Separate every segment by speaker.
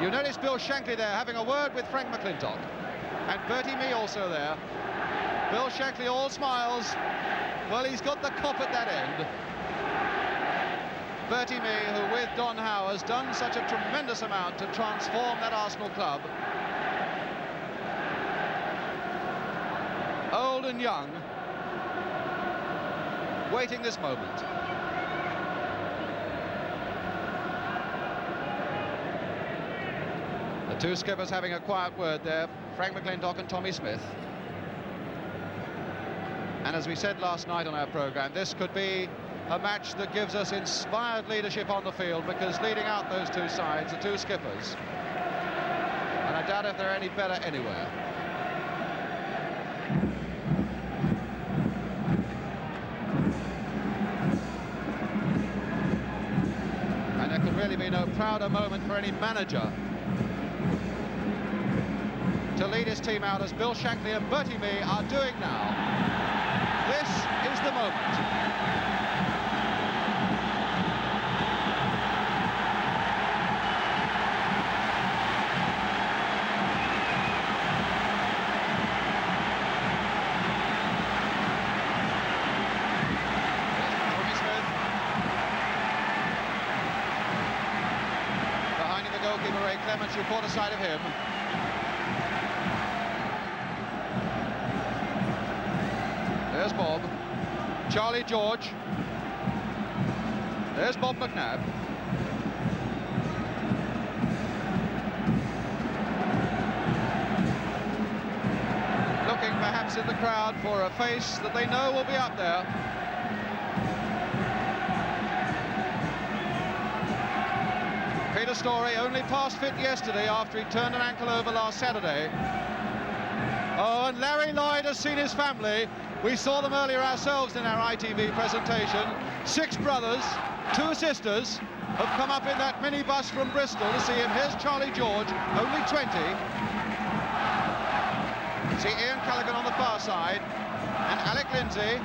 Speaker 1: You notice Bill Shankly there having a word with Frank McClintock, and Bertie Mee also there. Bill Shankly all smiles. Well, he's got the cop at that end. Bertie Mee, who with Don Howe has done such a tremendous amount to transform that Arsenal club. Old and young, waiting this moment. The two skippers having a quiet word there, Frank McClintock and Tommy Smith. And as we said last night on our programme, this could be a match that gives us inspired leadership on the field, because leading out those two sides are two skippers. And I doubt if they're any better anywhere. And there could really be no prouder moment for any manager to lead his team out as Bill Shankly and Bertie Mee are doing now. This is the moment. You caught a sight of him. There's Bob. Charlie George. There's Bob McNabb. Looking perhaps in the crowd for a face that they know will be up there. Peter Storey only passed fit yesterday after he turned an ankle over last Saturday. Oh, and Larry Lloyd has seen his family. We saw them earlier ourselves in our ITV presentation. 6 brothers, 2 sisters have come up in that minibus from Bristol to see him. Here's Charlie George, only 20. See Ian Callaghan on the far side, and Alec Lindsay,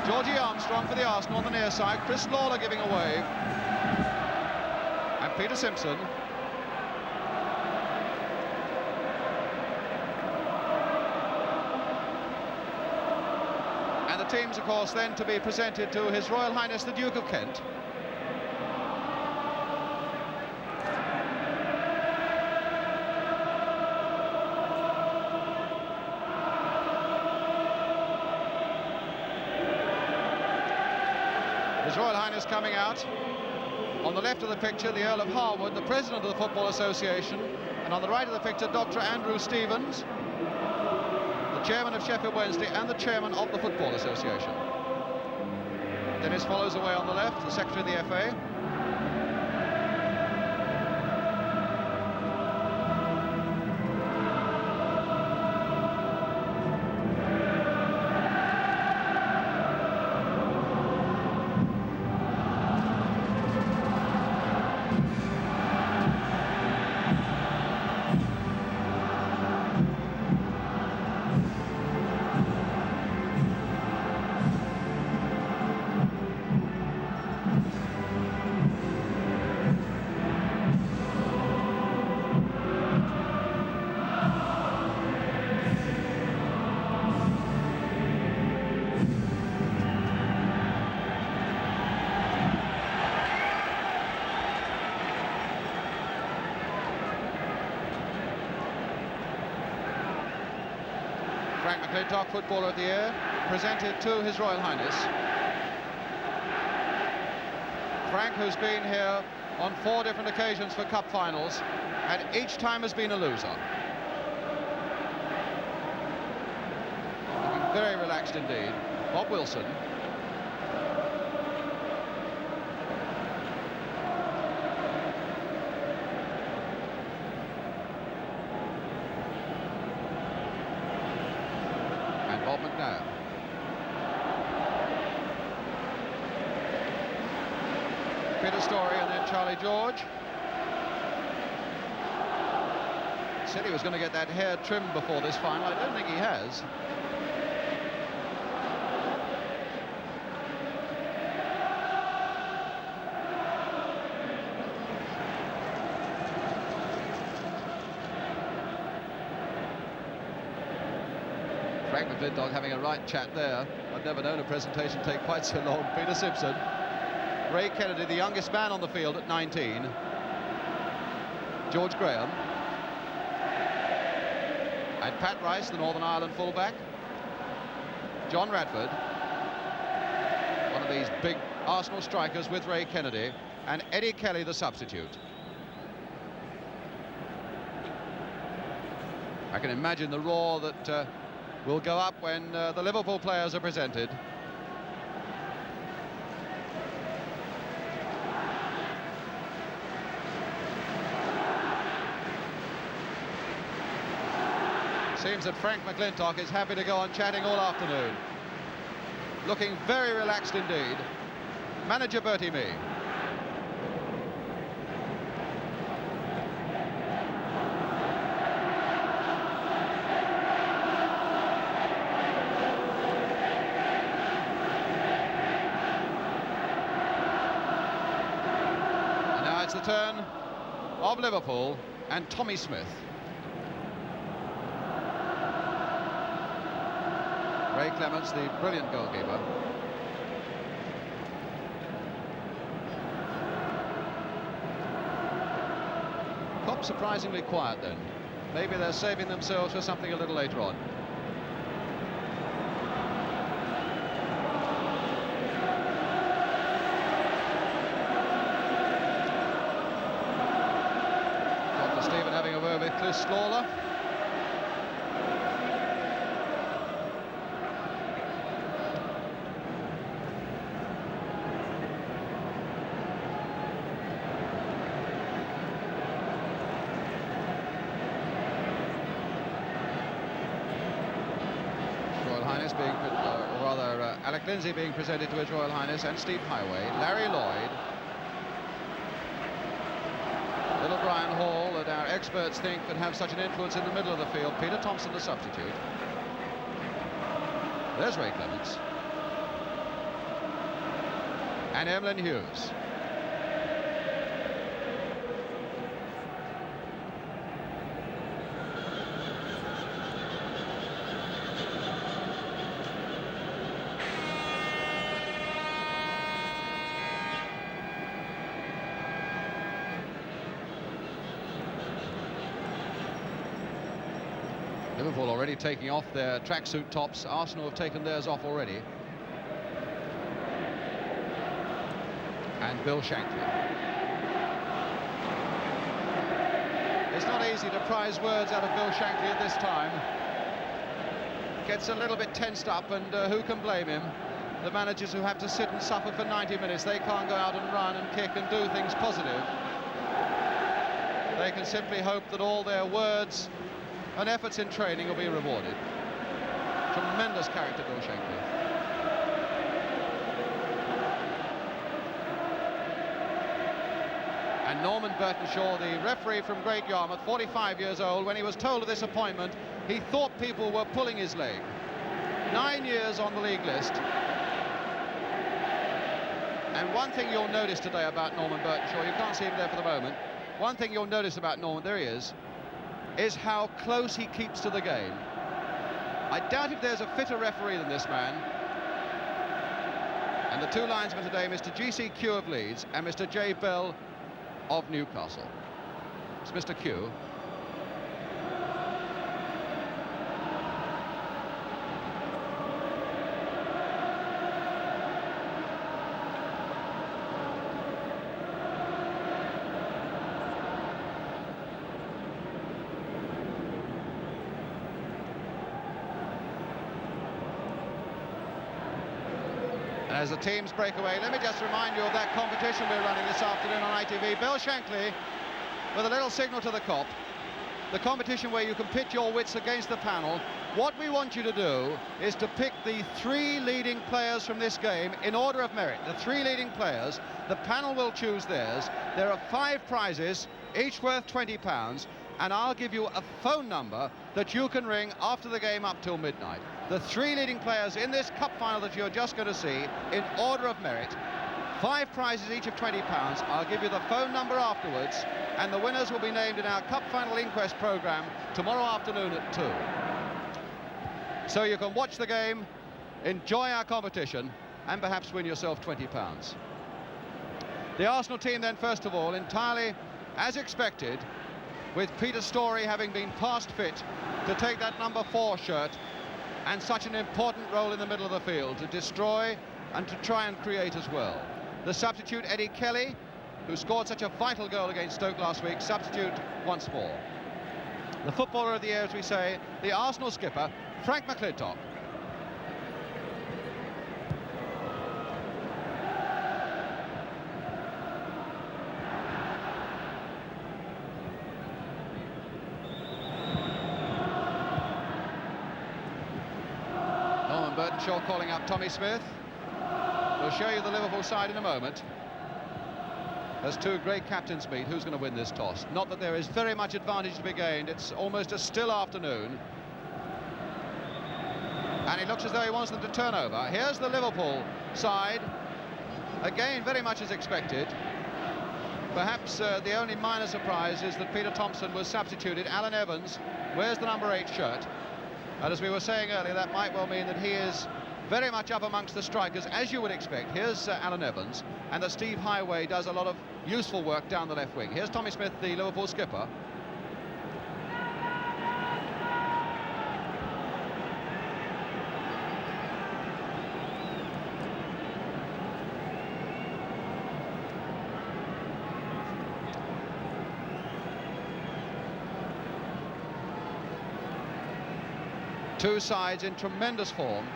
Speaker 1: Georgie Armstrong for the Arsenal on the near side, Chris Lawler giving a wave. Peter Simpson. And the teams, of course, then to be presented to His Royal Highness the Duke of Kent. His Royal Highness coming out. On the left of the picture, the Earl of Harwood, the President of the Football Association, and on the right of the picture, Dr. Andrew Stevens, the Chairman of Sheffield Wednesday and the Chairman of the Football Association. Dennis follows away on the left, the Secretary of the FA. Frank McClintock, Footballer of the Year, presented to His Royal Highness. Frank, who's been here on 4 different occasions for cup finals, and each time has been a loser. Looking very relaxed indeed. Bob Wilson. Bob McNabb. Peter Storey and then Charlie George. Said he was going to get that hair trimmed before this final. I don't think he has. Frank McClintock having a right chat there. I've never known a presentation take quite so long. Peter Simpson. Ray Kennedy, the youngest man on the field at 19. George Graham. And Pat Rice, the Northern Ireland fullback. John Radford. One of these big Arsenal strikers with Ray Kennedy. And Eddie Kelly, the substitute. I can imagine the roar that will go up when the Liverpool players are presented. Seems that Frank McClintock is happy to go on chatting all afternoon. Looking very relaxed indeed. Manager Bertie Mee. It's the turn of Liverpool and Tommy Smith. Ray Clements, the brilliant goalkeeper. Cop surprisingly quiet then. Maybe they're saving themselves for something a little later on. Stephen having a word with Chris Slawler. Royal Highness being, or rather, Alec Lindsay being presented to His Royal Highness, and Steve Highway, Larry Lloyd. Little Brian Hall, that our experts think could have such an influence in the middle of the field. Peter Thompson, the substitute. There's Ray Clements. And Emlyn Hughes. Liverpool already taking off their tracksuit tops. Arsenal have taken theirs off already. And Bill Shankly. It's not easy to prize words out of Bill Shankly at this time. Gets a little bit tensed up, and who can blame him? The managers who have to sit and suffer for 90 minutes, they can't go out and run and kick and do things positive. They can simply hope that all their words and efforts in training will be rewarded. Tremendous character, Bill Shankly. And Norman Burtonshaw, the referee from Great Yarmouth, 45 years old, when he was told of this appointment, he thought people were pulling his leg. 9 years on the league list. And one thing you'll notice today about Norman Burtonshaw, you can't see him there for the moment, one thing you'll notice about Norman, there he is how close he keeps to the game. I doubt if there's a fitter referee than this man. And the two linesmen today, Mr. G.C. Q of Leeds and Mr. J. Bell of Newcastle. It's Mr. Q. As the teams break away, let me just remind you of that competition we're running this afternoon on ITV. Bill Shankly with a little signal to the cop. The competition where you can pit your wits against the panel. What we want you to do is to pick the 3 leading players from this game in order of merit. The 3 leading players. The panel will choose theirs. There are 5 prizes, each worth £20, and I'll give you a phone number that you can ring after the game up till midnight. The 3 leading players in this cup final that you're just going to see in order of merit. 5 prizes, each of £20. I'll give you the phone number afterwards, and the winners will be named in our cup final inquest programme tomorrow afternoon at 2. So you can watch the game, enjoy our competition, and perhaps win yourself £20. The Arsenal team then, first of all, entirely as expected, with Peter Storey having been past fit to take that number 4 shirt and such an important role in the middle of the field to destroy and to try and create as well. The substitute Eddie Kelly, who scored such a vital goal against Stoke last week, substitute once more. The footballer of the year, as we say, the Arsenal skipper, Frank McClintock. Burtonshaw calling up Tommy Smith. We'll show you the Liverpool side in a moment. As two great captains meet, who's going to win this toss? Not that there is very much advantage to be gained. It's almost a still afternoon. And he looks as though he wants them to turn over. Here's the Liverpool side. Again, very much as expected. Perhaps the only minor surprise is that Peter Thompson was substituted. Alan Evans wears the number 8 shirt. And as we were saying earlier, that might well mean that he is very much up amongst the strikers, as you would expect. Here's Alan Evans, and that Steve Highway does a lot of useful work down the left wing. Here's Tommy Smith, the Liverpool skipper. Two sides in tremendous form.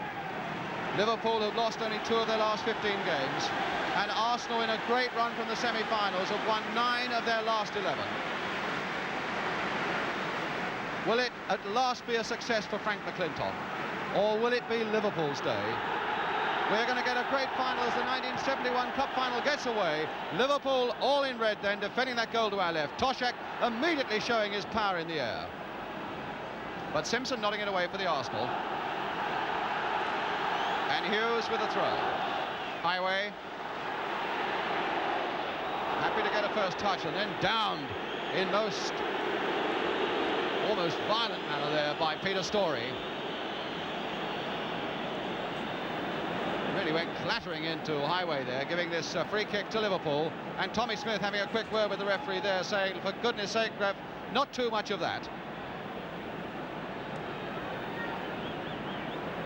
Speaker 1: Liverpool have lost only 2 of their last 15 games, and Arsenal, in a great run from the semi-finals, have won 9 of their last 11. Will it at last be a success for Frank McClintock, or will it be Liverpool's day? We're going to get a great final as the 1971 Cup final gets away. Liverpool all in red then, defending that goal to our left. Toshak immediately showing his power in the air. But Simpson nodding it away for the Arsenal. And Hughes with a throw. Highway. Happy to get a first touch, and then downed in almost violent manner there by Peter Storey. Really went clattering into Highway there, giving this free kick to Liverpool. And Tommy Smith having a quick word with the referee there, saying, for goodness sake, ref, not too much of that.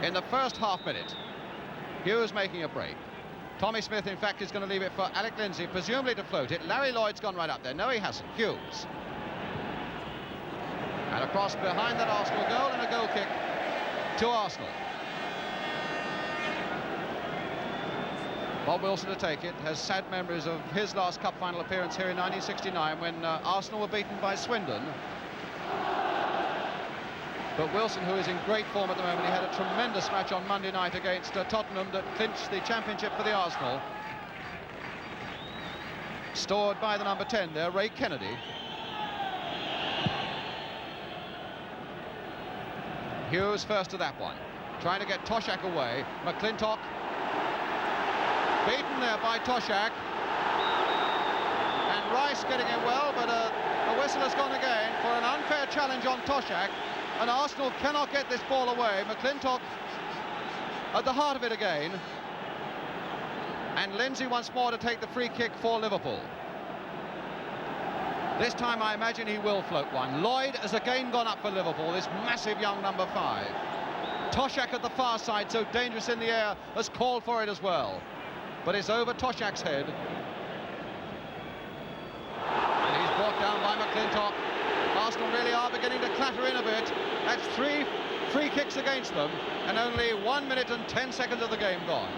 Speaker 1: In the first half minute, Hughes making a break. Tommy Smith, in fact, is going to leave it for Alec Lindsay, presumably to float it. Larry Lloyd's gone right up there. No, he hasn't. Hughes. And across behind that Arsenal goal, and a goal kick to Arsenal. Bob Wilson to take it, has sad memories of his last cup final appearance here in 1969 when Arsenal were beaten by Swindon. But Wilson, who is in great form at the moment, he had a tremendous match on Monday night against Tottenham that clinched the championship for the Arsenal. Stored by the number 10 there, Ray Kennedy. Hughes first to that one, trying to get Toshak away. McClintock beaten there by Toshak. And Rice getting it well, but the whistle has gone again for an unfair challenge on Toshak. And Arsenal cannot get this ball away. McClintock at the heart of it again. And Lindsay once more to take the free kick for Liverpool. This time I imagine he will float one. Lloyd has again gone up for Liverpool, this massive young number 5. Toshak at the far side, so dangerous in the air, has called for it as well. But it's over Toshak's head. And he's brought down by McClintock. Arsenal really are beginning to clatter in a bit. That's 3 free kicks against them, and only 1 minute and 10 seconds of the game gone.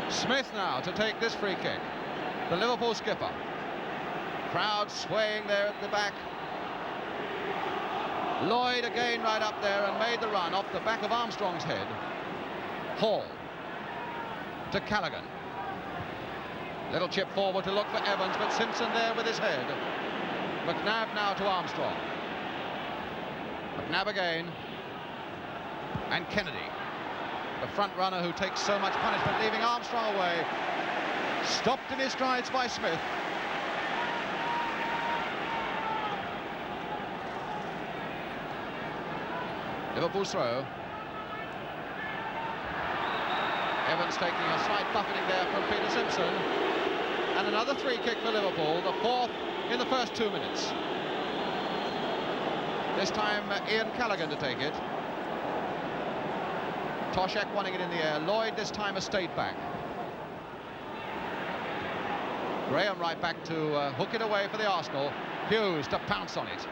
Speaker 1: Smith now to take this free kick, the Liverpool skipper. Crowd swaying there at the back. Lloyd again right up there and made the run off the back of Armstrong's head. Hall to Callaghan. Little chip forward to look for Evans, but Simpson there with his head. McNabb now to Armstrong. McNabb again. And Kennedy, the front runner who takes so much punishment, leaving Armstrong away. Stopped in his strides by Smith. Liverpool's throw. Evans taking a slight buffeting there from Peter Simpson. And another free kick for Liverpool, the fourth in the first 2 minutes. This time Ian Callaghan to take it. Toshak wanting it in the air. Lloyd this time has stayed back. Graham right back to hook it away for the Arsenal. Hughes to pounce on it.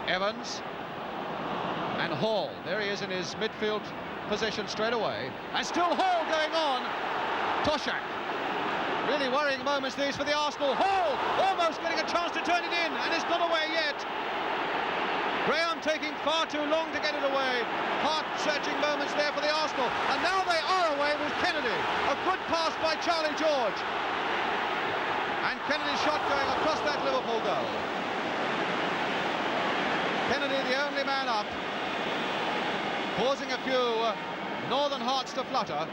Speaker 1: Evans and Hall. There he is in his midfield position straight away. And still Hall going on. Toshak. Really worrying moments these for the Arsenal. Hall almost getting a chance to turn it in, and it's not away yet. Graham taking far too long to get it away. Heart-searching moments there for the Arsenal. And now they are away with Kennedy. A good pass by Charlie George. And Kennedy's shot going across that Liverpool goal. Kennedy the only man up, causing a few northern hearts to flutter.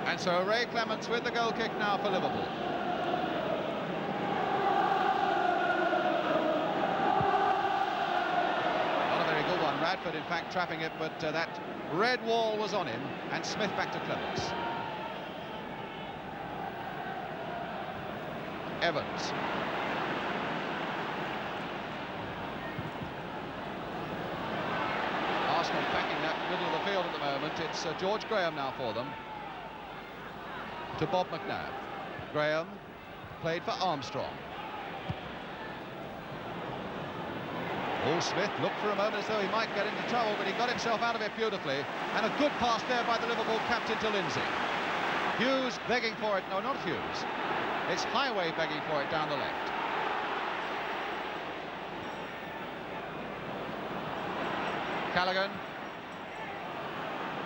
Speaker 1: And so Ray Clements with the goal kick now for Liverpool. Not a very good one. Radford, in fact, trapping it, but that red wall was on him. And Smith back to Clements. Evans. Arsenal packing that middle of the field at the moment. It's George Graham now for them. To Bob McNabb. Graham played for Armstrong. Paul Smith looked for a moment as though he might get into trouble, but he got himself out of it beautifully. And a good pass there by the Liverpool captain to Lindsay. Hughes begging for it. No, not Hughes. It's Highway begging for it down the left. Callaghan.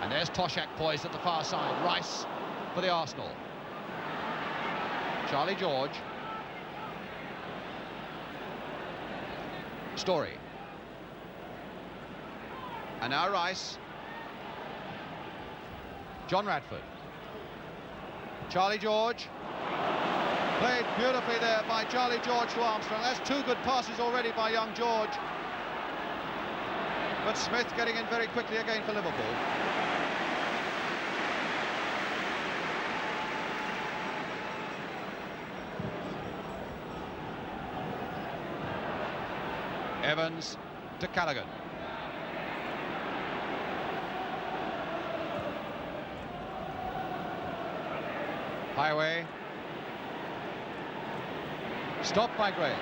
Speaker 1: And there's Toshak poised at the far side. Rice for the Arsenal. Charlie George. Story. And now Rice. John Radford. Charlie George. Played beautifully there by Charlie George to Armstrong. That's two good passes already by young George. But Smith getting in very quickly again for Liverpool. Evans to Callaghan. Highway. Stopped by Graham.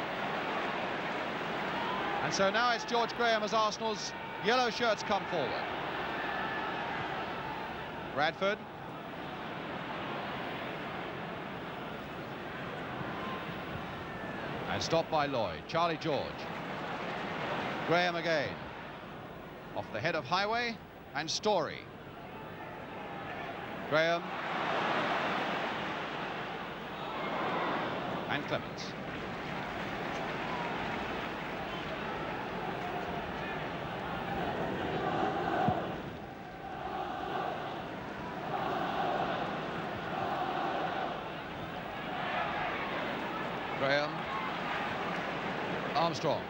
Speaker 1: And so now it's George Graham as Arsenal's yellow shirts come forward. Radford. And stopped by Lloyd. Charlie George. Graham again. Off the head of Highway and Story. Graham. And Clements. Graham. Armstrong.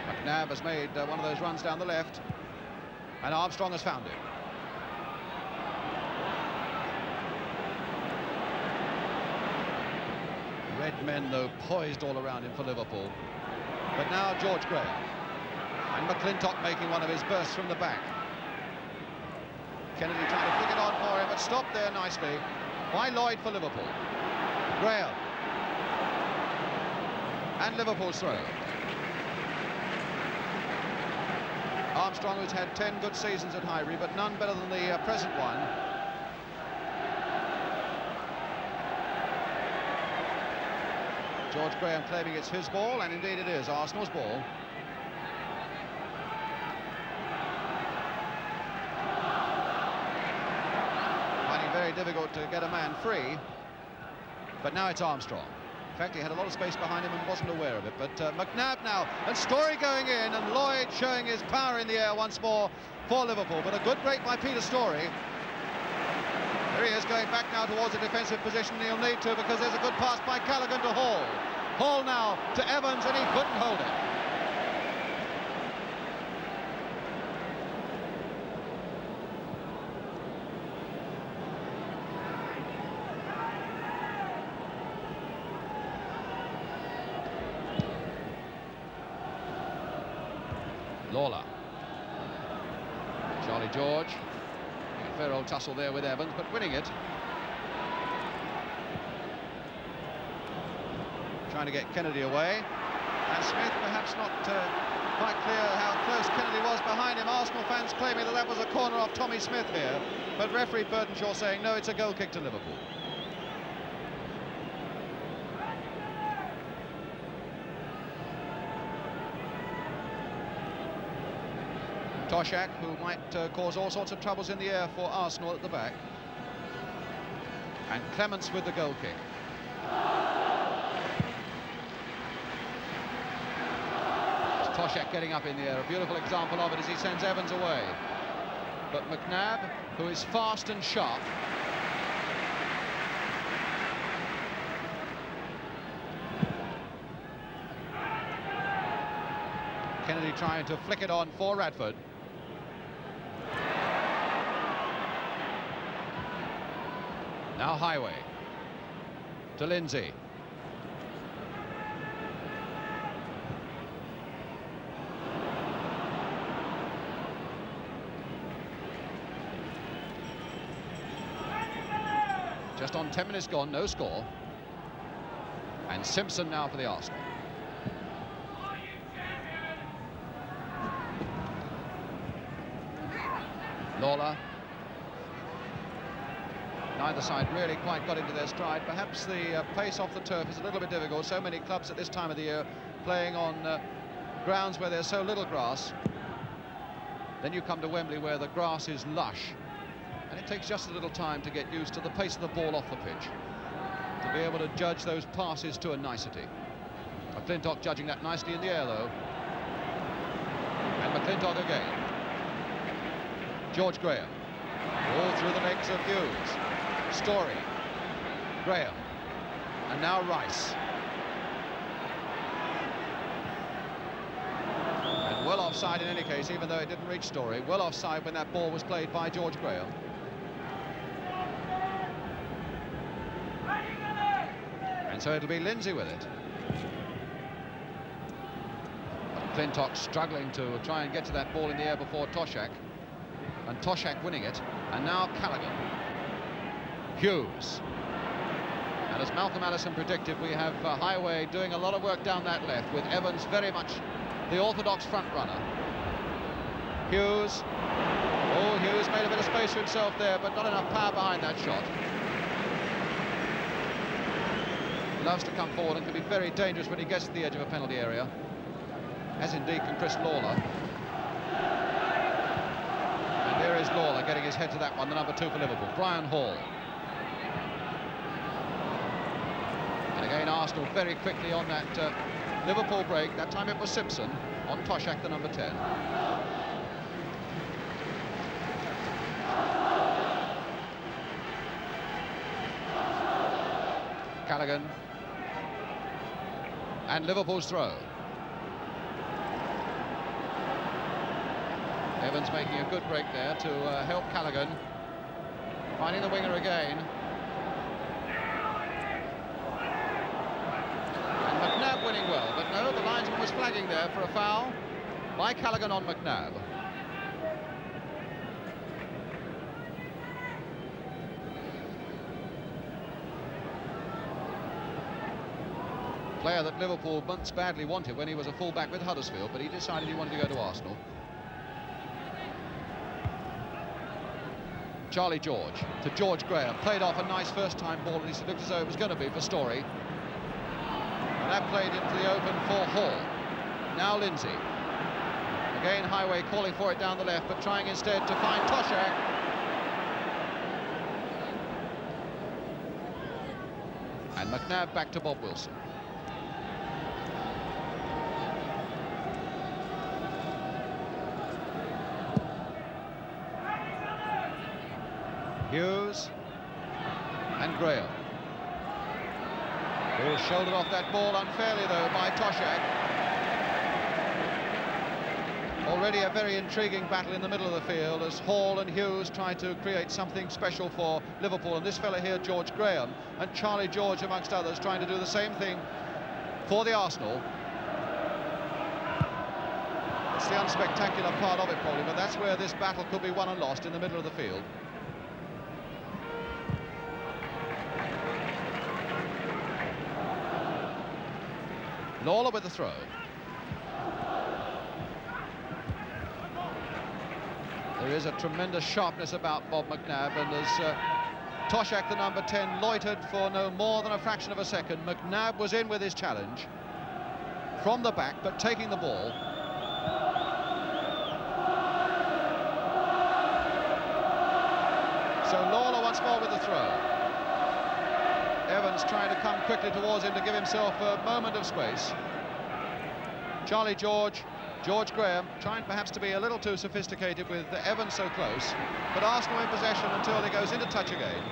Speaker 1: McNabb has made one of those runs down the left, and Armstrong has found it. Red men, though, poised all around him for Liverpool. But now George Graham. And McClintock making one of his bursts from the back. Kennedy trying to flick it on for him, but stopped there nicely by Lloyd for Liverpool. Graham. And Liverpool's throw. Armstrong, who's had 10 good seasons at Highbury, but none better than the present one. George Graham claiming it's his ball, and indeed it is Arsenal's ball. Finding it very difficult to get a man free, but now it's Armstrong. In fact, he had a lot of space behind him and wasn't aware of it. But McNabb now, and Story going in, and Lloyd showing his power in the air once more for Liverpool. But a good break by Peter Story. Here he is going back now towards a defensive position. He'll need to, because there's a good pass by Callaghan to Hall. Hall now to Evans, and he couldn't hold it. Lawler. Charlie George. A fair old tussle there with Evans, but winning it. Trying to get Kennedy away. And Smith perhaps not quite clear how close Kennedy was behind him. Arsenal fans claiming that was a corner off Tommy Smith here. But referee Burdenshaw saying, no, it's a goal kick to Liverpool. Toshak, who might cause all sorts of troubles in the air for Arsenal at the back. And Clements with the goal kick. Toshak getting up in the air, a beautiful example of it as he sends Evans away. But McNabb, who is fast and sharp, Kennedy trying to flick it on for Radford. Now Highway to Lindsay. Just on 10 minutes gone, no score. And Simpson now for the Arsenal. Lawler. Neither side really quite got into their stride. Perhaps the pace off the turf is a little bit difficult. So many clubs at this time of the year playing on grounds where there's so little grass. Then you come to Wembley where the grass is lush. And it takes just a little time to get used to the pace of the ball off the pitch, to be able to judge those passes to a nicety. McClintock judging that nicely in the air, though. And McClintock again. George Graham. All through the legs of Hughes. Story. Graham. And now Rice. And well offside in any case, even though it didn't reach Story. Well offside when that ball was played by George Graham. And so it'll be Lindsay with it. McClintock struggling to try and get to that ball in the air before Toshak. And Toshak winning it. And now Callaghan. Hughes. And as Malcolm Allison predicted, we have Highway doing a lot of work down that left, with Evans very much the orthodox front runner. Hughes. Oh, Hughes made a bit of space for himself there, but not enough power behind that shot. Loves to come forward and can be very dangerous when he gets to the edge of a penalty area, as indeed can Chris Lawler. And here is Lawler getting his head to that one, the number 2 for Liverpool, Brian Hall. And again Arsenal very quickly on that Liverpool break. That time it was Simpson on Toshak, the number 10. Callaghan. And Liverpool's throw. Evans making a good break there to help Callaghan. Finding the winger again. And McNabb winning well, but no, the linesman was flagging there for a foul by Callaghan on McNabb. Player that Liverpool once badly wanted when he was a full-back with Huddersfield, but he decided he wanted to go to Arsenal. Charlie George to George Graham, played off a nice first-time ball, and he looked as though it was going to be for Story. And that played into the open for Hall. Now Lindsay. Again Highway calling for it down the left, but trying instead to find Toshak. And McNabb back to Bob Wilson. Hughes, Graham. Ball shouldered off that ball unfairly, though, by Toshak. Already a very intriguing battle in the middle of the field as Hall and Hughes try to create something special for Liverpool. And this fella here, George Graham, and Charlie George, amongst others, trying to do the same thing for the Arsenal. It's the unspectacular part of it, probably, but that's where this battle could be won and lost, in the middle of the field. Lawler with the throw. There is a tremendous sharpness about Bob McNabb, and as Toshak, the number 10, loitered for no more than a fraction of a second, McNabb was in with his challenge from the back, but taking the ball. So Lawler once more with the throw. Evans trying to come quickly towards him to give himself a moment of space. Charlie George, George Graham, trying perhaps to be a little too sophisticated with Evans so close, but Arsenal in possession until he goes into touch again.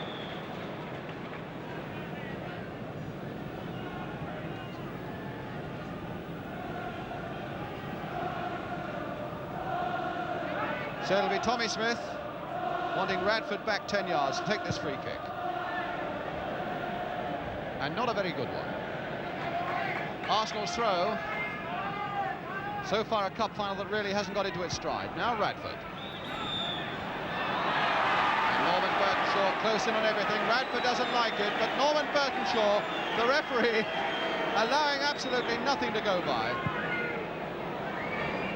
Speaker 1: So it'll be Tommy Smith wanting Radford back 10 yards to take this free kick. And not a very good one. Arsenal's throw. So far a cup final that really hasn't got into its stride. Now Radford. And Norman Burtonshaw close in on everything. Radford doesn't like it, but Norman Burtonshaw, the referee, allowing absolutely nothing to go by.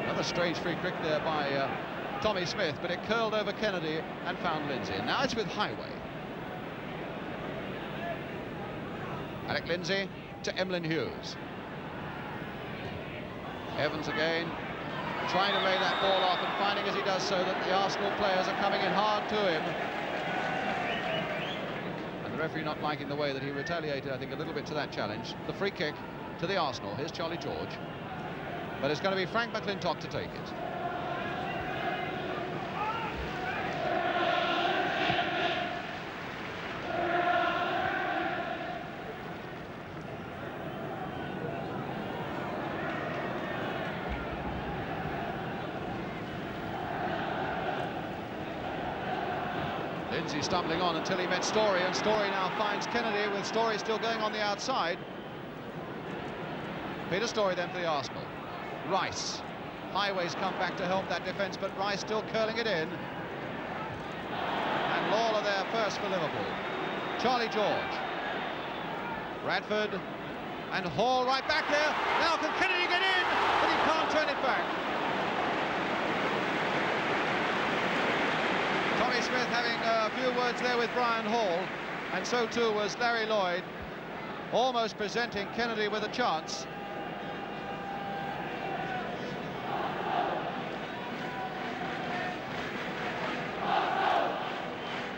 Speaker 1: Another strange free kick there by Tommy Smith, but it curled over Kennedy and found Lindsay. And now it's with Highway. Alec Lindsay to Emlyn Hughes. Evans again, trying to lay that ball off and finding as he does so that the Arsenal players are coming in hard to him. And the referee not liking the way that he retaliated, I think, a little bit to that challenge. The free kick to the Arsenal. Here's Charlie George. But it's going to be Frank McLintock to take it. Lindsay stumbling on until he met Story, and Story now finds Kennedy, with Story still going on the outside. Peter Story then for the Arsenal. Rice. Highway's come back to help that defence, but Rice still curling it in. And Lawler there first for Liverpool. Charlie George. Radford and Hall right back there. Now can Kennedy get in? But he can't turn it back. Tommy Smith having a few words there with Brian Hall, and so too was Larry Lloyd, almost presenting Kennedy with a chance.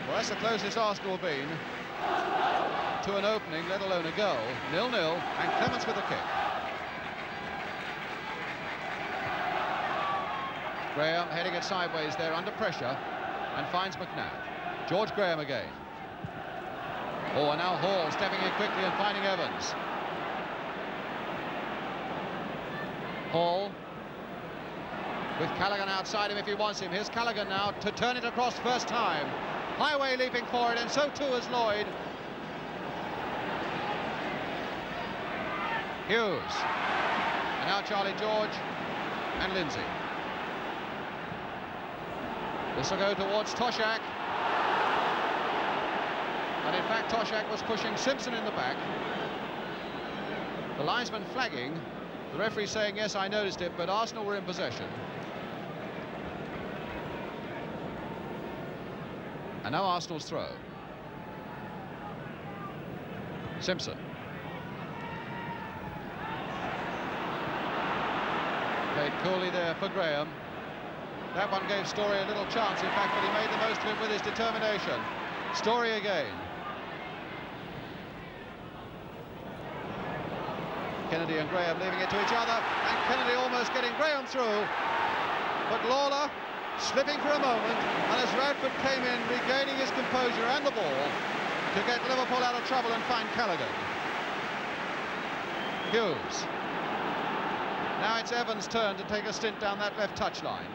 Speaker 1: Well, that's the closest Arsenal have been to an opening, let alone a goal. 0-0, and Clements with the kick. Graham heading it sideways there under pressure, and finds McNabb. George Graham again. Oh, and now Hall stepping in quickly and finding Evans. Hall with Callaghan outside him if he wants him. Here's Callaghan now to turn it across first time. Highway leaping for it, and so too is Lloyd. Hughes. And now Charlie George and Lindsay. This will go towards Toshak. And in fact, Toshak was pushing Simpson in the back. The linesman flagging. The referee saying, yes, I noticed it, but Arsenal were in possession. And now Arsenal's throw. Simpson. Played coolly there for Graham. That one gave Story a little chance, in fact, but he made the most of it with his determination. Story again. Kennedy and Graham leaving it to each other, and Kennedy almost getting Graham through. But Lawler slipping for a moment, and as Radford came in, regaining his composure and the ball, to get Liverpool out of trouble and find Callaghan. Hughes. Now it's Evans' turn to take a stint down that left touchline.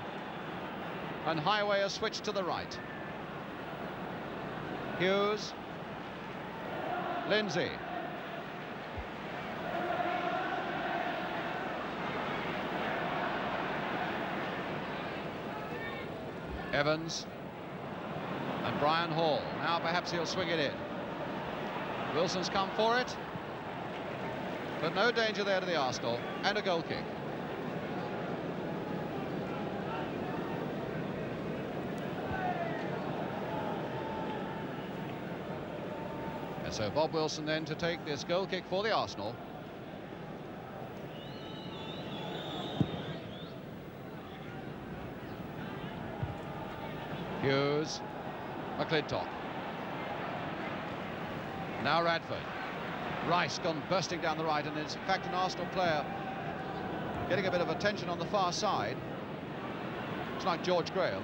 Speaker 1: And Highway has switched to the right. Hughes. Lindsay. Evans. And Brian Hall. Now perhaps he'll swing it in. Wilson's come for it. But no danger there to the Arsenal. And a goal kick. And so Bob Wilson then to take this goal kick for the Arsenal. Hughes. McClintock. Now Radford. Rice gone bursting down the right, and it's in fact an Arsenal player getting a bit of attention on the far side. It's like George Graham.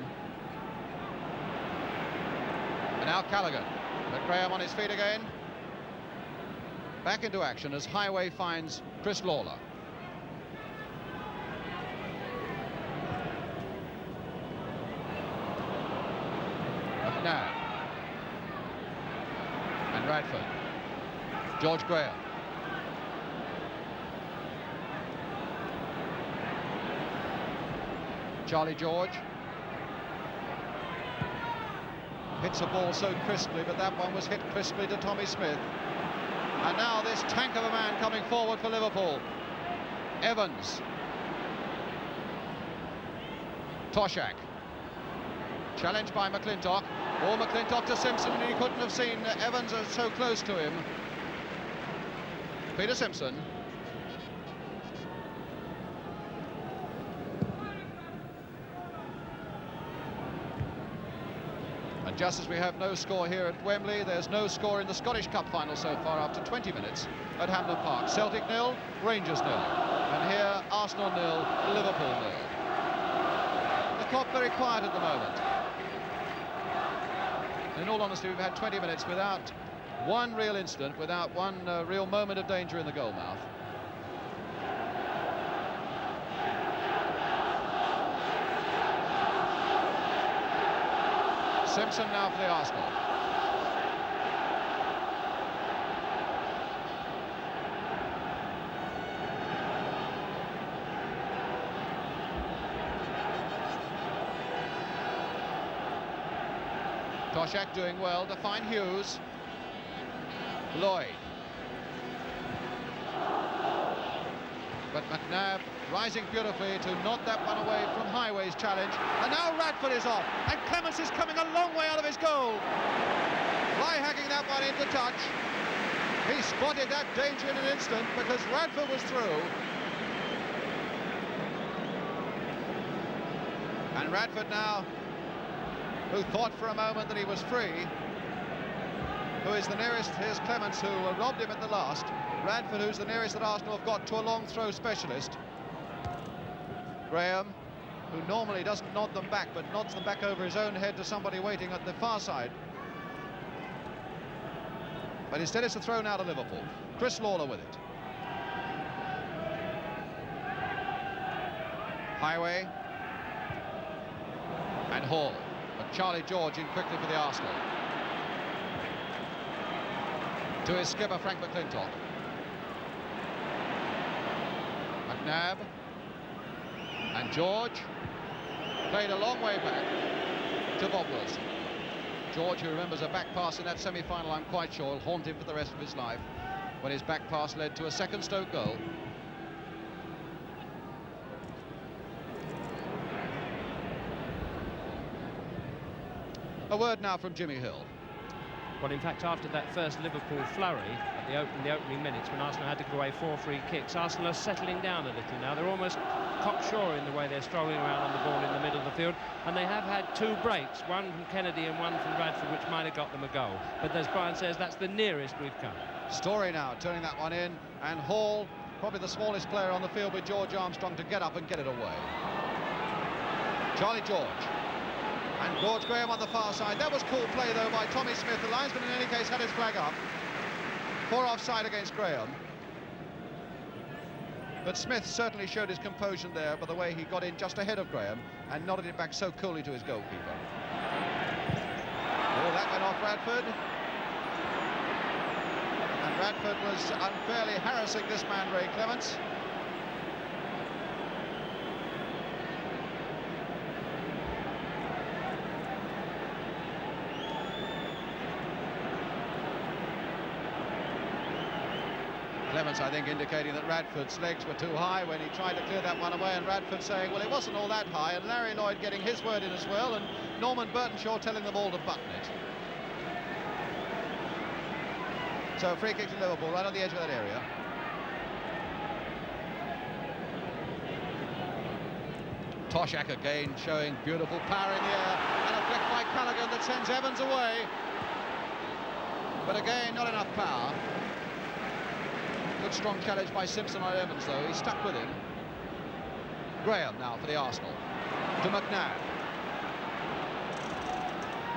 Speaker 1: And now Callaghan. But Graham on his feet again. Back into action as Highway finds Chris Lawler. McNabb. And Radford. George Graham. Charlie George. Hits a ball so crisply, but that one was hit crisply to Tommy Smith. And now this tank of a man coming forward for Liverpool. Evans. Toshak. Challenged by McClintock. Or McClintock to Simpson, and he couldn't have seen Evans so close to him. Peter Simpson. And just as we have no score here at Wembley, there's no score in the Scottish Cup final so far after 20 minutes at Hampden Park. Celtic 0, Rangers 0. And here, Arsenal 0, Liverpool 0. The clock very quiet at the moment. In all honesty, we've had 20 minutes without one real incident, without one real moment of danger in the goal mouth. Simpson now for the Arsenal. Toshak doing well to find Hughes. Lloyd. But McNabb rising beautifully to knock that one away from Highway's challenge. And now Radford is off. And Clements is coming a long way out of his goal. Fly hacking that one into touch. He spotted that danger in an instant because Radford was through. And Radford now, who thought for a moment that he was free, who is the nearest, here's Clements, who robbed him at the last. Radford, who's the nearest that Arsenal have got to a long throw specialist. Graham, who normally doesn't nod them back, but nods them back over his own head to somebody waiting at the far side. But instead it's a throw now to Liverpool. Chris Lawler with it. Highway. And Hall. But Charlie George in quickly for the Arsenal. To his skipper, Frank McClintock. McNabb. And George. Played a long way back to Bob Wilson. George, who remembers a back pass in that semi-final, I'm quite sure, will haunt him for the rest of his life, when his back pass led to a second Stoke goal. A word now from Jimmy Hill.
Speaker 2: Well, in fact, after that first Liverpool flurry at the opening minutes, when Arsenal had to give away 4 free kicks, Arsenal are settling down a little now. They're almost cocksure in the way they're strolling around on the ball in the middle of the field, and they have had 2 breaks, one from Kennedy and one from Radford, which might have got them a goal. But as Brian says, that's the nearest we've come. Story now turning that one in, and Hall, probably the smallest player on the field with George Armstrong, to get up and get it away. Charlie George.
Speaker 1: And George Graham on the far side. That was cool play, though, by Tommy Smith. The linesman, in any case, had his flag up for offside against Graham. But Smith certainly showed his composure there by the way he got in just ahead of Graham and nodded it back so coolly to his goalkeeper. Oh, that went off Radford. And Radford was unfairly harassing this man, Ray Clements. Clements, I think, indicating that Radford's legs were too high when he tried to clear that one away, and Radford saying, well, it wasn't all that high, and Larry Lloyd getting his word in as well, and Norman Burtonshaw telling them all to button it. So a free kick to Liverpool, right on the edge of that area. Toshak again showing beautiful power in the air, and a flick by Callaghan that sends Evans away. But again, not enough power. Good strong challenge by Simpson on Evans, though. He stuck with him. Graham now for the Arsenal. To McNabb.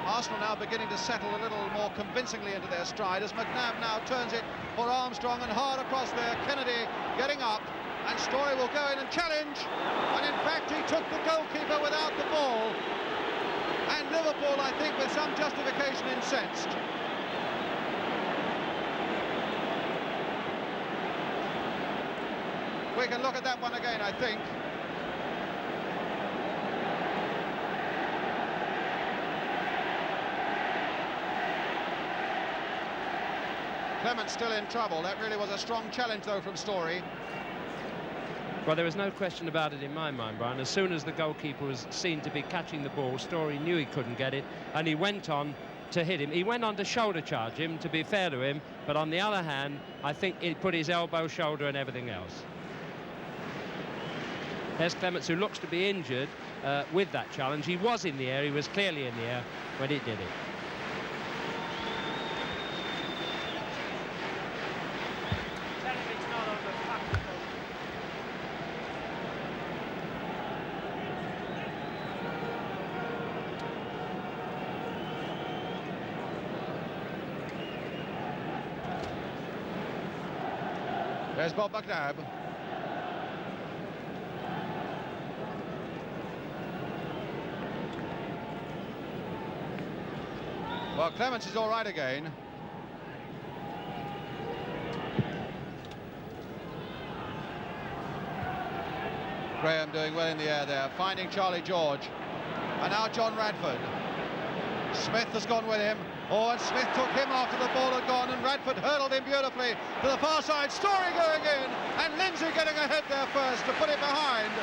Speaker 1: Arsenal now beginning to settle a little more convincingly into their stride as McNabb now turns it for Armstrong and hard across there. Kennedy getting up, and Story will go in and challenge. And in fact, he took the goalkeeper without the ball. And Liverpool, I think, with some justification, incensed. We can look at that one again, I think. Clements still in trouble. That really was a strong challenge, though, from Story.
Speaker 2: Well, there was no question about it in my mind, Brian. As soon as the goalkeeper was seen to be catching the ball, Story knew he couldn't get it, and he went on to hit him. He went on to shoulder charge him, to be fair to him, but on the other hand, I think he put his elbow, shoulder, and everything else. There's Clements, who looks to be injured with that challenge. He was in the air, he was clearly in the air when he did it.
Speaker 1: There's Bob McNabb. Well, Clements is all right again. Graham doing well in the air there, finding Charlie George. And now John Radford. Smith has gone with him. Oh, and Smith took him after the ball had gone, and Radford hurdled him beautifully to the far side. Story going in, and Lindsay getting ahead there first to put it behind.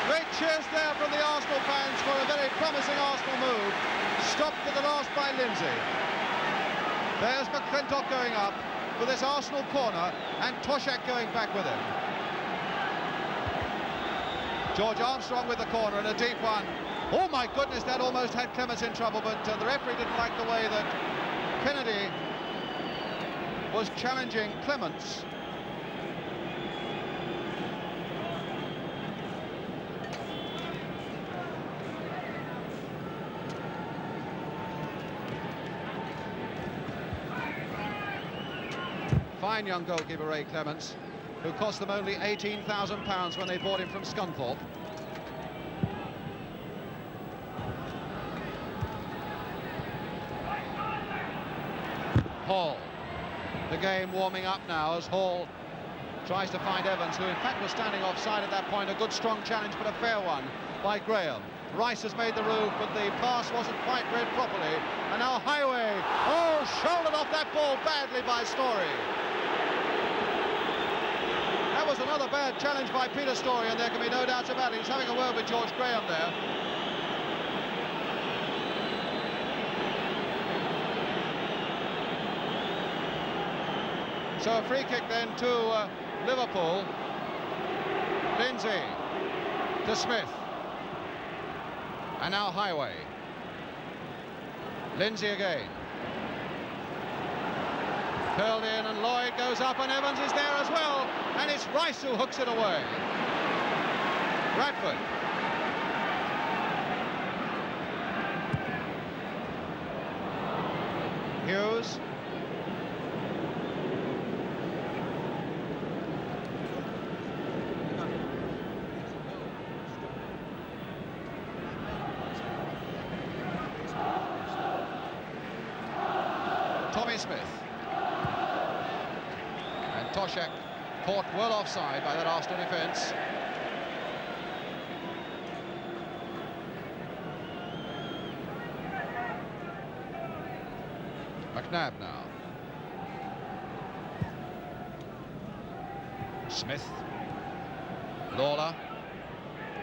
Speaker 1: Great cheers there from the Arsenal fans for a very promising Arsenal move. Stopped at the last by Lindsay. There's McClintock going up for this Arsenal corner, and Toshak going back with him. George Armstrong with the corner, and a deep one. Oh my goodness, that almost had Clements in trouble, but the referee didn't like the way that Kennedy was challenging Clements. Fine young goalkeeper, Ray Clements, who cost them only £18,000 when they bought him from Scunthorpe. Hall. The game warming up now as Hall tries to find Evans, who in fact was standing offside at that point. A good strong challenge, but a fair one by Graham. Rice has made the move, but the pass wasn't quite read properly. And now Highway. Oh, shouldered off that ball badly by Story. That was another bad challenge by Peter Story, and there can be no doubts about it. He's having a word with George Graham there. So a free kick then to Liverpool. Lindsay to Smith. And now Highway. Lindsay again. Curled in, and Lloyd goes up, and Evans is there as well. And it's Rice who hooks it away. Radford. Tommy Smith. And Toshak caught well offside by that Arsenal defence. McNabb now. Smith. Lawler.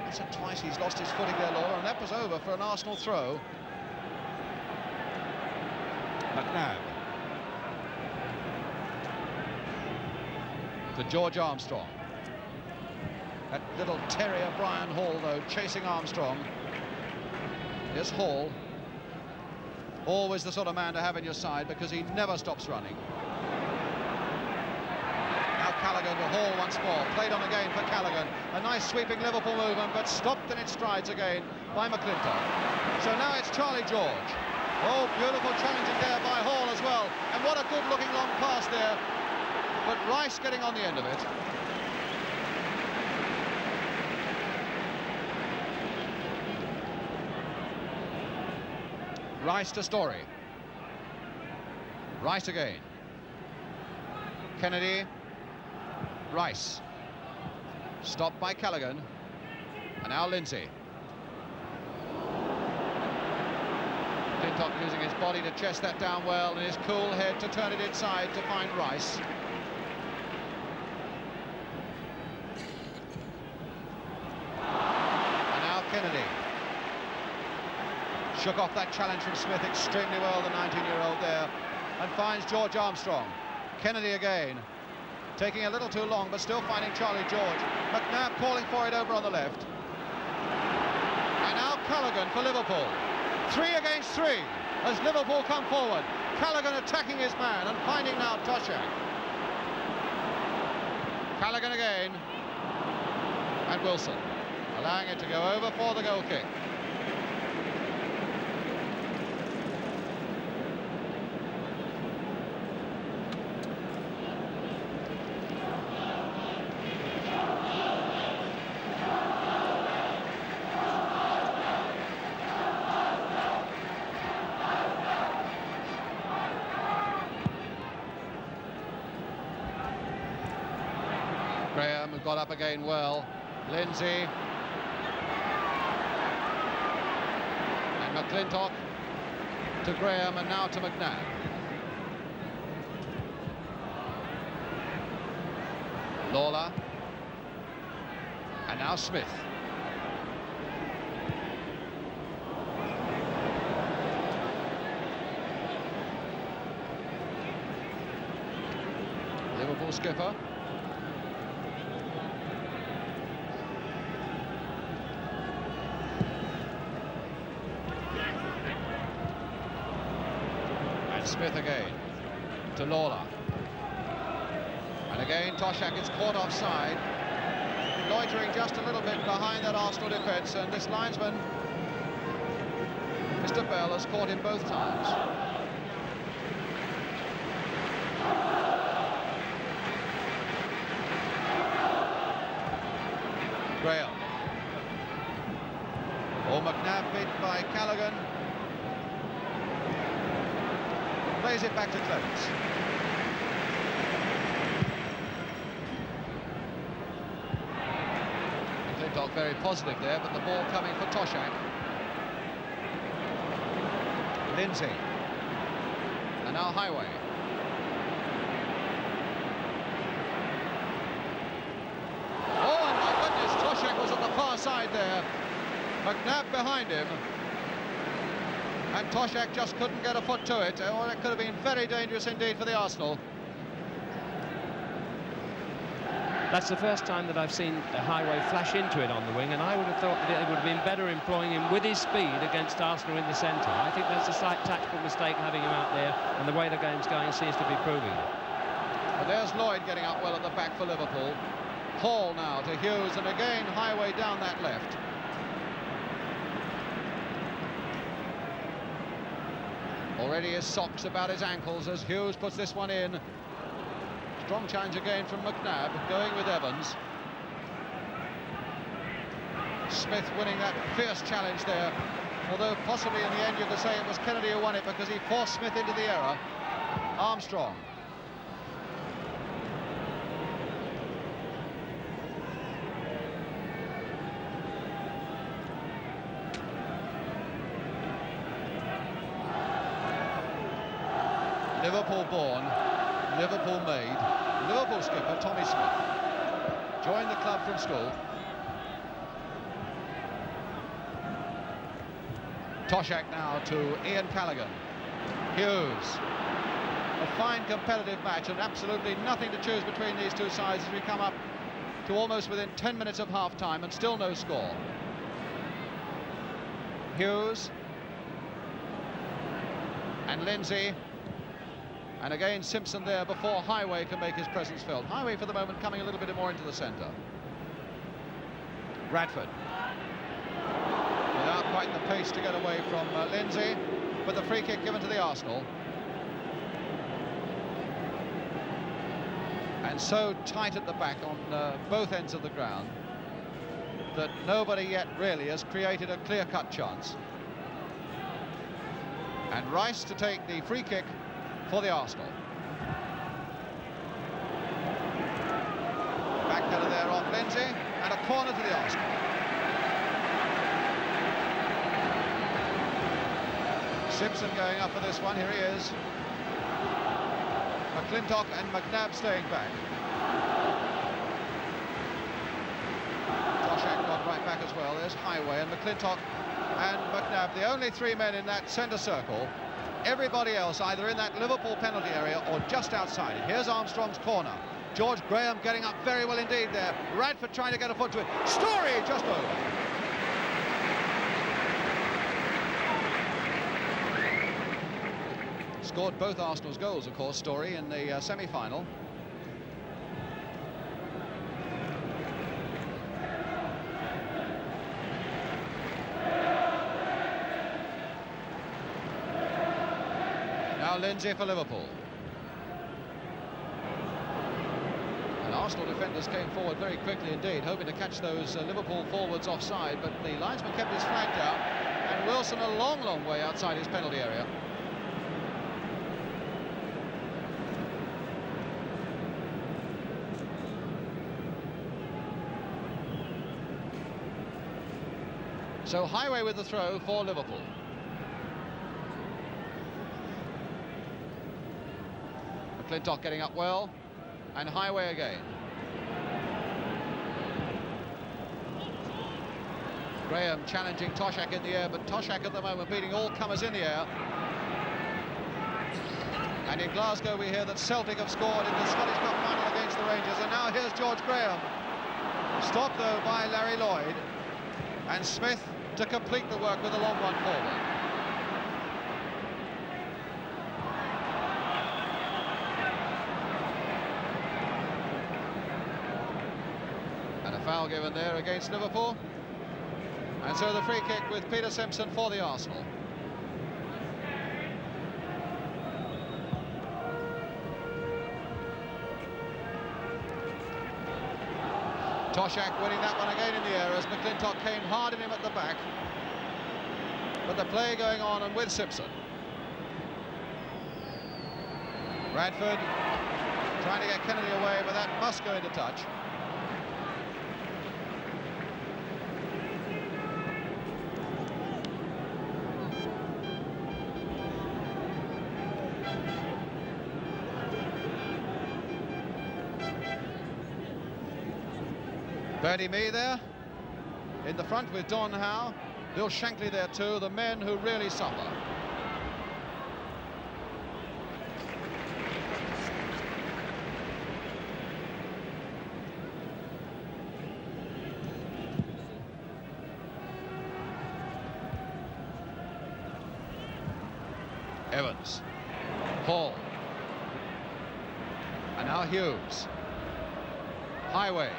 Speaker 1: Once or twice he's lost his footing there, Lawler, and that was over for an Arsenal throw. McNabb. To George Armstrong. That little terrier Brian Hall, though, chasing Armstrong. Here's Hall. Always the sort of man to have in your side because he never stops running. Now Callaghan to Hall once more. Played on again for Callaghan. A nice sweeping Liverpool movement, but stopped in its strides again by McClintock. So now it's Charlie George. Oh, beautiful challenging there by Hall as well. And what a good-looking long pass there. But Rice getting on the end of it. Rice to Story. Rice again. Kennedy. Rice. Stopped by Callaghan. And now Lindsay. McClintock using his body to chest that down well, and his cool head to turn it inside to find Rice. And now Kennedy. Shook off that challenge from Smith extremely well, the 19-year-old there, and finds George Armstrong. Kennedy again, taking a little too long, but still finding Charlie George. McNabb calling for it over on the left. And now Callaghan for Liverpool. 3 against 3 as Liverpool come forward. Callaghan attacking his man and finding now Toshak. Callaghan again. And Wilson, allowing it to go over for the goal kick. Graham got up again well. Lindsay. And McClintock to Graham, and now to McNabb. Lawler. And now Smith. Liverpool skipper. Smith again to Lawler, and again Toshak is caught offside, loitering just a little bit behind that Arsenal defence, and this linesman, Mr. Bell, has caught him both times. Graham. Oh, McNabb beat by Callaghan. Plays it back to Clements. McClintock very positive there, but the ball coming for Toshak. Lindsay. And now Highway. Oh, and my goodness, Toshak was on the far side there. McNabb behind him. And Toshak just couldn't get a foot to it, or it could have been very dangerous indeed for the Arsenal.
Speaker 2: That's the first time that I've seen Highway flash into it on the wing, and I would have thought that it would have been better employing him with his speed against Arsenal in the centre. I think that's a slight tactical mistake having him out there, and the way the game's going seems to be proving it.
Speaker 1: But there's Lloyd getting up well at the back for Liverpool. Hall now to Hughes, and again Highway down that left. Already his socks about his ankles as Hughes puts this one in. Strong challenge again from McNabb, going with Evans. Smith winning that fierce challenge there, although possibly in the end you could say it was Kennedy who won it because he forced Smith into the error. Armstrong. Liverpool born, Liverpool made, Liverpool skipper Tommy Smith joined the club from school. Toshak now to Ian Callaghan. Hughes. A fine competitive match and absolutely nothing to choose between these two sides as we come up to almost within 10 minutes of half-time and still no score. Hughes and Lindsay. And again, Simpson there before Highway can make his presence felt. Highway, for the moment, coming a little bit more into the centre. Bradford. Without quite the pace to get away from Lindsay, but the free kick given to the Arsenal. And so tight at the back on both ends of the ground that nobody yet really has created a clear-cut chance. And Rice to take the free kick for the Arsenal. Backheader there off Lindsay, and a corner to the Arsenal. Simpson going up for this one, here he is. McClintock and McNabb staying back. Toshak got right back as well, there's Highway and McClintock and McNabb, the only three men in that centre circle. Everybody else either in that Liverpool penalty area or just outside it. Here's Armstrong's corner. George Graham getting up very well indeed there. Radford trying to get a foot to it. Story just over. Scored both Arsenal's goals, of course, Story, in the semi-final. Now Lindsay for Liverpool. And Arsenal defenders came forward very quickly indeed, hoping to catch those Liverpool forwards offside, but the linesman kept his flag down, and Wilson a long way outside his penalty area. So Highway with the throw for Liverpool. McClintock getting up well, and Highway again. Graham challenging Toshak in the air, but Toshak at the moment beating all comers in the air. And in Glasgow we hear that Celtic have scored in the Scottish Cup final against the Rangers, and now here's George Graham. Stopped though by Larry Lloyd, and Smith to complete the work with a long one forward. And a foul given there against Liverpool. And so the free kick with Peter Simpson for the Arsenal. Toshak winning that one again in the air as McClintock came hard at him at the back. But the play going on and with Simpson. Bradford trying to get Kennedy away, but that must go into touch. Bertie Mee there in the front with Don Howe, Bill Shankly there too, the men who really suffer. Evans, Hall, and now Hughes. Highway.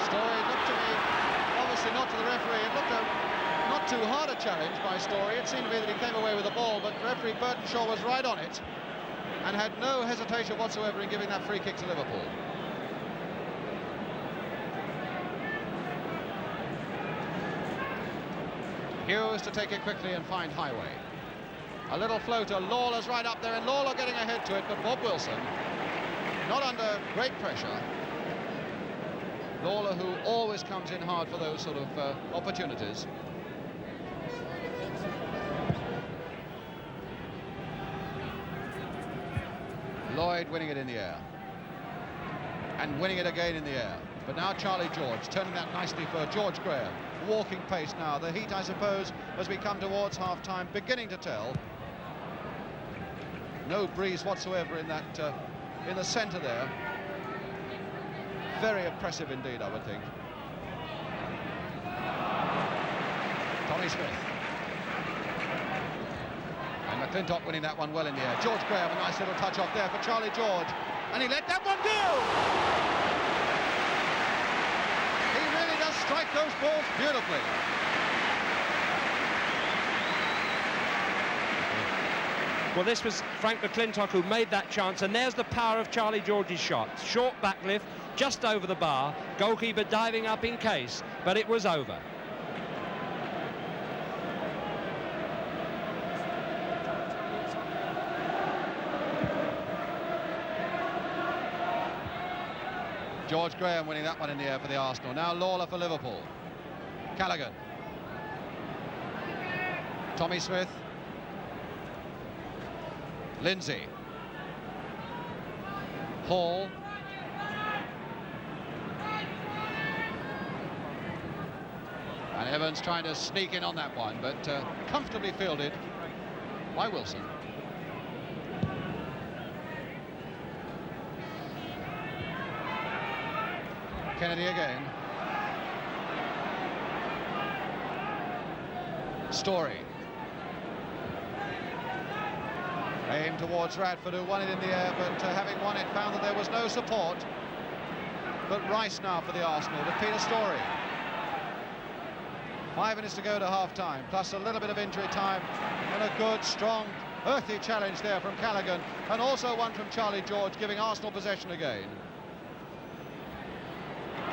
Speaker 1: Story looked to me, obviously not to the referee, it looked not too hard a challenge by Story. It seemed to be that he came away with the ball, but referee Burtonshaw was right on it and had no hesitation whatsoever in giving that free kick to Liverpool. Hughes to take it quickly and find Highway. A little floater. Lawler's right up there, and Lawler getting ahead to it, but Bob Wilson not under great pressure. Lawler, who always comes in hard for those sort of opportunities. Lloyd winning it in the air. And winning it again in the air. But now Charlie George, turning that nicely for George Graham. Walking pace now. The heat, I suppose, as we come towards half-time, beginning to tell. No breeze whatsoever in that, in the centre there. Very oppressive indeed, I would think. Tommy Smith. And McClintock winning that one well in the air. George Graham, a nice little touch off there for Charlie George. And he let that one go! He really does strike those balls beautifully.
Speaker 2: Well, this was Frank McClintock who made that chance, and there's the power of Charlie George's shot. Short backlift, just over the bar, goalkeeper diving up in case, but it was over.
Speaker 1: George Graham winning that one in the air for the Arsenal. Now Lawler for Liverpool. Callaghan. Tommy Smith. Lindsay. Hall. And Evans trying to sneak in on that one, but comfortably fielded by Wilson. Kennedy again. Story. Aimed towards Radford, who won it in the air, but having won it, found that there was no support. But Rice now for the Arsenal, to Peter Story. 5 minutes to go to half-time, plus a little bit of injury time, and a good, strong, earthy challenge there from Callaghan, and also one from Charlie George, giving Arsenal possession again.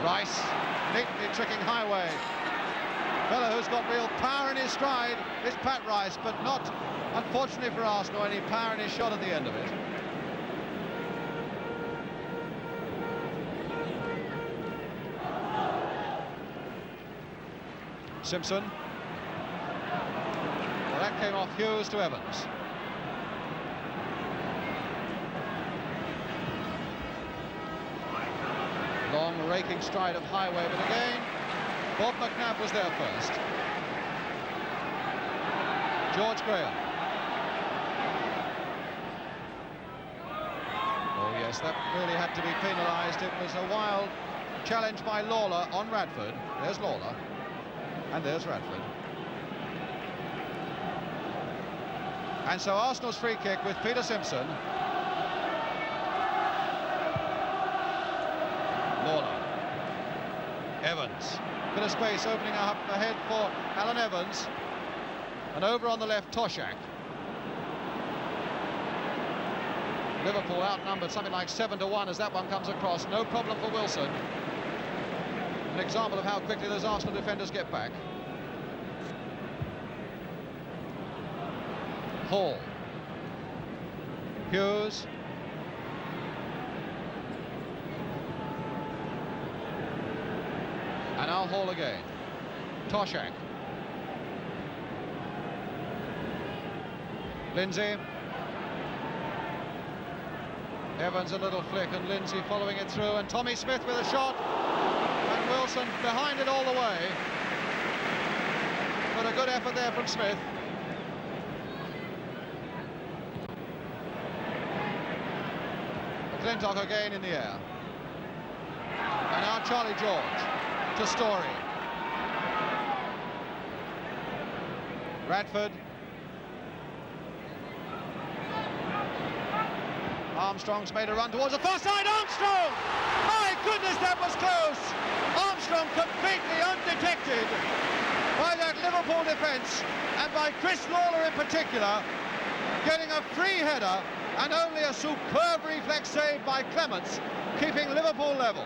Speaker 1: Rice, neatly tricking Highway. Fellow who's got real power in his stride is Pat Rice, but not, unfortunately for Arsenal, any power in his shot at the end of it. Simpson. Well, that came off Hughes to Evans. Long raking stride of Highway, but again, Bob McNabb was there first. George Graham. Oh yes, that really had to be penalised. It was a wild challenge by Lawler on Radford. There's Lawler. And there's Radford. And so Arsenal's free kick with Peter Simpson. Lawler. Evans. Bit of space opening up ahead for Alan Evans. And over on the left, Toshak. Liverpool outnumbered something like 7-1 as that one comes across. No problem for Wilson. An example of how quickly those Arsenal defenders get back. Hall. Hughes. And now Hall again. Toshak. Lindsay. Evans a little flick, and Lindsay following it through, and Tommy Smith with a shot. And Wilson behind it all the way. But a good effort there from Smith. McClintock again in the air. And now Charlie George to Story. Radford. Armstrong's made a run towards the far side. Armstrong! My goodness, that was close! Armstrong completely undetected by that Liverpool defence, and by Chris Lawler in particular, getting a free header, and only a superb reflex save by Clements, keeping Liverpool level.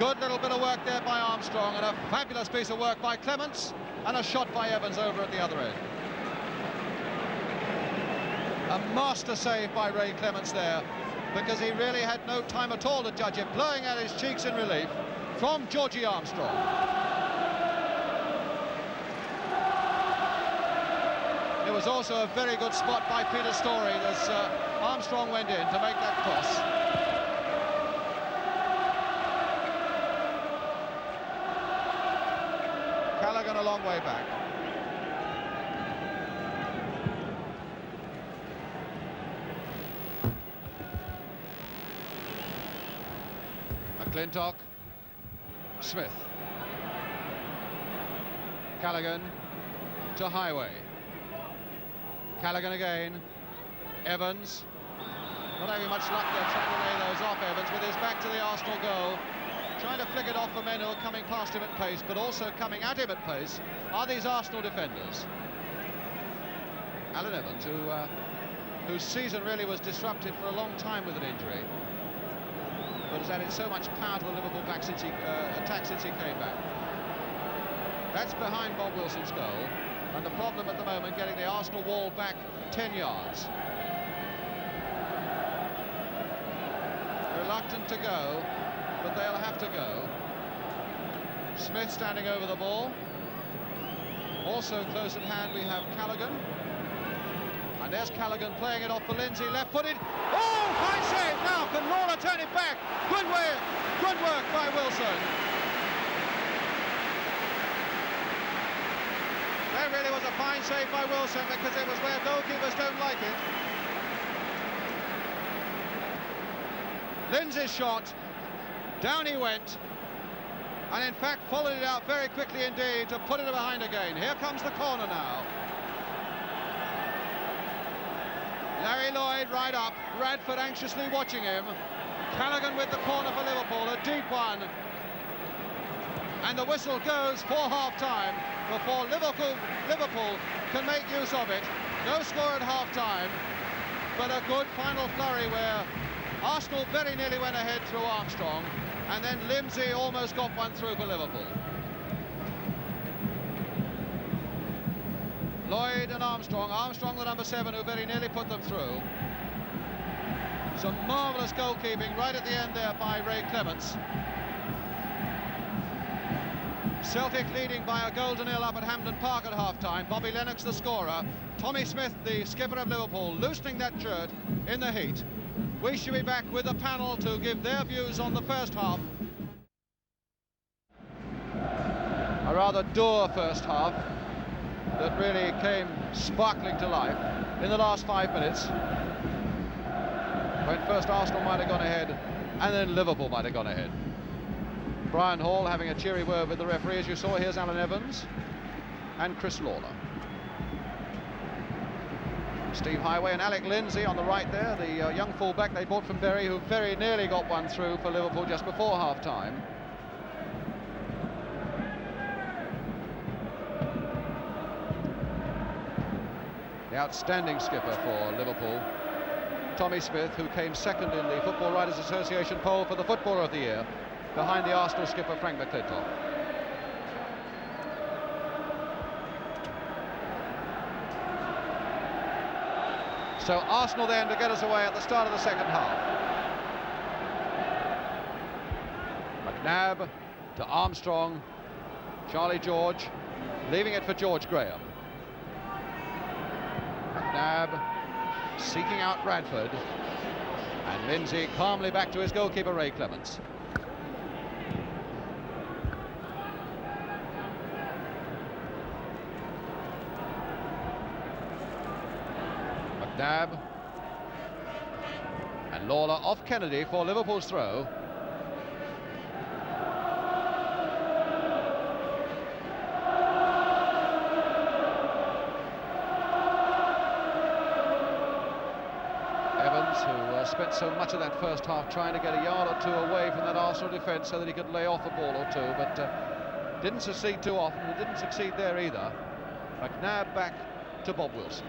Speaker 1: Good little bit of work there by Armstrong, and a fabulous piece of work by Clements, and a shot by Evans over at the other end. A master save by Ray Clements there, because he really had no time at all to judge it, blowing at his cheeks in relief from Georgie Armstrong. It was also a very good spot by Peter Storey as Armstrong went in to make that cross. Callaghan a long way back. McClintock, Smith, Callaghan to Highway, Callaghan again, Evans, not having much luck there trying to lay those off. Evans with his back to the Arsenal goal, trying to flick it off for men who are coming past him at pace, but also coming at him at pace are these Arsenal defenders. Alan Evans, whose season really was disrupted for a long time with an injury, but has added so much power to the Liverpool attack since he came back. That's behind Bob Wilson's goal, and the problem at the moment getting the Arsenal wall back 10 yards. Reluctant to go, but they'll have to go. Smith standing over the ball. Also close at hand we have Callaghan. And there's Callaghan playing it off for Lindsay, left-footed. Oh, fine save! Now can Lawler turn it back? Good work by Wilson. That really was a fine save by Wilson, because it was where goalkeepers don't like it. Lindsay's shot, down he went, and in fact followed it out very quickly indeed to put it behind again. Here comes the corner now. Larry Lloyd right up, Radford anxiously watching him. Callaghan with the corner for Liverpool, a deep one. And the whistle goes for half-time before Liverpool can make use of it. No score at half-time, but a good final flurry where Arsenal very nearly went ahead through Armstrong, and then Lindsay almost got one through for Liverpool. Lloyd and Armstrong the number 7 who very nearly put them through. Some marvellous goalkeeping right at the end there by Ray Clements. Celtic leading by a goal to nil up at Hampden Park at half-time. Bobby Lennox the scorer. Tommy Smith, the skipper of Liverpool, loosening that shirt in the heat. We should be back with the panel to give their views on the first half. A rather dour first half that really came sparkling to life in the last 5 minutes, when first Arsenal might have gone ahead and then Liverpool might have gone ahead. Brian Hall having a cheery word with the referee. As you saw, here's Alan Evans and Chris Lawler. Steve Highway and Alec Lindsay on the right there, the young fullback they bought from Bury, who very nearly got one through for Liverpool just before half-time. The outstanding skipper for Liverpool, Tommy Smith, who came second in the Football Writers Association poll for the Footballer of the Year, behind the Arsenal skipper Frank McClintock. So Arsenal then to get us away at the start of the second half. McNabb to Armstrong, Charlie George, leaving it for George Graham. McNabb seeking out Radford, and Lindsay calmly back to his goalkeeper Ray Clements. McNabb and Lawler off Kennedy for Liverpool's throw. Evans, who spent so much of that first half trying to get a yard or two away from that Arsenal defence so that he could lay off a ball or two, but didn't succeed too often, and didn't succeed there either. McNabb back to Bob Wilson.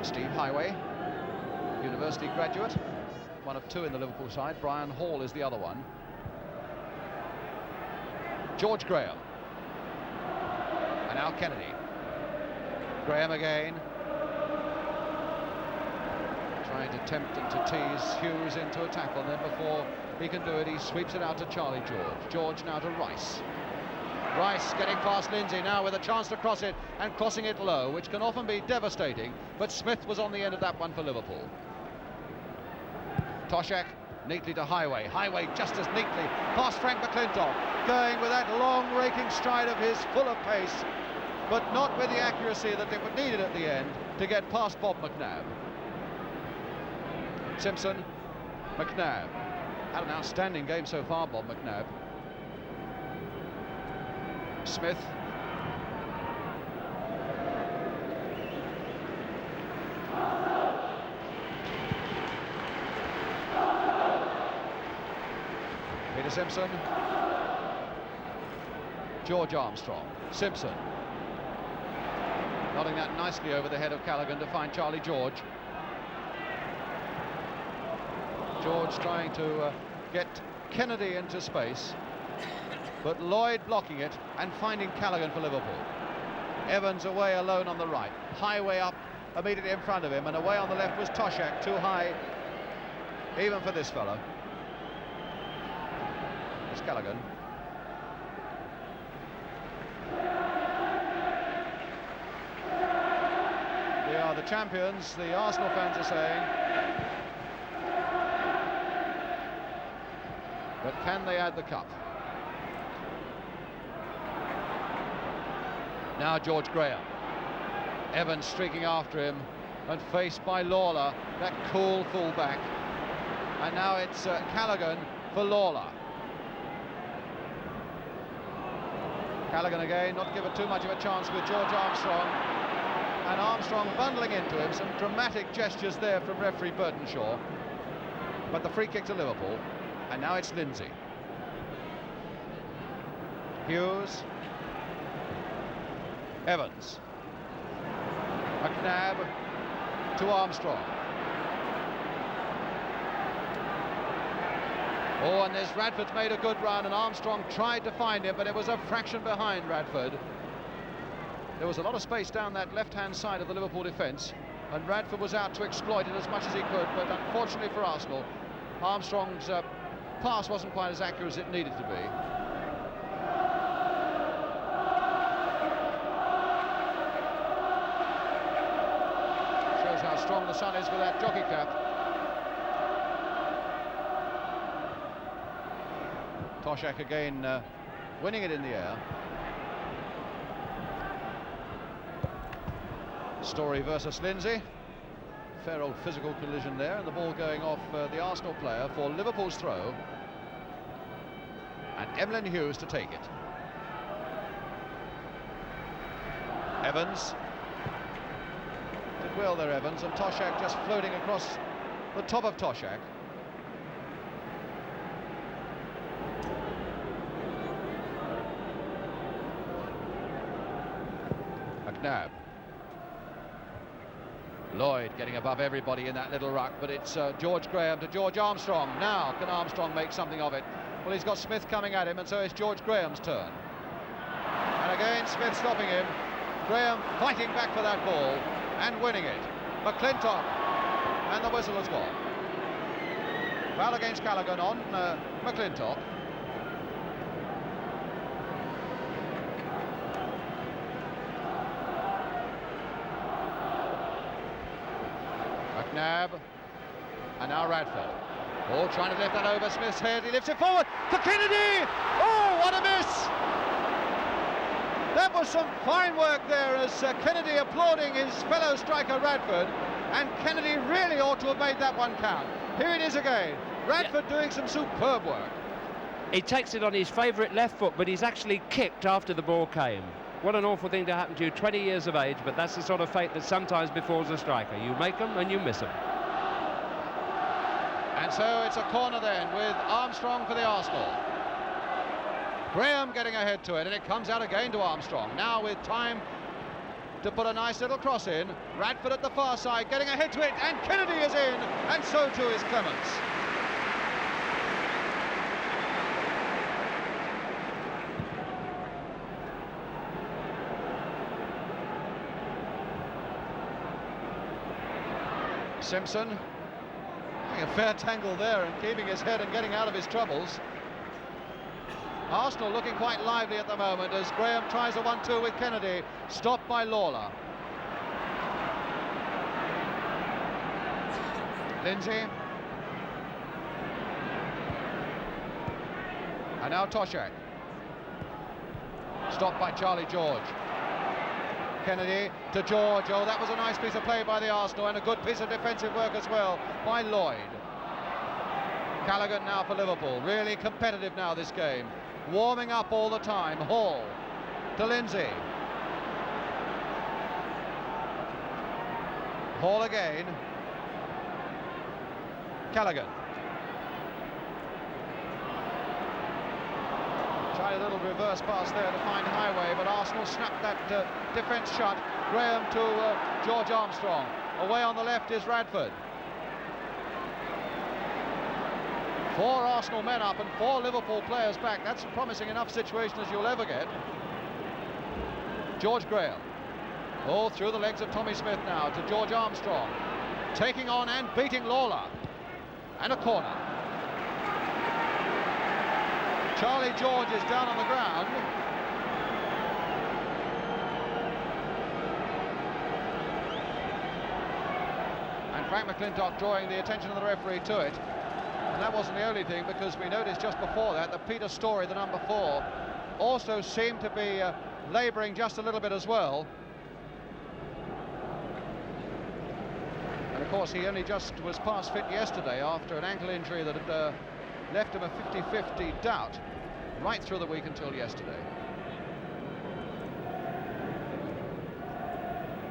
Speaker 1: Steve Highway, university graduate, one of two in the Liverpool side. Brian Hall is the other one. George Graham. And now Kennedy. Graham again. Trying to tempt and to tease Hughes into a tackle, and then before he can do it, he sweeps it out to Charlie George. George now to Rice. Rice getting past Lindsay now with a chance to cross it, and crossing it low, which can often be devastating, but Smith was on the end of that one for Liverpool. Toshak neatly to Highway. Highway just as neatly past Frank McClintock, going with that long raking stride of his, full of pace, but not with the accuracy that they would needed at the end to get past Bob McNabb. Simpson, McNabb. Had an outstanding game so far, Bob McNabb. Smith. Peter Simpson. George Armstrong. Simpson. Nodding that nicely over the head of Callaghan to find Charlie George. George trying to get Kennedy into space, but Lloyd blocking it and finding Callaghan for Liverpool. Evans away alone on the right. Highway up immediately in front of him, and away on the left was Toshak, too high even for this fellow. It's Callaghan. We are the champions, the Arsenal fans are saying. But can they add the cup? Now George Graham. Evans streaking after him and faced by Lawler, that cool fullback. And now it's Callaghan for Lawler. Callaghan again, not given too much of a chance with George Armstrong. And Armstrong bundling into him. Some dramatic gestures there from referee Burtonshaw. But the free kick to Liverpool. And now it's Lindsay. Hughes. Evans. McNabb to Armstrong. Oh, and there's Radford's made a good run, and Armstrong tried to find him, but it was a fraction behind Radford. There was a lot of space down that left-hand side of the Liverpool defence, and Radford was out to exploit it as much as he could, but unfortunately for Arsenal, Armstrong's pass wasn't quite as accurate as it needed to be. Shows how strong the sun is with that jockey cap. Toshak again winning it in the air. Story versus Lindsay. Fair old physical collision there, and the ball going off the Arsenal player for Liverpool's throw. And Emlyn Hughes to take it. Evans. Did well there, Evans, and Toshak just floating across the top of Toshak. McNabb. Lloyd getting above everybody in that little ruck, but it's George Graham to George Armstrong. Now, can Armstrong make something of it? Well, he's got Smith coming at him, and so it's George Graham's turn. And again, Smith stopping him. Graham fighting back for that ball and winning it. McClintock, and the whistle has gone. Foul against Callaghan on McClintock. McNabb, and now Radford. Oh, trying to lift that over Smith's head. He lifts it forward for Kennedy. Oh, what a miss! That was some fine work there as Kennedy applauding his fellow striker Radford, and Kennedy really ought to have made that one count. Here it is again. Radford doing some superb work.
Speaker 2: He takes it on his favourite left foot, but he's actually kicked after the ball came. What an awful thing to happen to you, 20 years of age, but that's the sort of fate that sometimes befalls a striker. You make them and you miss them.
Speaker 1: And so it's a corner then with Armstrong for the Arsenal. Graham getting ahead to it, and it comes out again to Armstrong. Now with time to put a nice little cross in. Radford at the far side, getting a hit to it, and Kennedy is in, and so too is Clements. Simpson having a fair tangle there and keeping his head and getting out of his troubles. Arsenal looking quite lively at the moment as Graham tries a 1-2 with Kennedy, stopped by Lawler. Lindsay. And now Toshak. Stopped by Charlie George. Kennedy to George. Oh, that was a nice piece of play by the Arsenal, and a good piece of defensive work as well by Lloyd. Callaghan now for Liverpool. Really competitive now, this game. Warming up all the time. Hall to Lindsay. Hall again. Callaghan. Tried a little reverse pass there to find Highway, but Arsenal snapped that defence shut. Graham to George Armstrong. Away on the left is Radford. 4 Arsenal men up and 4 Liverpool players back. That's a promising enough situation as you'll ever get. George Graham. Oh, through the legs of Tommy Smith now to George Armstrong. Taking on and beating Lawler. And a corner. Charlie George is down on the ground. And Frank McClintock drawing the attention of the referee to it. And that wasn't the only thing, because we noticed just before that that Peter Story, the number 4, also seemed to be labouring just a little bit as well. And of course he only just was past fit yesterday after an ankle injury that had left him a 50-50 doubt right through the week until yesterday.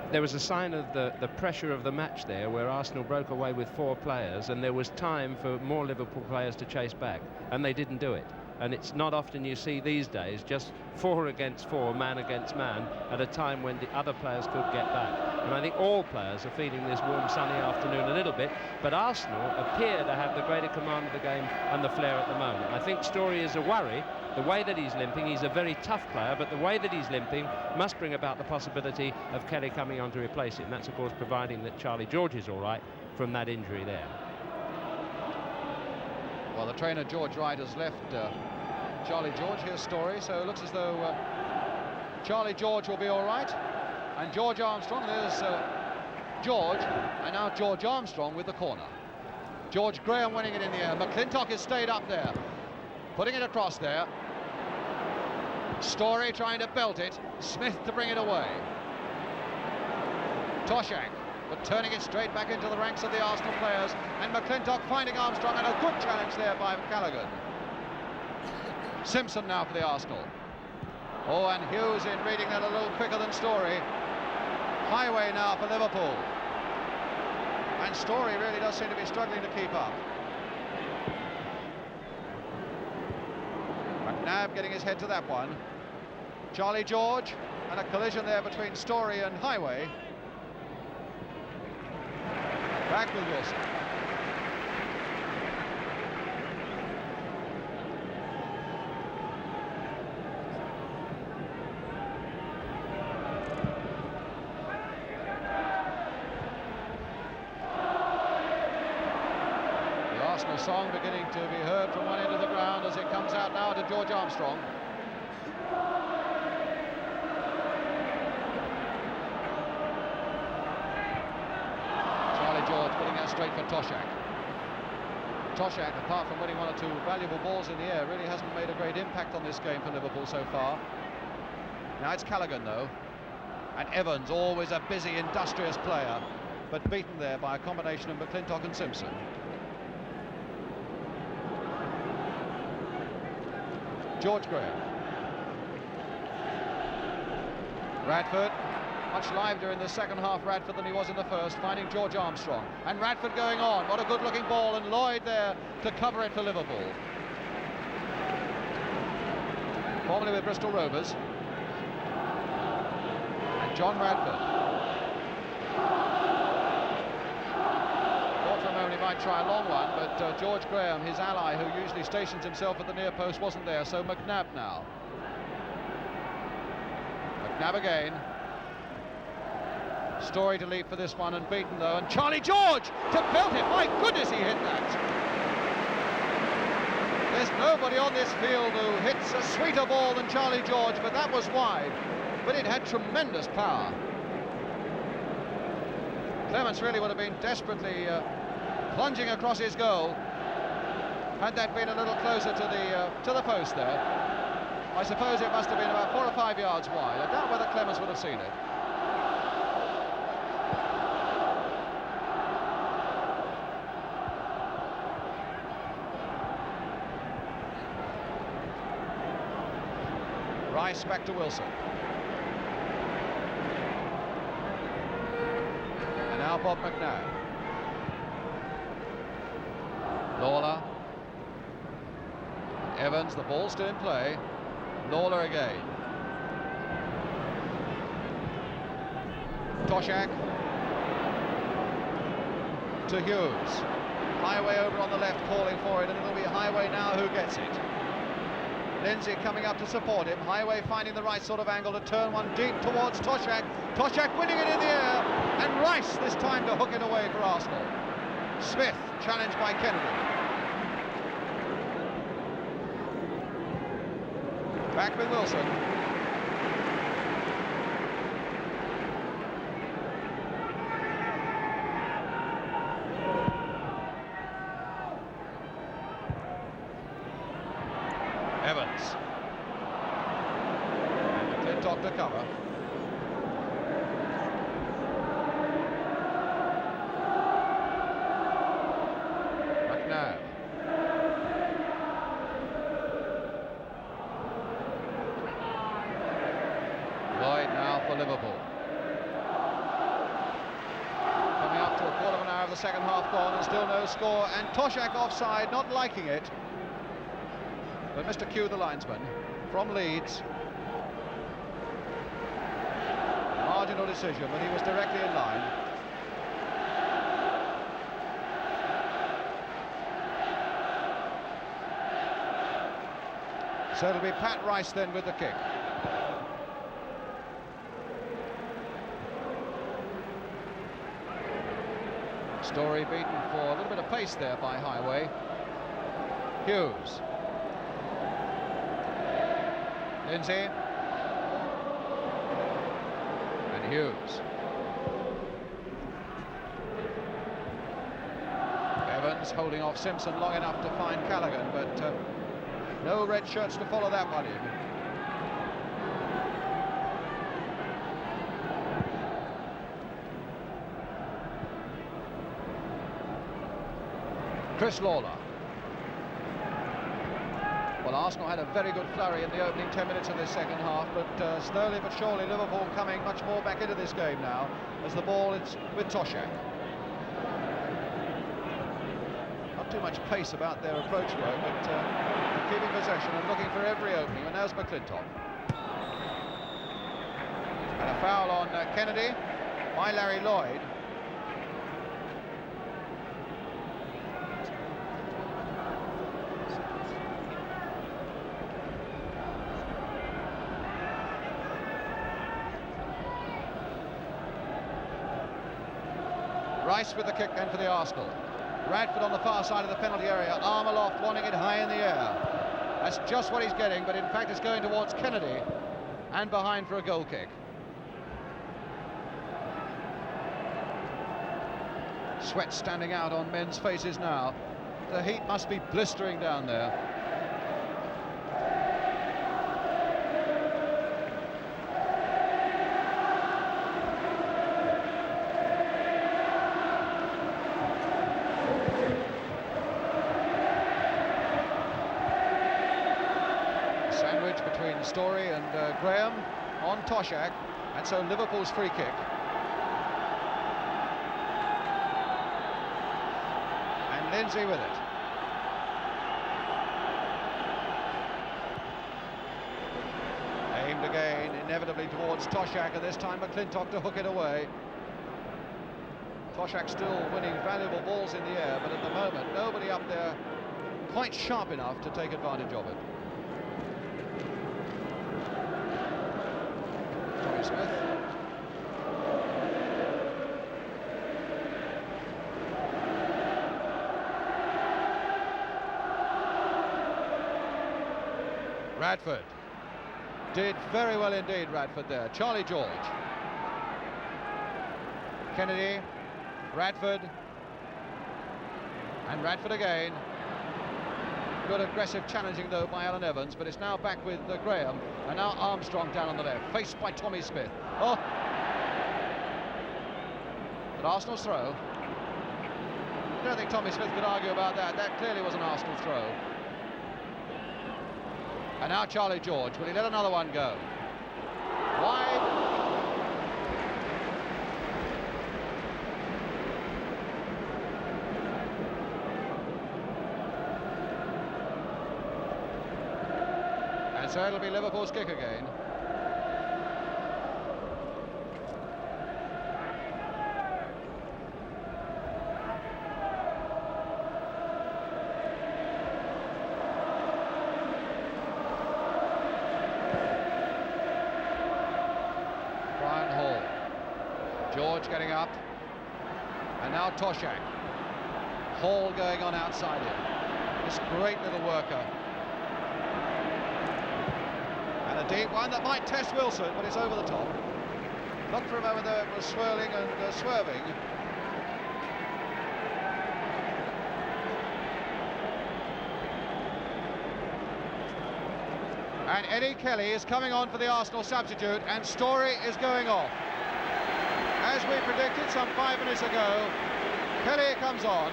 Speaker 2: There was a sign of the pressure of the match there, where Arsenal broke away with 4 players, and there was time for more Liverpool players to chase back, and they didn't do it. And it's not often you see these days just 4 against 4, man against man, at a time when the other players could get back. And I think all players are feeling this warm sunny afternoon a little bit, but Arsenal appear to have the greater command of the game and the flair at the moment. I think Story is a worry. The way that he's limping, he's a very tough player, but the way that he's limping must bring about the possibility of Kelly coming on to replace it, and that's of course providing that Charlie George is all right from that injury there.
Speaker 1: Well, the trainer George Wright has left Charlie George. Here's Story, so it looks as though Charlie George will be all right. And George Armstrong, there's George, and now George Armstrong with the corner. George Graham winning it in the air. McClintock has stayed up there, putting it across there. Story trying to belt it. Smith to bring it away. Toshak, but turning it straight back into the ranks of the Arsenal players. And McClintock finding Armstrong, and a good challenge there by Callaghan. Simpson now for the Arsenal. Oh, and Hughes in reading that a little quicker than Story. Highway now for Liverpool. And Story really does seem to be struggling to keep up. McNabb getting his head to that one. Charlie George, and a collision there between Story and Highway. Back with Wilson. Song beginning to be heard from one end of the ground as it comes out now to George Armstrong. Charlie George putting that straight for Toshak. Toshak, apart from winning 1 or 2 valuable balls in the air, really hasn't made a great impact on this game for Liverpool so far. Now it's Callaghan though, and Evans, always a busy, industrious player, but beaten there by a combination of McClintock and Simpson. George Graham. Radford, much livelier in the second half, Radford, than he was in the first, finding George Armstrong. And Radford going on, what a good looking ball, and Lloyd there to cover it for Liverpool. Formerly with Bristol Rovers. And John Radford. Thought for a moment he might try a long one, but George Graham, his ally, who usually stations himself at the near post, wasn't there, so McNabb now. McNabb again. Story to leap for this one, and beaten though, and Charlie George to belt it. My goodness, he hit that. There's nobody on this field who hits a sweeter ball than Charlie George, but that was wide, but it had tremendous power. Clements really would have been desperately plunging across his goal had that been a little closer to the post there. I suppose it must have been about 4 or 5 yards wide. I doubt whether Clements would have seen it. Rice back to Wilson. And now Bob McNabb. Lawler. Evans, the ball's still in play. Lawler again. Toshak. To Hughes. Highway over on the left calling for it, and it'll be Highway now who gets it. Lindsay coming up to support him. Highway finding the right sort of angle to turn one deep towards Toshak. Toshak winning it in the air, and Rice this time to hook it away for Arsenal. Smith challenged by Kennedy. Back with Wilson. Evans. And McClintock to cover. McNabb. Lloyd now for Liverpool. Coming up to a quarter of an hour of the second half gone, and still no score, and Toshak offside, not liking it. But Mr. Q, the linesman, from Leeds. Marginal decision, but he was directly in line. So it'll be Pat Rice then with the kick. Story beaten for a little bit of pace there by Highway. Hughes. Lindsay. And Hughes. Evans holding off Simpson long enough to find Callaghan, but no red shirts to follow that one in. Chris Lawler. Well, Arsenal had a very good flurry in the opening 10 minutes of this second half, but slowly but surely Liverpool coming much more back into this game now as the ball is with Toshak. Not too much pace about their approach work, but keeping possession and looking for every opening, and there's McClintock. And a foul on Kennedy by Larry Lloyd. Rice with the kick then for the Arsenal. Radford on the far side of the penalty area, arm aloft, wanting it high in the air. That's just what he's getting, but in fact it's going towards Kennedy and behind for a goal kick. Sweat standing out on men's faces now. The heat must be blistering down there. Sandwich between Story and Graham on Toshak, and so Liverpool's free kick. And Lindsay with it. Aimed again, inevitably towards Toshak, and this time McClintock to hook it away. Toshak still winning valuable balls in the air, but at the moment nobody up there quite sharp enough to take advantage of it. Tommy Smith. Radford did very well indeed, Radford there. Charlie George. Kennedy, Radford, and Radford again. Good aggressive challenging though by Alan Evans, but it's now back with Graham, and now Armstrong down on the left, faced by Tommy Smith. Oh! But Arsenal's throw. I don't think Tommy Smith could argue about that. That clearly was an Arsenal throw. And now Charlie George, will he let another one go? Wide. And so it'll be Liverpool's kick again. George getting up, and now Toshak. Hall going on outside him. This great little worker. And a deep one that might test Wilson, but it's over the top. Looked for a moment there, it was swirling and swerving. And Eddie Kelly is coming on for the Arsenal substitute, and Story is going off. As we predicted some 5 minutes ago, Kelly comes on,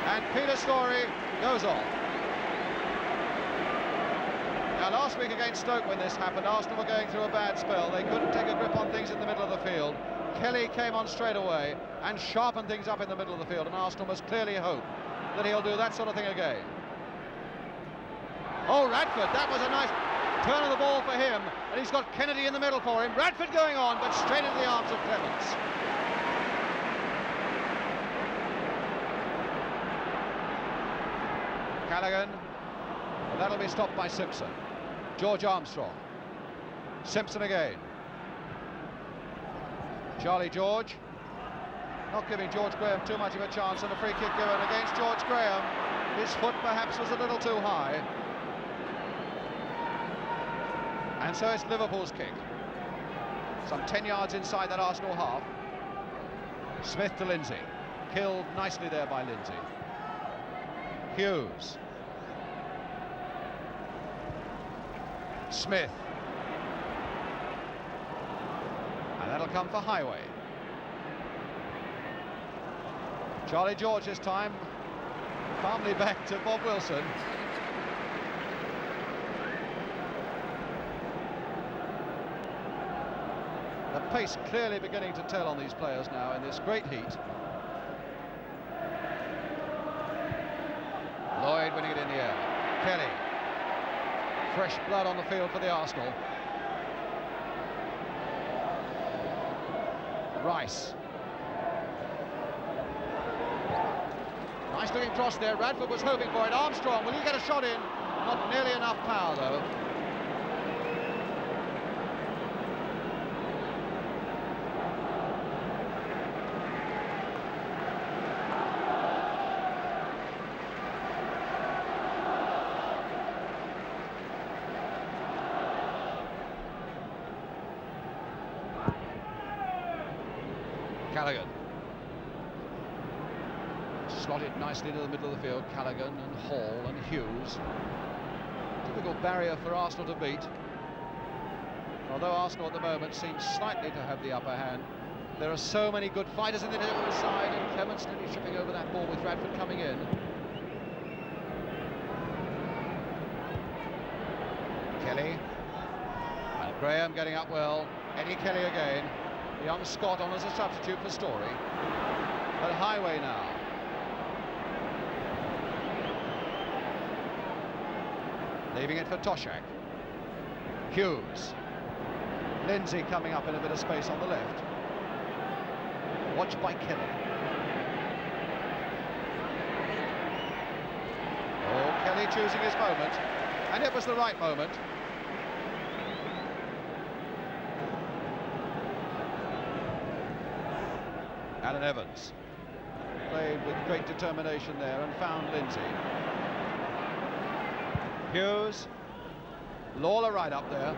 Speaker 1: and Peter Story goes off. Now, last week against Stoke when this happened, Arsenal were going through a bad spell. They couldn't take a grip on things in the middle of the field. Kelly came on straight away and sharpened things up in the middle of the field, and Arsenal must clearly hope that he'll do that sort of thing again. Oh, Radford, that was a nice turn of the ball for him, and he's got Kennedy in the middle for him. Radford going on, but straight into the arms of Clements. Callaghan, but that'll be stopped by Simpson. George Armstrong. Simpson again. Charlie George. Not giving George Graham too much of a chance, and a free kick given against George Graham. His foot perhaps was a little too high. And so it's Liverpool's kick. Some 10 yards inside that Arsenal half. Smith to Lindsay. Killed nicely there by Lindsay. Hughes. Smith. And that'll come for Highway. Charlie George this time. Calmly back to Bob Wilson. The pace clearly beginning to tell on these players now in this great heat. Lloyd winning it in the air. Kelly. Fresh blood on the field for the Arsenal. Rice. Nice looking cross there. Radford was hoping for it. Armstrong, will he get a shot in? Not nearly enough power though. Callaghan. Slotted nicely into the middle of the field. Callaghan and Hall and Hughes. Difficult barrier for Arsenal to beat. Although Arsenal at the moment seems slightly to have the upper hand, there are so many good fighters in the Liverpool side, and Clements nearly tripping over that ball with Radford coming in. Kelly. And Graham getting up well. Eddie Kelly again. Young Scott on as a substitute for Story. But Highway now. Leaving it for Toshak. Hughes. Lindsay coming up in a bit of space on the left. Watched by Kelly. Oh, Kelly choosing his moment, and it was the right moment. Alan Evans played with great determination there and found Lindsay. Hughes, Lawler right up there,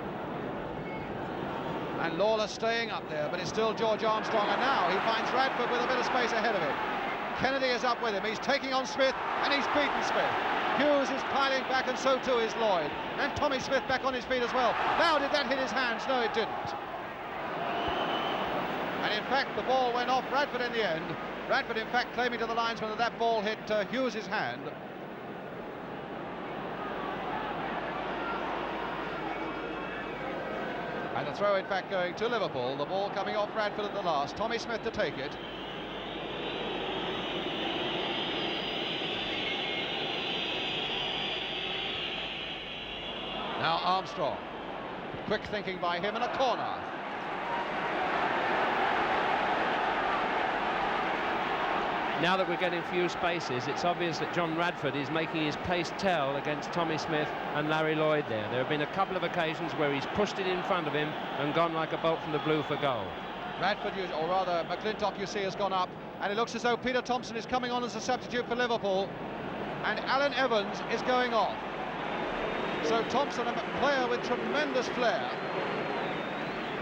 Speaker 1: and Lawler staying up there, but it's still George Armstrong, and now he finds Radford with a bit of space ahead of him. Kennedy is up with him, he's taking on Smith, and he's beaten Smith. Hughes is piling back, and so too is Lloyd, and Tommy Smith back on his feet as well. Now, did that hit his hands? No, it didn't. And in fact, the ball went off Radford in the end. Radford, in fact, claiming to the linesman that that ball hit Hughes' hand. And the throw, in fact, going to Liverpool. The ball coming off Radford at the last. Tommy Smith to take it. Now Armstrong. Quick thinking by him, and a corner.
Speaker 2: Now that we're getting few spaces, it's obvious that John Radford is making his pace tell against Tommy Smith and Larry Lloyd there. There have been a couple of occasions where he's pushed it in front of him and gone like a bolt from the blue for goal.
Speaker 1: Radford, or rather McClintock, you see, has gone up, and it looks as though Peter Thompson is coming on as a substitute for Liverpool, and Alan Evans is going off. So Thompson, a player with tremendous flair,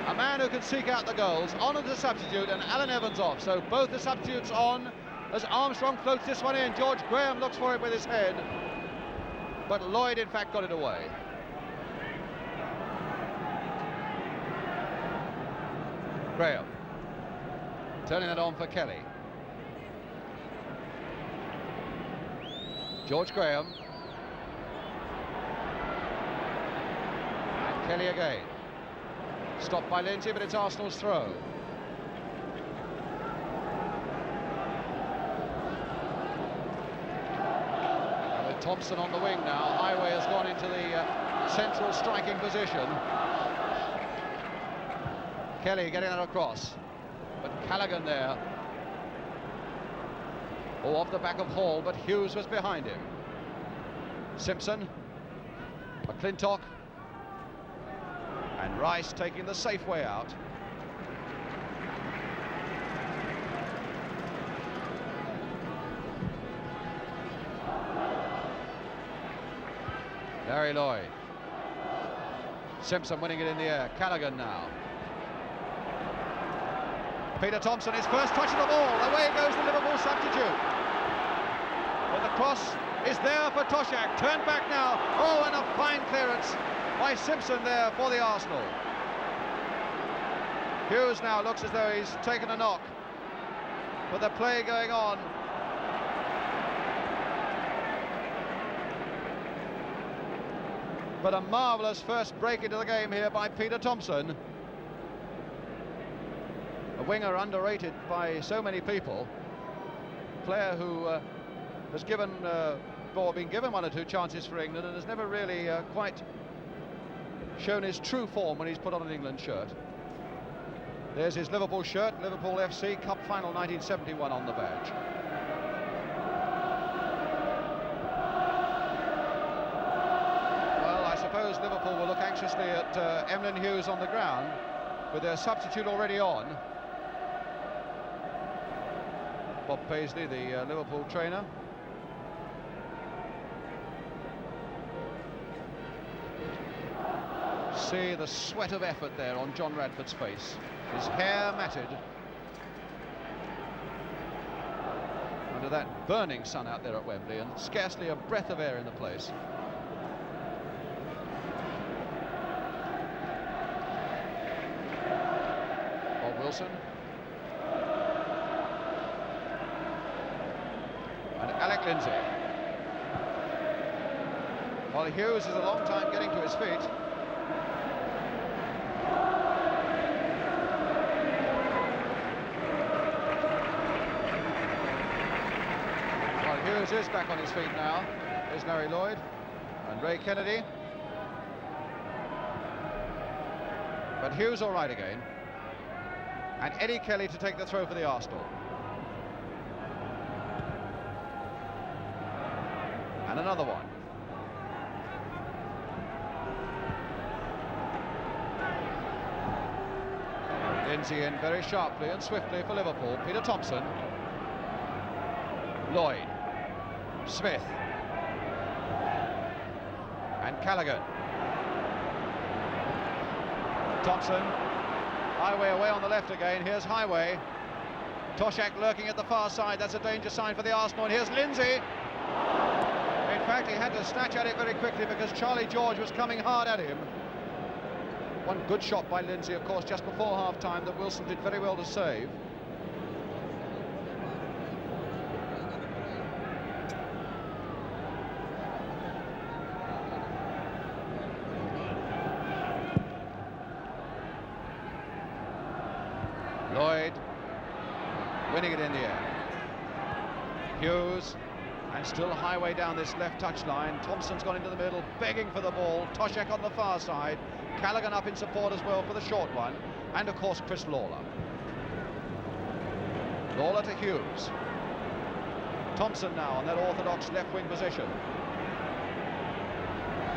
Speaker 1: a man who can seek out the goals, on as a substitute, and Alan Evans off. So both the substitutes on as Armstrong floats this one in. George Graham looks for it with his head, but Lloyd in fact got it away. Graham turning it on for Kelly. George Graham. And Kelly again. Stopped by Lindsay, but it's Arsenal's throw. Thompson on the wing now. Highway has gone into the central striking position. Kelly getting that across, but Callaghan there. Oh, off the back of Hall, but Hughes was behind him. Simpson, McClintock, and Rice taking the safe way out. Larry Lloyd. Simpson winning it in the air. Callaghan now. Peter Thompson, his first touch of the ball. Away goes the Liverpool substitute. But the cross is there for Toshak. Turned back now. Oh, and a fine clearance by Simpson there for the Arsenal. Hughes now looks as though he's taken a knock. But the play going on. But a marvellous first break into the game here by Peter Thompson. A winger underrated by so many people. A player who has given, or been given one or two chances for England and has never really quite shown his true form when he's put on an England shirt. There's his Liverpool shirt, Liverpool FC Cup Final 1971 on the badge. Liverpool will look anxiously at Emlyn Hughes on the ground with their substitute already on. Bob Paisley, the Liverpool trainer. See the sweat of effort there on John Radford's face. His hair matted under that burning sun out there at Wembley, and scarcely a breath of air in the place. Wilson and Alec Lindsay. While Hughes is a long time getting to his feet. While Hughes is back on his feet now. There's Larry Lloyd and Ray Kennedy. But Hughes all right again. And Eddie Kelly to take the throw for the Arsenal. And another one. Lindsay in very sharply and swiftly for Liverpool. Peter Thompson. Lloyd. Smith. And Callaghan. Thompson. Highway away on the left again. Here's Highway. Toshak lurking at the far side. That's a danger sign for the Arsenal. And here's Lindsay. In fact, he had to snatch at it very quickly because Charlie George was coming hard at him. One good shot by Lindsay, of course, just before half-time that Wilson did very well to save. Lloyd winning it in the air. Hughes, and still Highway down this left touchline. Thompson's gone into the middle, begging for the ball. Toshak on the far side. Callaghan up in support as well for the short one. And of course Chris Lawler. Lawler to Hughes. Thompson now on that orthodox left wing position.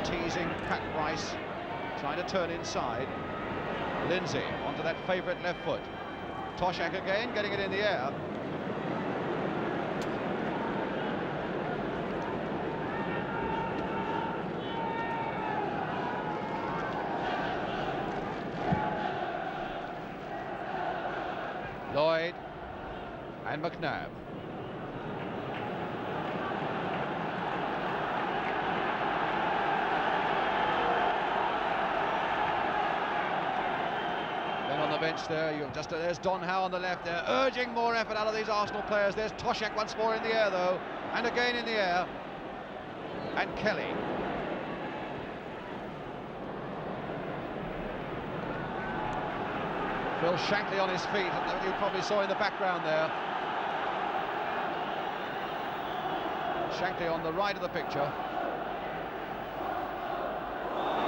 Speaker 1: Teasing Pat Rice, trying to turn inside. Lindsay onto that favourite left foot. Toshak again, getting it in the air. Lloyd and McNabb. Then on the bench there, there's Don Howe on the left there, urging more effort out of these Arsenal players. There's Toshak once more in the air though, and again in the air. And Kelly. Phil Shankly on his feet, you probably saw in the background there. Shankly on the right of the picture.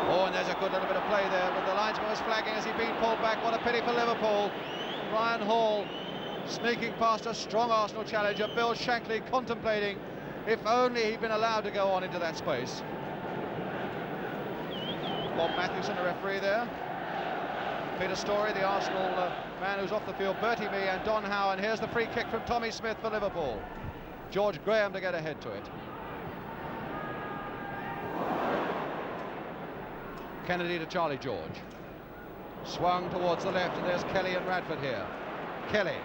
Speaker 1: Oh, and there's a good little bit of play there, but the linesman was flagging as he'd been pulled back. What a pity for Liverpool. Ryan Hall sneaking past a strong Arsenal challenger. Bill Shankly contemplating if only he'd been allowed to go on into that space. Bob Matthewson, the referee there. Peter Storey, the Arsenal man who's off the field, Bertie Mee and Don Howe, and here's the free kick from Tommy Smith for Liverpool. George Graham to get ahead to it. Kennedy to Charlie George. Swung towards the left, and there's Kelly and Radford here. Kelly.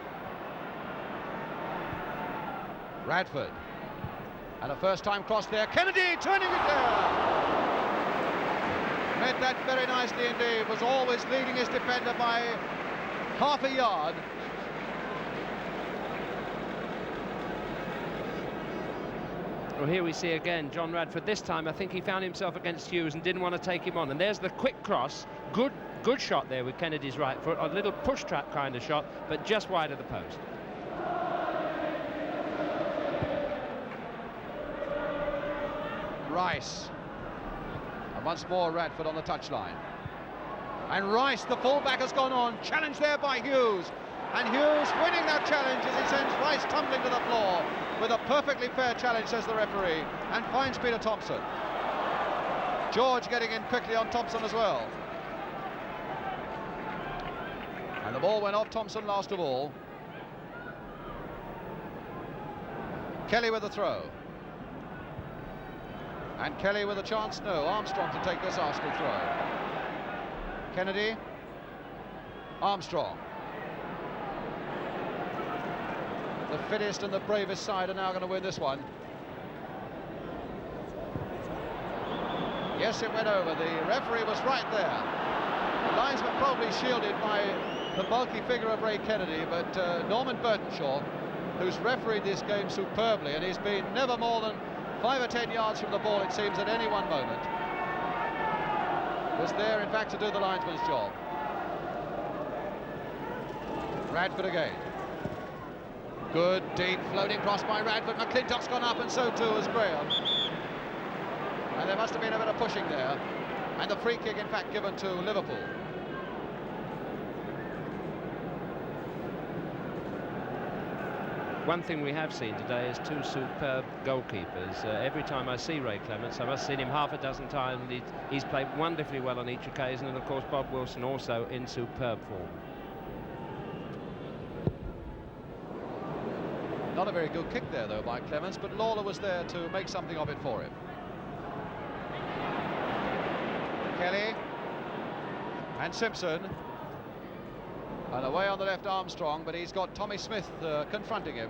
Speaker 1: Radford. And a first-time cross there. Kennedy turning it there. Met that very nicely indeed, was always leading his defender by half a yard.
Speaker 2: Well, here we see again John Radford. This time I think he found himself against Hughes and didn't want to take him on. And there's the quick cross. Good shot there with Kennedy's right foot. A little push trap kind of shot, but just wide of the post.
Speaker 1: Rice. And once more Radford on the touchline. And Rice, the fullback, has gone on. Challenged there by Hughes. And Hughes winning that challenge as he sends Rice tumbling to the floor with a perfectly fair challenge, says the referee, and finds Peter Thompson. George getting in quickly on Thompson as well. And the ball went off Thompson last of all. Kelly with the throw. And Kelly with a chance, no, Armstrong to take this Arsenal throw. Kennedy, Armstrong. The fittest and the bravest side are now going to win this one. Yes, it went over. The referee was right there. The linesman probably shielded by the bulky figure of Ray Kennedy, but Norman Burtonshaw, who's refereed this game superbly, and he's been never more than 5 or 10 yards from the ball, it seems, at any one moment, was there, in fact, to do the linesman's job. Radford again. Good, deep, floating cross by Radford. McClintock's gone up, and so too has Graham. And there must have been a bit of pushing there. And the free kick, in fact, given to Liverpool.
Speaker 2: one thing we have seen today is two superb goalkeepers. Every time I see Ray Clements, I must have seen him half a dozen times, and he's played wonderfully well on each occasion, and of course Bob Wilson also in superb form.
Speaker 1: Not a very good kick there, though, by Clements, but Lawler was there to make something of it for him. Kelly and Simpson, and away on the left Armstrong, but he's got Tommy Smith confronting him.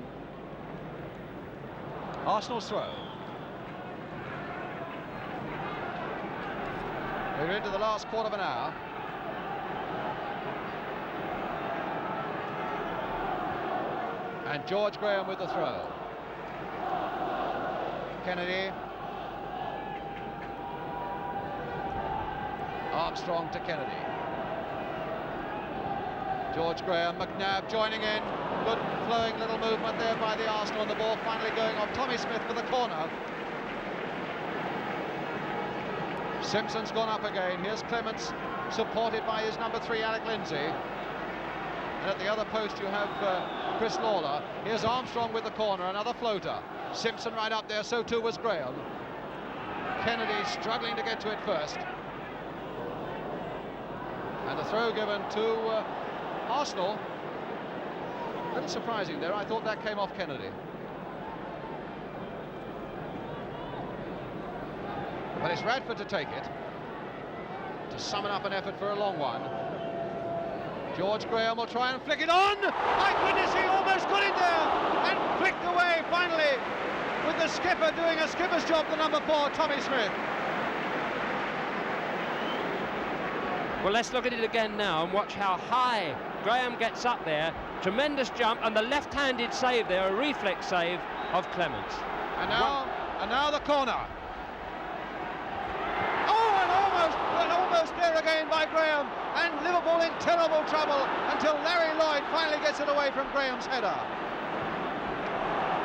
Speaker 1: Arsenal's throw. We're into the last quarter of an hour. And George Graham with the throw. Kennedy. Armstrong to Kennedy. George Graham, McNabb joining in. Good flowing little movement there by the Arsenal, and the ball finally going off Tommy Smith for the corner. Simpson's gone up again. Here's Clements, supported by his number 3, Alec Lindsay. And at the other post you have Chris Lawler. Here's Armstrong with the corner, another floater. Simpson right up there, so too was Graham. Kennedy struggling to get to it first. And the throw given to Arsenal. A little surprising there. I thought that came off Kennedy. But it's Radford to take it, to summon up an effort for a long one. George Graham will try and flick it on. My goodness, he almost got it there and flicked away finally, with the skipper doing a skipper's job, the number 4, Tommy Smith.
Speaker 2: Well, let's look at it again now and watch how high Graham gets up there. Tremendous jump, and the left-handed save there, a reflex save of Clements.
Speaker 1: And now the corner. Almost there again by Graham, and Liverpool in terrible trouble until Larry Lloyd finally gets it away from Graham's header.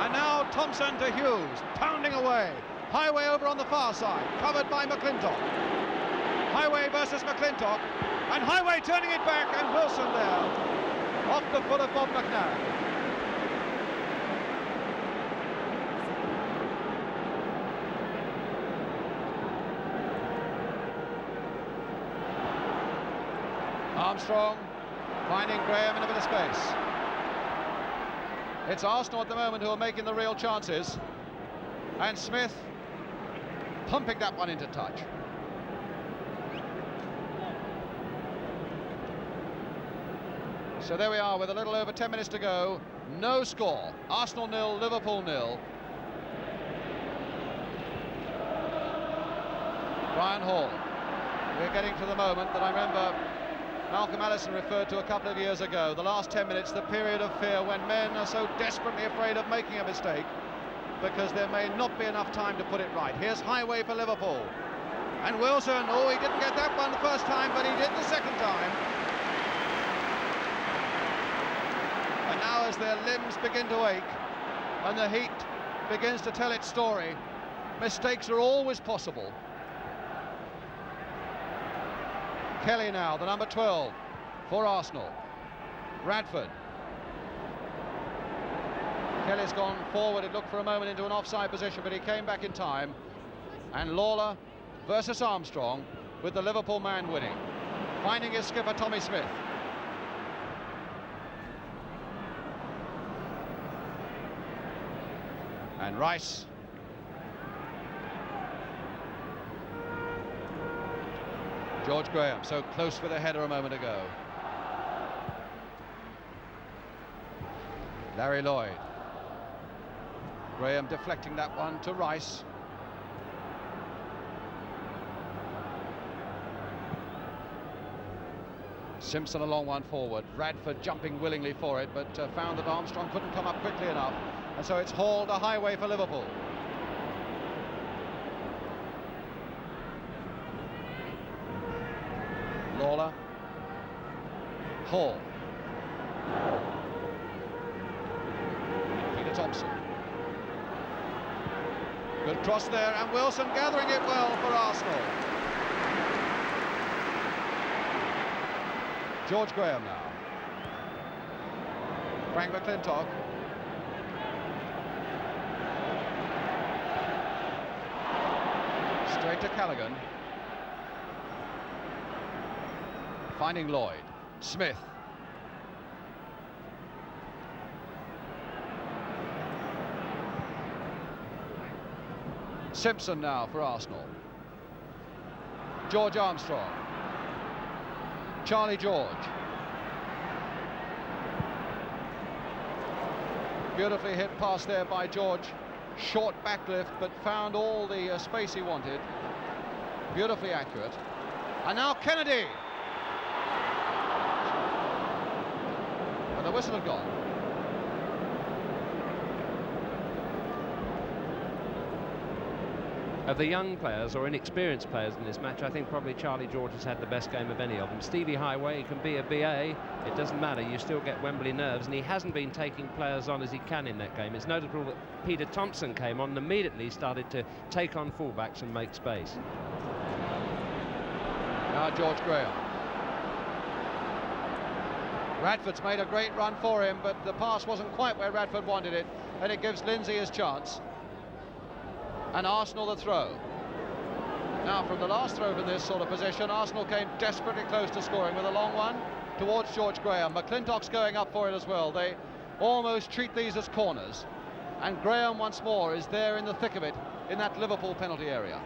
Speaker 1: And now Thompson to Hughes, pounding away. Highway over on the far side, covered by McClintock. Highway versus McClintock, and Highway turning it back, and Wilson there, off the foot of Bob McNabb. Armstrong finding Graham in a bit of space. It's Arsenal at the moment who are making the real chances, and Smith pumping that one into touch. So there we are with a little over 10 minutes to go. No score. Arsenal 0, Liverpool 0. Brian Hall. We're getting to the moment that I remember Malcolm Allison referred to a couple of years ago. The last 10 minutes, the period of fear when men are so desperately afraid of making a mistake because there may not be enough time to put it right. Here's Highway for Liverpool. And Wilson, oh, he didn't get that one the first time, but he did the second time. And now as their limbs begin to ache and the heat begins to tell its story, mistakes are always possible. Kelly now, the number 12 for Arsenal. Radford. Kelly's gone forward, it looked for a moment into an offside position, but he came back in time. And Lawler versus Armstrong, with the Liverpool man winning. Finding his skipper, Tommy Smith. And Rice. George Graham, so close with a header a moment ago. Larry Lloyd. Graham deflecting that one to Rice. Simpson a long one forward. Radford jumping willingly for it, but found that Armstrong couldn't come up quickly enough. And so it's hauled a Highway for Liverpool. Lawler. Hall. Peter Thompson. Good cross there, and Wilson gathering it well for Arsenal. George Graham now. Frank McClintock. Straight to Callaghan. Finding Lloyd. Smith. Simpson now for Arsenal. George Armstrong. Charlie George. Beautifully hit pass there by George. Short backlift, but found all the space he wanted. Beautifully accurate. And now Kennedy. But the whistle had gone.
Speaker 2: Of the young players or inexperienced players in this match, I think probably Charlie George has had the best game of any of them. Stevie Highway can be a BA, it doesn't matter, you still get Wembley nerves, and he hasn't been taking players on as he can in that game. It's notable that Peter Thompson came on and immediately started to take on fullbacks and make space.
Speaker 1: Now George Graham. Radford's made a great run for him, but the pass wasn't quite where Radford wanted it, and it gives Lindsay his chance. And Arsenal the throw. Now from the last throw from this sort of position, Arsenal came desperately close to scoring with a long one towards George Graham. McClintock's going up for it as well. They almost treat these as corners. And Graham once more is there in the thick of it in that Liverpool penalty area.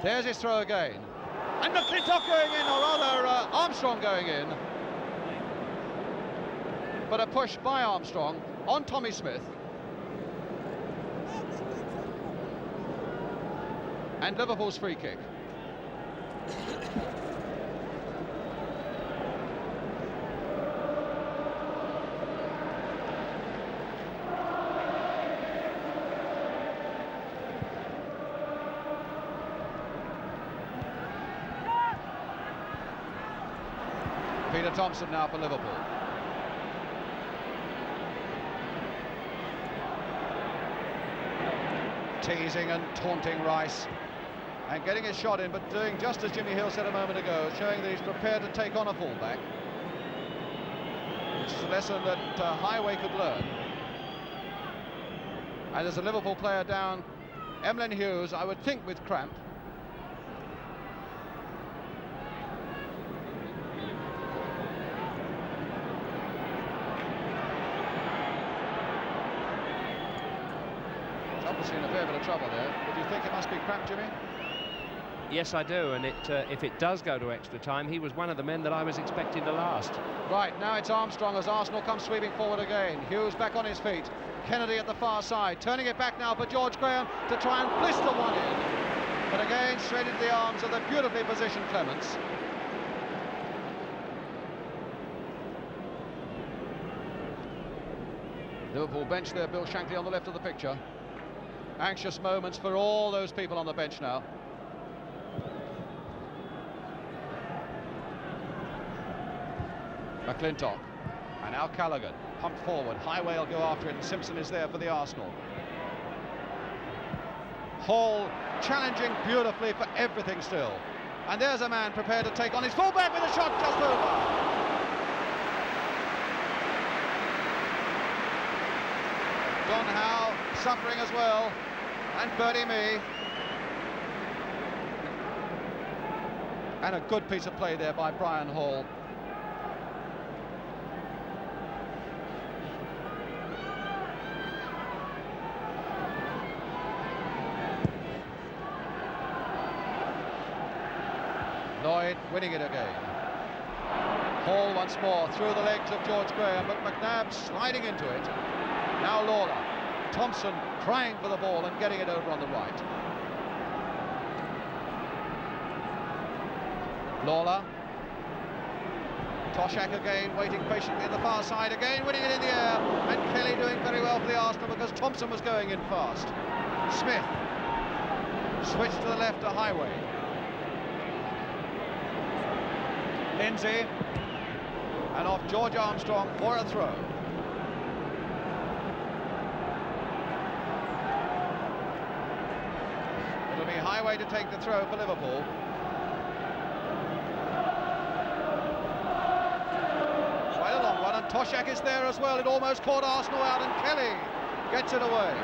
Speaker 1: There's his throw again. And McClintock going in, or rather Armstrong going in. But a push by Armstrong on Tommy Smith. And Liverpool's free kick. Peter Thompson now for Liverpool. Teasing and taunting Rice. And getting his shot in, but doing just as Jimmy Hill said a moment ago, showing that he's prepared to take on a fullback, which is a lesson that Highway could learn. And there's a Liverpool player down, Emlyn Hughes, I would think with cramp. He's obviously in a fair bit of trouble there. Would you think it must be cramp, Jimmy?
Speaker 2: Yes, I do, and if it does go to extra time, he was one of the men that I was expecting to last.
Speaker 1: Right, now it's Armstrong as Arsenal comes sweeping forward again. Hughes back on his feet. Kennedy at the far side, turning it back now for George Graham to try and blister one in. But again, straight into the arms of the beautifully positioned Clements. Liverpool bench there, Bill Shankly on the left of the picture. Anxious moments for all those people on the bench now. McClintock, and now Callaghan, pumped forward, Highway will go after it, and Simpson is there for the Arsenal. Hall challenging beautifully for everything still. And there's a man prepared to take on his fullback with a shot just over. John Howe suffering as well, and Bertie Mee. And a good piece of play there by Brian Hall. Lloyd winning it again. Hall once more through the legs of George Graham, but McNabb sliding into it. Now Lawler. Thompson crying for the ball and getting it over on the right. Lawler. Toshak again, waiting patiently at the far side, again winning it in the air, and Kelly doing very well for the Arsenal because Thompson was going in fast. Smith. Switch to the left to Highway. Lindsay, and off George Armstrong for a throw. It'll be Highway to take the throw for Liverpool. Quite a long one, and Toshak is there as well. It almost caught Arsenal out, and Kelly gets it away.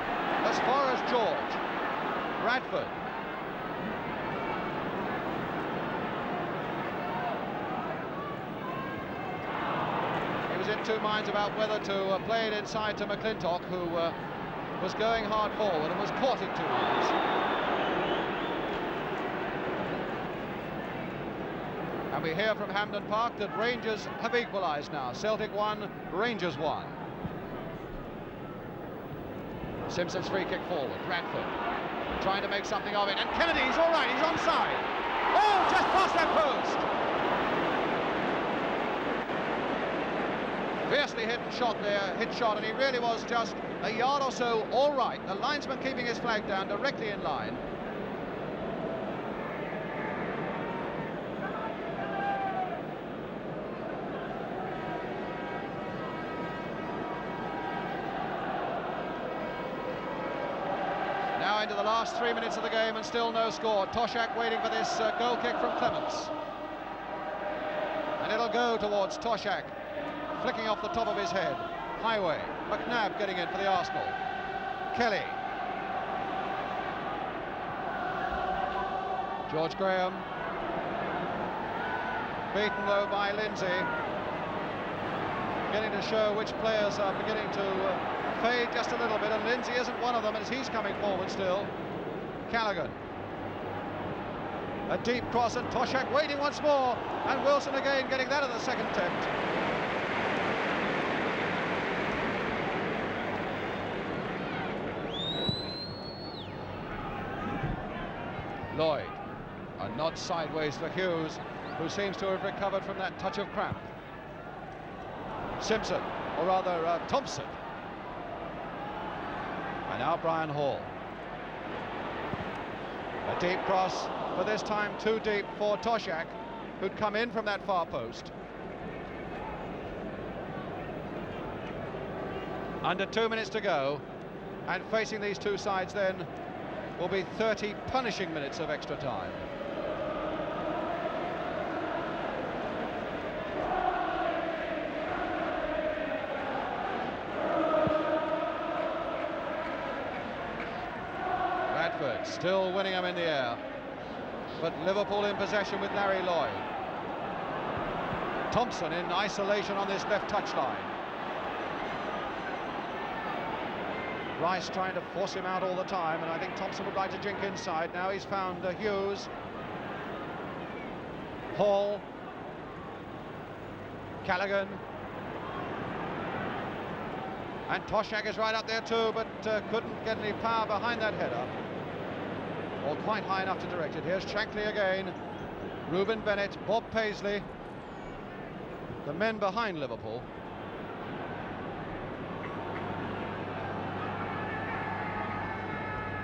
Speaker 1: As far as George. Radford. He's in two minds about whether to play it inside to McClintock, who was going hard forward and was caught in two minds. And we hear from Hampden Park that Rangers have equalised now. Celtic 1, Rangers 1. Simpson's free kick forward. Radford trying to make something of it, and Kennedy's all right, he's onside. Oh, just past that post. Fiercely hit shot there, and he really was just a yard or so all right. The linesman keeping his flag down directly in line. Now into the last 3 minutes of the game and still no score. Toshak waiting for this goal kick from Clements. And it'll go towards Toshak, flicking off the top of his head. Highway. McNabb getting in for the Arsenal. Kelly. George Graham. Beaten though by Lindsay. Beginning to show which players are beginning to fade just a little bit, and Lindsay isn't one of them as he's coming forward still. Callaghan. A deep cross, and Toshak waiting once more, and Wilson again getting that at the second attempt. Lloyd. A nod sideways for Hughes, who seems to have recovered from that touch of cramp. Simpson, or rather Thompson. And now Brian Hall. A deep cross, but this time too deep for Toshak, who'd come in from that far post. Under 2 minutes to go, and facing these two sides then will be 30 punishing minutes of extra time. Radford still winning them in the air, but Liverpool in possession with Larry Lloyd. Thompson in isolation on this left touchline. Rice trying to force him out all the time, and I think Thompson would like to jink inside. Now he's found Hughes. Hall. Callaghan. And Toshak is right up there too, but couldn't get any power behind that header. Or quite high enough to direct it. Here's Shankly again. Reuben Bennett, Bob Paisley. The men behind Liverpool.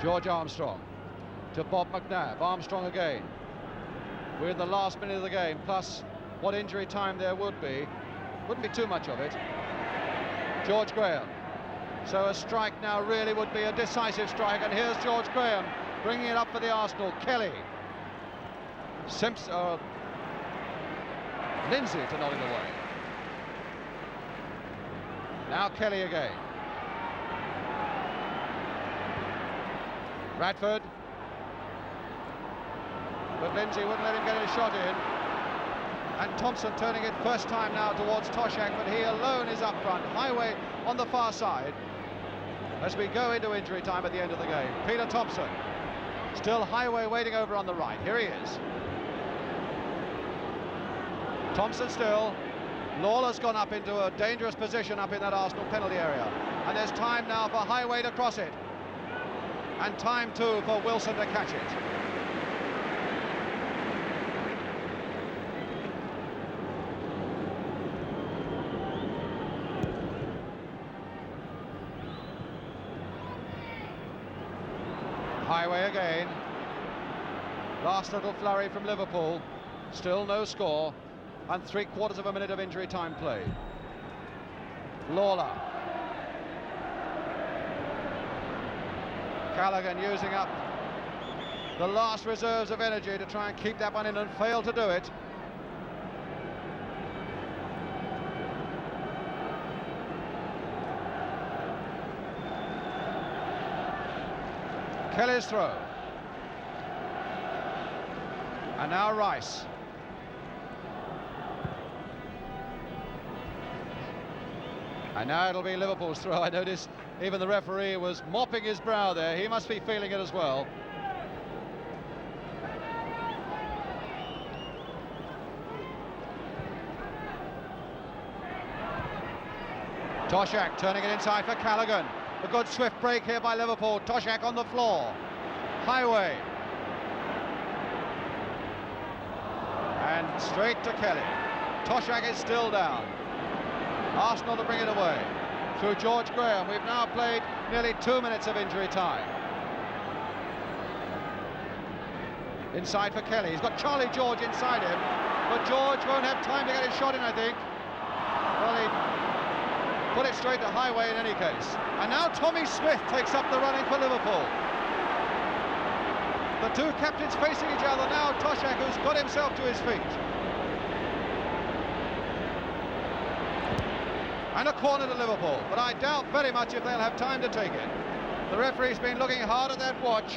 Speaker 1: George Armstrong to Bob McNabb. Armstrong again with the last minute of the game, plus what injury time there would be. Wouldn't be too much of it. George Graham. So a strike now really would be a decisive strike, and here's George Graham bringing it up for the Arsenal. Kelly. Simpson. Lindsay to nod it away. Now Kelly again. Radford, but Lindsay wouldn't let him get a shot in, and Thompson turning it first time now towards Toshak, but he alone is up front. Highway on the far side as we go into injury time at the end of the game. Peter Thompson, still Highway waiting over on the right. Here he is. Thompson still. Lawler's gone up into a dangerous position up in that Arsenal penalty area, and there's time now for Highway to cross it. And time too for Wilson to catch it. Highway again. Last little flurry from Liverpool. Still no score, and 3/4 of a minute of injury time played. Lawler. Callaghan using up the last reserves of energy to try and keep that one in, and failed to do it. Kelly's throw. And now Rice. And now it'll be Liverpool's throw. I noticed even the referee was mopping his brow there. He must be feeling it as well. Toshak turning it inside for Callaghan. A good swift break here by Liverpool. Toshak on the floor. Highway. And straight to Kelly. Toshak is still down. Arsenal to bring it away. Through George Graham. We've now played nearly 2 minutes of injury time. Inside for Kelly. He's got Charlie George inside him. But George won't have time to get his shot in, I think. Well, he put it straight to Highway in any case. And now Tommy Smith takes up the running for Liverpool. The two captains facing each other now. Toshak, who's got himself to his feet. And a corner to Liverpool, but I doubt very much if they'll have time to take it. The referee's been looking hard at that watch,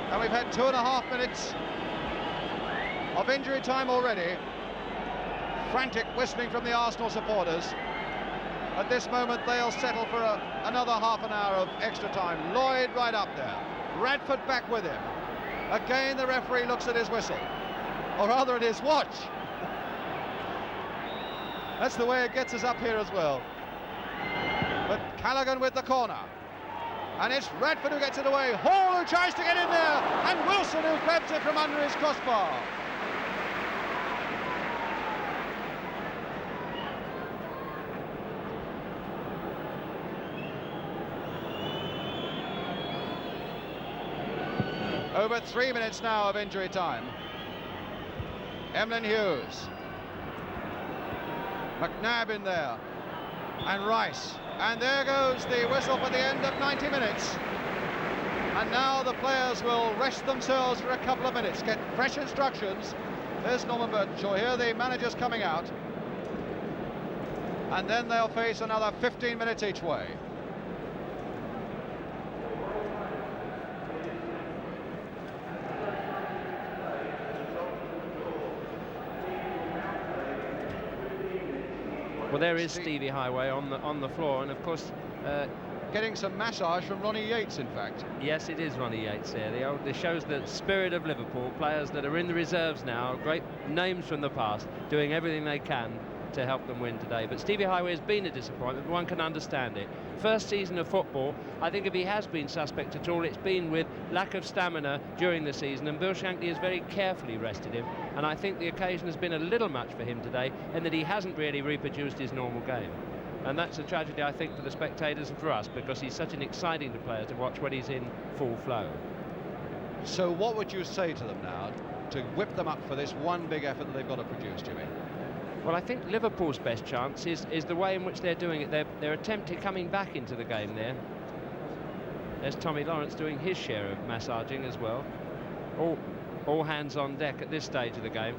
Speaker 1: and we've had 2.5 minutes of injury time already. Frantic whistling from the Arsenal supporters. At this moment, they'll settle for another half an hour of extra time. Lloyd right up there. Radford back with him. Again, the referee looks at his whistle, or rather at his watch. That's the way it gets us up here as well. But Callaghan with the corner. And it's Radford who gets it away. Hall who tries to get in there. And Wilson who grabs it from under his crossbar. Over 3 minutes now of injury time. Emlyn Hughes. McNabb in there. And Rice. And there goes the whistle for the end of 90 minutes. And now the players will rest themselves for a couple of minutes, get fresh instructions. There's Norman Burtonshaw here, the manager's coming out. And then they'll face another 15 minutes each way.
Speaker 2: Well, there is Stevie Highway on the floor, and of course
Speaker 1: getting some massage from Ronnie Yates, in fact.
Speaker 2: Yes, it is Ronnie Yates there. It shows the spirit of Liverpool. Players that are in the reserves now, great names from the past, doing everything they can to help them win today. But Stevie Highway has been a disappointment, but one can understand it. First season of football, I think if he has been suspect at all, it's been with lack of stamina during the season, and Bill Shankly has very carefully rested him, and I think the occasion has been a little much for him today in that he hasn't really reproduced his normal game. And that's a tragedy, I think, for the spectators and for us, because he's such an exciting player to watch when he's in full flow.
Speaker 1: So what would you say to them now to whip them up for this one big effort that they've got to produce, Jimmy?
Speaker 2: Well, I think Liverpool's best chance is the way in which they're doing it. They're attempting coming back into the game there. There's Tommy Lawrence doing his share of massaging as well. All hands on deck at this stage of the game.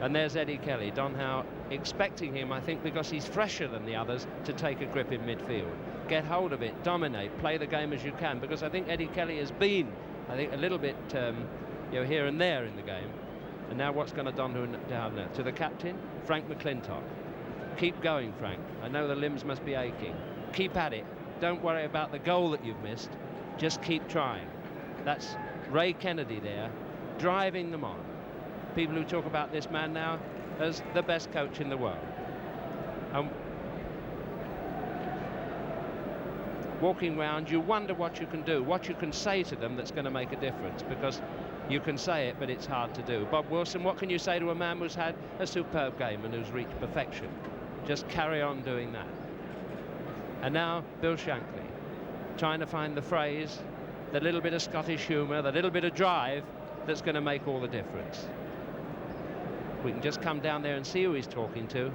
Speaker 2: And there's Eddie Kelly. Don Howe expecting him, I think, because he's fresher than the others, to take a grip in midfield. Get hold of it, dominate, play the game as you can, because I think Eddie Kelly has been, I think, a little bit here and there in the game. And now what's going to Don down there? To the captain, Frank McClintock. Keep going, Frank. I know the limbs must be aching. Keep at it. Don't worry about the goal that you've missed. Just keep trying. That's Ray Kennedy there, driving them on. People who talk about this man now as the best coach in the world. Walking round, you wonder what you can do, what you can say to them that's going to make a difference, because you can say it, but it's hard to do. Bob Wilson, what can you say to a man who's had a superb game and who's reached perfection? Just carry on doing that. And now Bill Shankly, trying to find the phrase, the little bit of Scottish humour, the little bit of drive that's going to make all the difference. We can just come down there and see who he's talking to.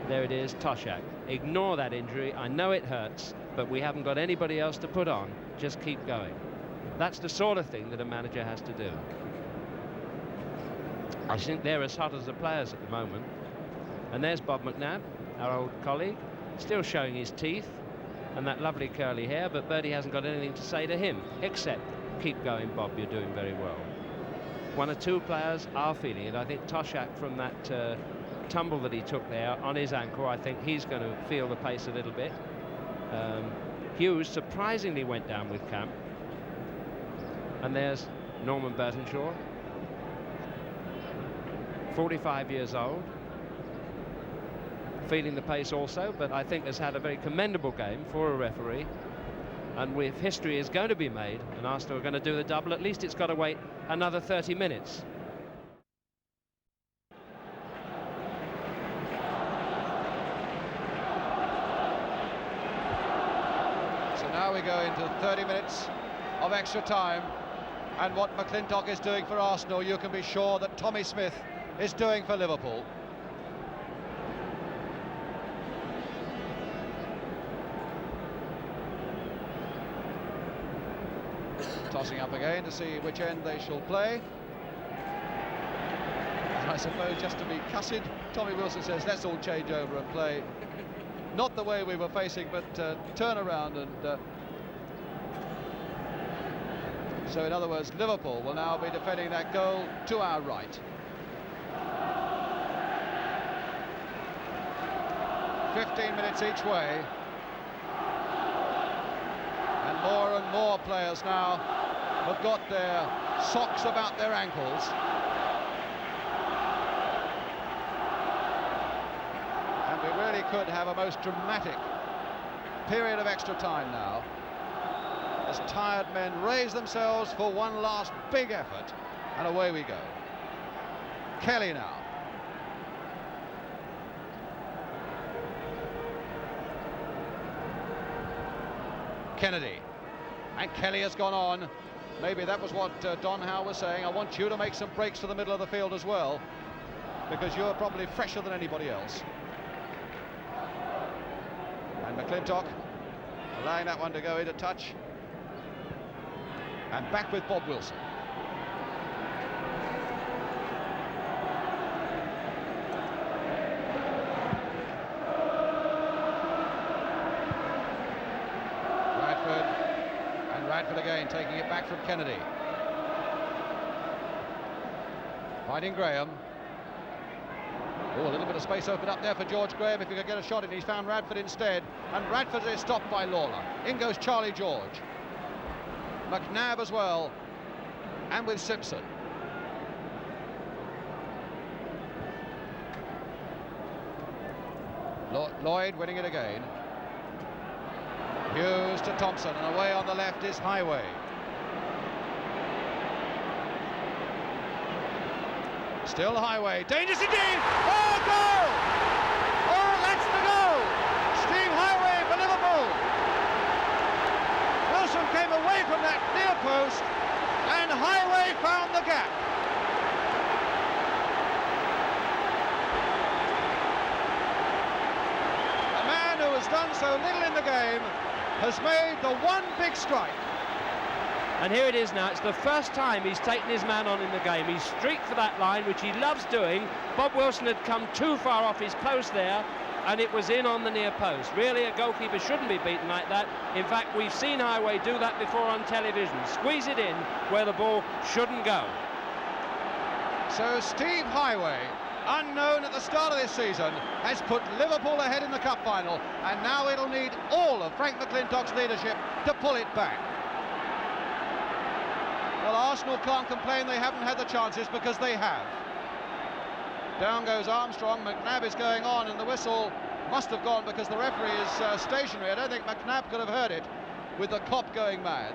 Speaker 2: There it is, Toshak. Ignore that injury. I know it hurts, but we haven't got anybody else to put on. Just keep going. That's the sort of thing that a manager has to do. I think they're as hot as the players at the moment. And there's Bob McNabb, our old colleague, still showing his teeth and that lovely curly hair, but Birdie hasn't got anything to say to him, except, keep going, Bob, you're doing very well. One or two players are feeling it. I think Toshak from that tumble that he took there on his ankle, I think he's going to feel the pace a little bit. Hughes surprisingly went down with Camp. And there's Norman Burtonshaw, 45 years old, feeling the pace also, but I think has had a very commendable game for a referee. And if history is going to be made and Arsenal are going to do the double, at least it's got to wait another 30 minutes.
Speaker 1: So now we go into 30 minutes of extra time, and what McClintock is doing for Arsenal, you can be sure that Tommy Smith is doing for Liverpool. Tossing up again to see which end they shall play. And I suppose, just to be cussed, Tommy Wilson says, let's all change over and play not the way we were facing, but turn around and so in other words, Liverpool will now be defending that goal to our right. 15 minutes each way, and more players now have got their socks about their ankles. And we really could have a most dramatic period of extra time now, as tired men raise themselves for one last big effort, and away we go. Kelly now. Kennedy. And Kelly has gone on. Maybe that was what Don Howe was saying. I want you to make some breaks to the middle of the field as well, because you're probably fresher than anybody else. And McClintock allowing that one to go into touch. And back with Bob Wilson. Radford again, taking it back from Kennedy. Finding Graham. Oh, a little bit of space opened up there for George Graham if he could get a shot in. He's found Radford instead, and Radford is stopped by Lawler. In goes Charlie George. McNabb as well, and with Simpson. Lloyd winning it again. Hughes to Thompson, and away on the left is Highway. Still Highway, dangerous indeed! Oh, goal! Oh, that's the goal! Steve Highway for Liverpool. Wilson came away from that near post, and Highway found the gap. A man who has done so little in the game has made the one big strike.
Speaker 2: And here it is now. It's the first time he's taken his man on in the game. He's streaked for that line, which he loves doing. Bob Wilson had come too far off his post there, and it was in on the near post. Really, a goalkeeper shouldn't be beaten like that. In fact, we've seen Highway do that before on television. Squeeze it in where the ball shouldn't go.
Speaker 1: So Steve Highway, unknown at the start of this season, has put Liverpool ahead in the cup final, and now it'll need all of Frank McClintock's leadership to pull it back. Well, Arsenal can't complain they haven't had the chances, because they have. Down goes Armstrong, McNabb is going on, and the whistle must have gone because the referee is stationary. I don't think McNabb could have heard it with the cop going mad.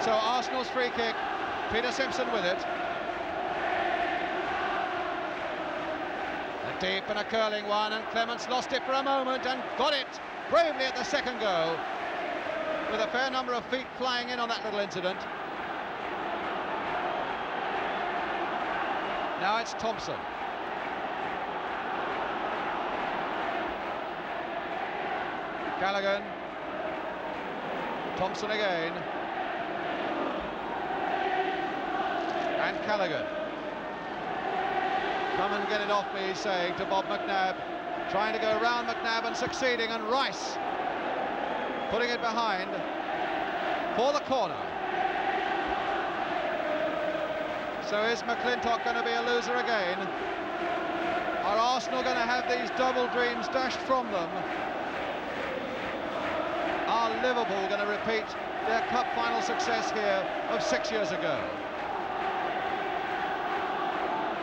Speaker 1: So Arsenal's free kick, Peter Simpson with it. A deep and a curling one, and Clements lost it for a moment and got it bravely at the second go, with a fair number of feet flying in on that little incident. Now it's Thompson. Callaghan. Thompson again. And Callaghan. Come and get it off me, he's saying to Bob McNabb. trying to go round McNabb and succeeding, and Rice putting it behind for the corner. So is McClintock going to be a loser again? Are Arsenal going to have these double dreams dashed from them? Are Liverpool going to repeat their cup final success here of 6 years ago?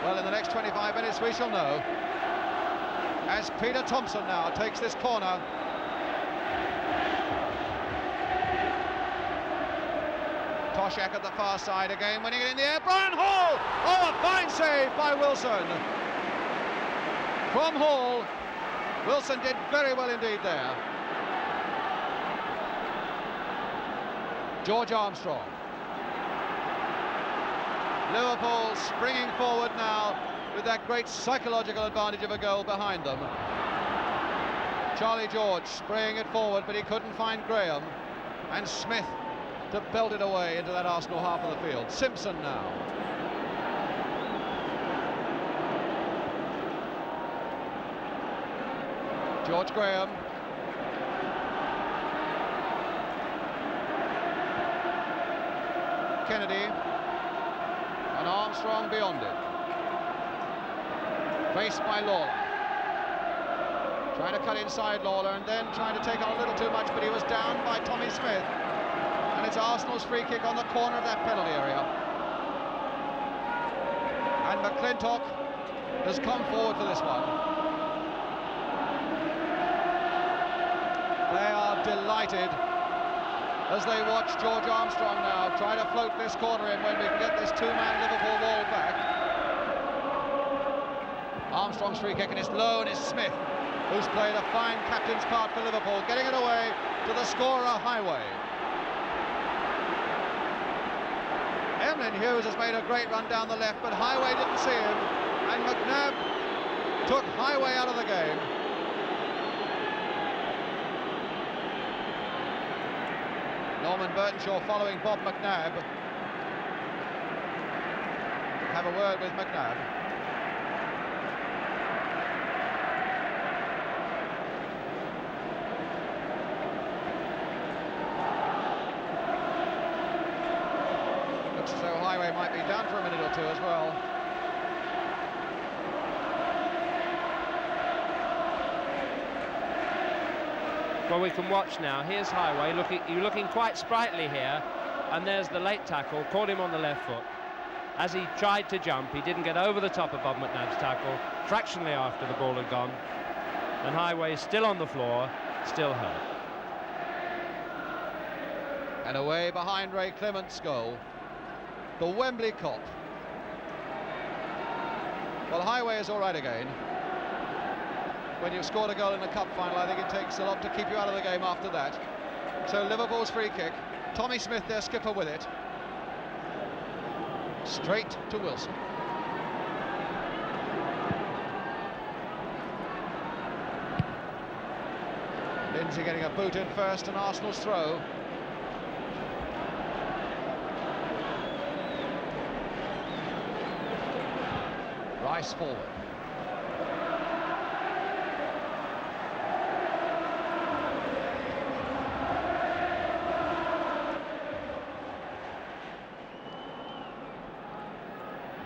Speaker 1: Well, in the next 25 minutes we shall know, as Peter Thompson now takes this corner. Toshak at the far side again, winning it in the air. Brian Hall! Oh, a fine save by Wilson. From Hall. Wilson did very well indeed there. George Armstrong. Liverpool springing forward now with that great psychological advantage of a goal behind them. Charlie George spraying it forward, but he couldn't find Graham. And Smith to belt it away into that Arsenal half of the field. Simpson now. George Graham. Kennedy. And Armstrong beyond it. Faced by Lawler. Trying to cut inside Lawler and then trying to take on a little too much, but he was down by Tommy Smith. And it's Arsenal's free kick on the corner of that penalty area. And McClintock has come forward for this one. They are delighted as they watch George Armstrong now try to float this corner in when we can get this two-man Liverpool wall back. Armstrong's free kick, and it's low, and it's Smith who's played a fine captain's part for Liverpool, getting it away to the scorer, Highway. Emlyn Hughes has made a great run down the left, but Highway didn't see him, and McNabb took Highway out of the game. Norman Burtonshaw following Bob McNabb. Have a word with McNabb. Looks as though Highway might be down for a minute or two as well.
Speaker 2: Well, we can watch now. Here's Highway looking quite sprightly here, and there's the late tackle, caught him on the left foot. As he tried to jump, he didn't get over the top of Bob McNabb's tackle, fractionally after the ball had gone, and Highway is still on the floor, still hurt.
Speaker 1: And away behind Ray Clement's goal, the Wembley Cop. Well, Highway is all right again. When you've scored a goal in the cup final, I think it takes a lot to keep you out of the game after that. So Liverpool's free kick, Tommy Smith, their skipper, with it. Straight to Wilson. Lindsay getting a boot in first, and Arsenal's throw. Rice forward.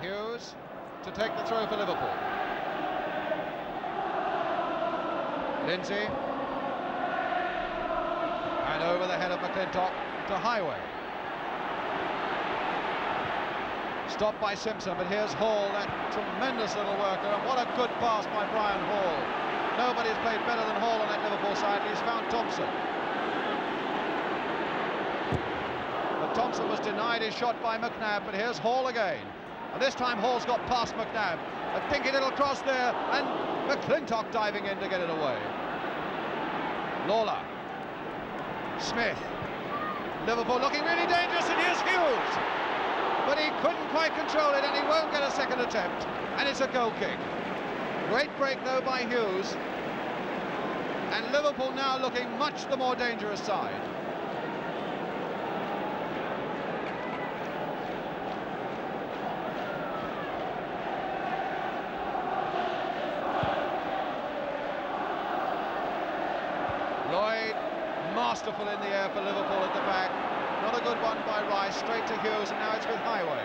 Speaker 1: Hughes to take the throw for Liverpool. Lindsay. And over the head of McClintock to Highway. Stopped by Simpson, but here's Hall, that tremendous little worker, and what a good pass by Brian Hall. Nobody's played better than Hall on that Liverpool side, and he's found Thompson. But Thompson was denied his shot by McNabb, but here's Hall again. And this time Hall's got past McNabb. A dinky little cross there, and McClintock diving in to get it away. Lawler. Smith. Liverpool looking really dangerous, and here's Hughes. But he couldn't quite control it, and he won't get a second attempt. And it's a goal kick. Great break, though, by Hughes. And Liverpool now looking much the more dangerous side. masterful in the air for Liverpool at the back. Not a good one by Rice, straight to Hughes, and now it's with Highway.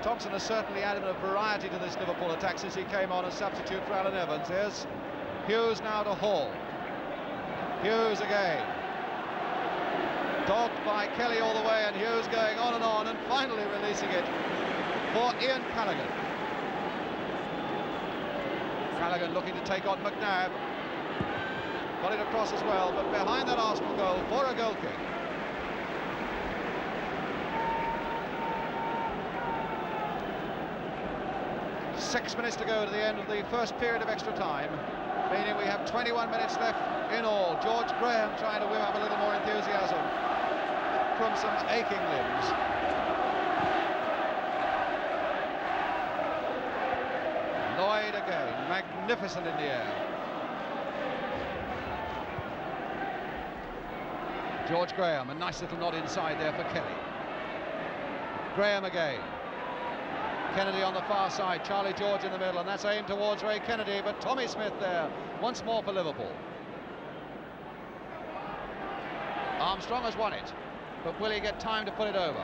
Speaker 1: Thompson has certainly added a variety to this Liverpool attack since he came on as substitute for Alan Evans. Here's Hughes now to Hall. Hughes again. Dogged by Kelly all the way, and Hughes going on and finally releasing it for Ian Callaghan. Callaghan looking to take on McNabb. Got it across as well, but behind that Arsenal goal for a goal kick. Six minutes to go to the end of the first period of extra time, meaning we have 21 minutes left in all. George Graham trying to whip up a little more enthusiasm from some aching limbs. Lloyd again, magnificent in the air. George Graham, a nice little nod inside there for Kelly. Graham again. Kennedy on the far side, Charlie George in the middle, and that's aimed towards Ray Kennedy, but Tommy Smith there, once more for Liverpool. Armstrong has won it, but will he get time to put it over?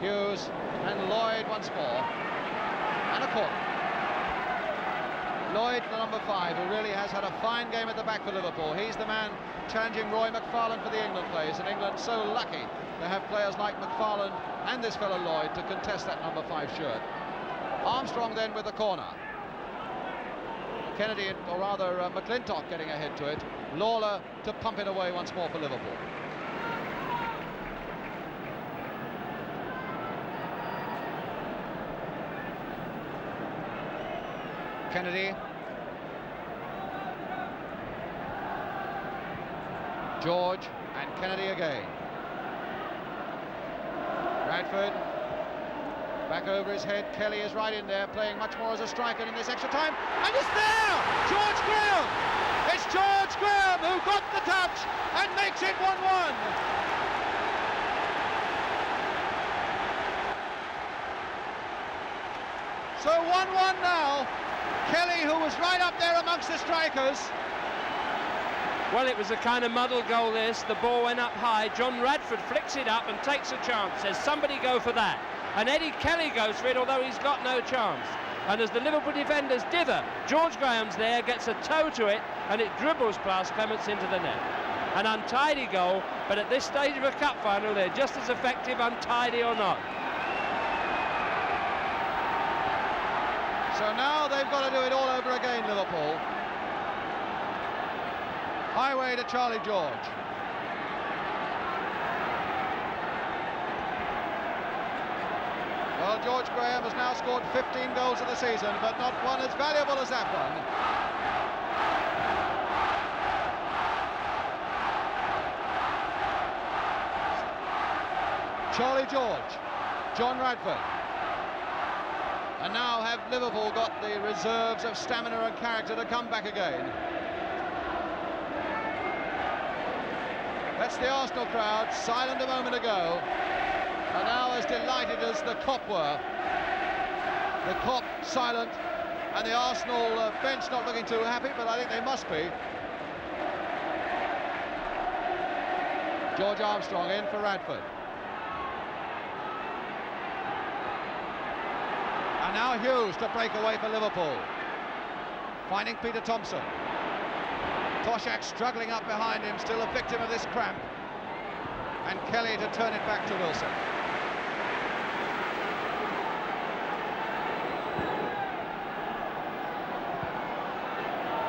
Speaker 1: Hughes and Lloyd once more, and a corner. Lloyd, the number 5, who really has had a fine game at the back for Liverpool. He's the man challenging Roy McFarlane for the England place, and England so lucky to have players like McFarlane and this fellow Lloyd to contest that number 5 shirt. Armstrong then with the corner. Kennedy, or rather McClintock getting ahead to it. Lawler to pump it away once more for Liverpool. Kennedy. George and Kennedy again. Bradford, back over his head. Kelly is right in there, playing much more as a striker in this extra time, and it's there! George Graham! It's George Graham who got the touch and makes it 1-1. So 1-1 now. Kelly, who was right up there amongst the strikers.
Speaker 2: Well, it was a kind of muddled goal this. The ball went up high. John Radford flicks it up and takes a chance. Says, somebody go for that. And Eddie Kelly goes for it, although he's got no chance. And as the Liverpool defenders dither, George Graham's there, gets a toe to it, and it dribbles past Clements into the net. An untidy goal, but at this stage of a cup final, they're just as effective, untidy or not.
Speaker 1: So now they've got to do it all over again, Liverpool. Highway to Charlie George. Well, George Graham has now scored 15 goals in the season, but not one as valuable as that one. Charlie George, John Radford. And now have Liverpool got the reserves of stamina and character to come back again. That's the Arsenal crowd, silent a moment ago, and now as delighted as the Kop were. The Kop silent, and the Arsenal bench not looking too happy, but I think they must be. George Armstrong in for Radford. And now Hughes to break away for Liverpool. Finding Peter Thompson. Toshak struggling up behind him, still a victim of this cramp. And Kelly to turn it back to Wilson.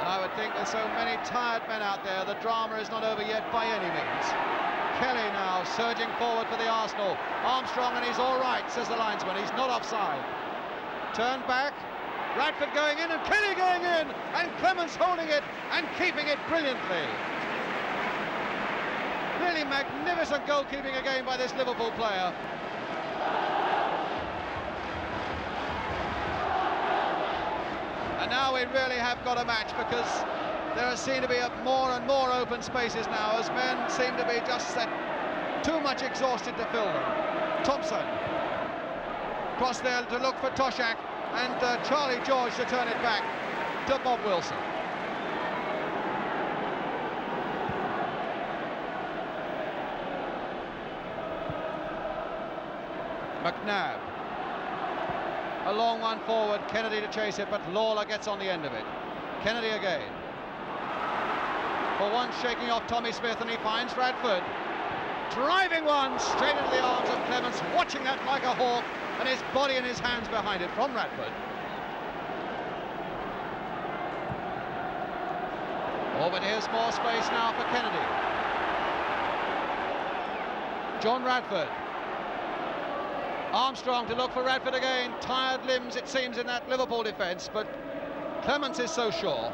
Speaker 1: And I would think there's so many tired men out there, the drama is not over yet by any means. Kelly now surging forward for the Arsenal. Armstrong, and he's all right, says the linesman. He's not offside. Turned back. Radford going in and Kelly going in, and Clements holding it and keeping it brilliantly. Really magnificent goalkeeping again by this Liverpool player. And now we really have got a match, because there seem to be more and more open spaces now as men seem to be just too much exhausted to fill them. Thompson cross there to look for Toshak, and Charlie George to turn it back to Bob Wilson. McNabb. A long one forward, Kennedy to chase it, but Lawler gets on the end of it. Kennedy again. For one, shaking off Tommy Smith, and he finds Radford. Driving one straight into the arms of Clements, watching that like a hawk, and his body and his hands behind it from Radford. Oh, but here's more space now for Kennedy. John Radford. Armstrong to look for Radford again. Tired limbs, it seems, in that Liverpool defence, but Clements is so sure.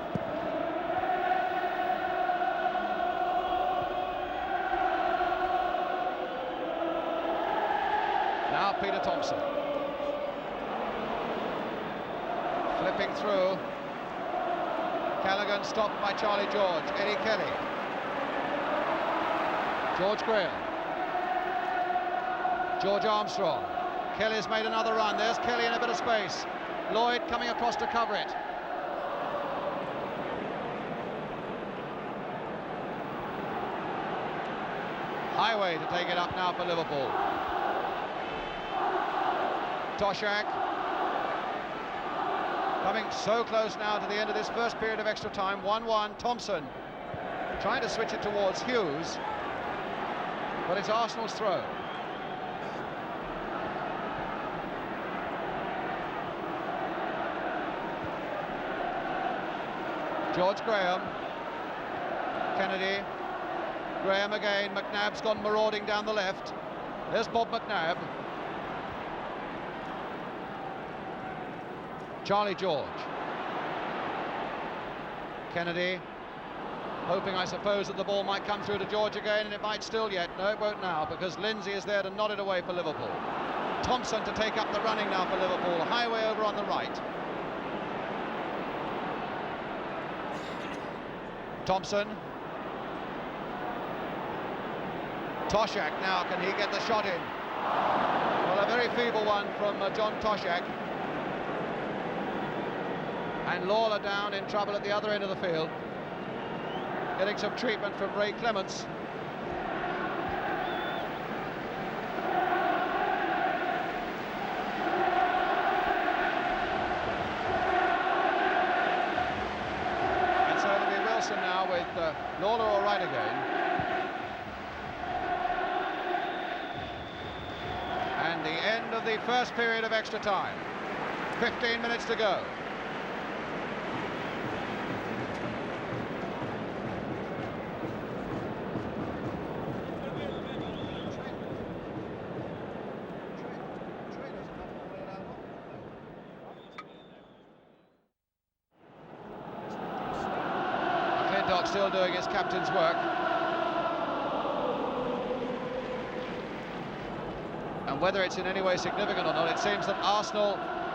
Speaker 1: Now Peter Thompson. Flipping through. Callaghan stopped by Charlie George. Eddie Kelly. George Graham. George Armstrong. Kelly's made another run. There's Kelly in a bit of space. Lloyd coming across to cover it. Highway to take it up now for Liverpool. Toshak. Coming so close now to the end of this first period of extra time. 1-1. Thompson trying to switch it towards Hughes, but it's Arsenal's throw. George Graham. Kennedy. Graham again. McNabb's gone marauding down the left. There's Bob McNabb. Charlie George. Kennedy. Hoping, I suppose, that the ball might come through to George again, and it might still yet. No, it won't now, because Lindsay is there to nod it away for Liverpool. Thompson to take up the running now for Liverpool. Highway over on the right. Thompson. Toshak now, can he get the shot in? Well, a very feeble one from John Toshak. And Lawler down in trouble at the other end of the field. Getting some treatment from Ray Clements. And so it'll be Wilson now with Lawler all right again. And the end of the first period of extra time. 15 minutes to go. McClintock still doing his captain's work. And whether it's in any way significant or not, it seems that Arsenal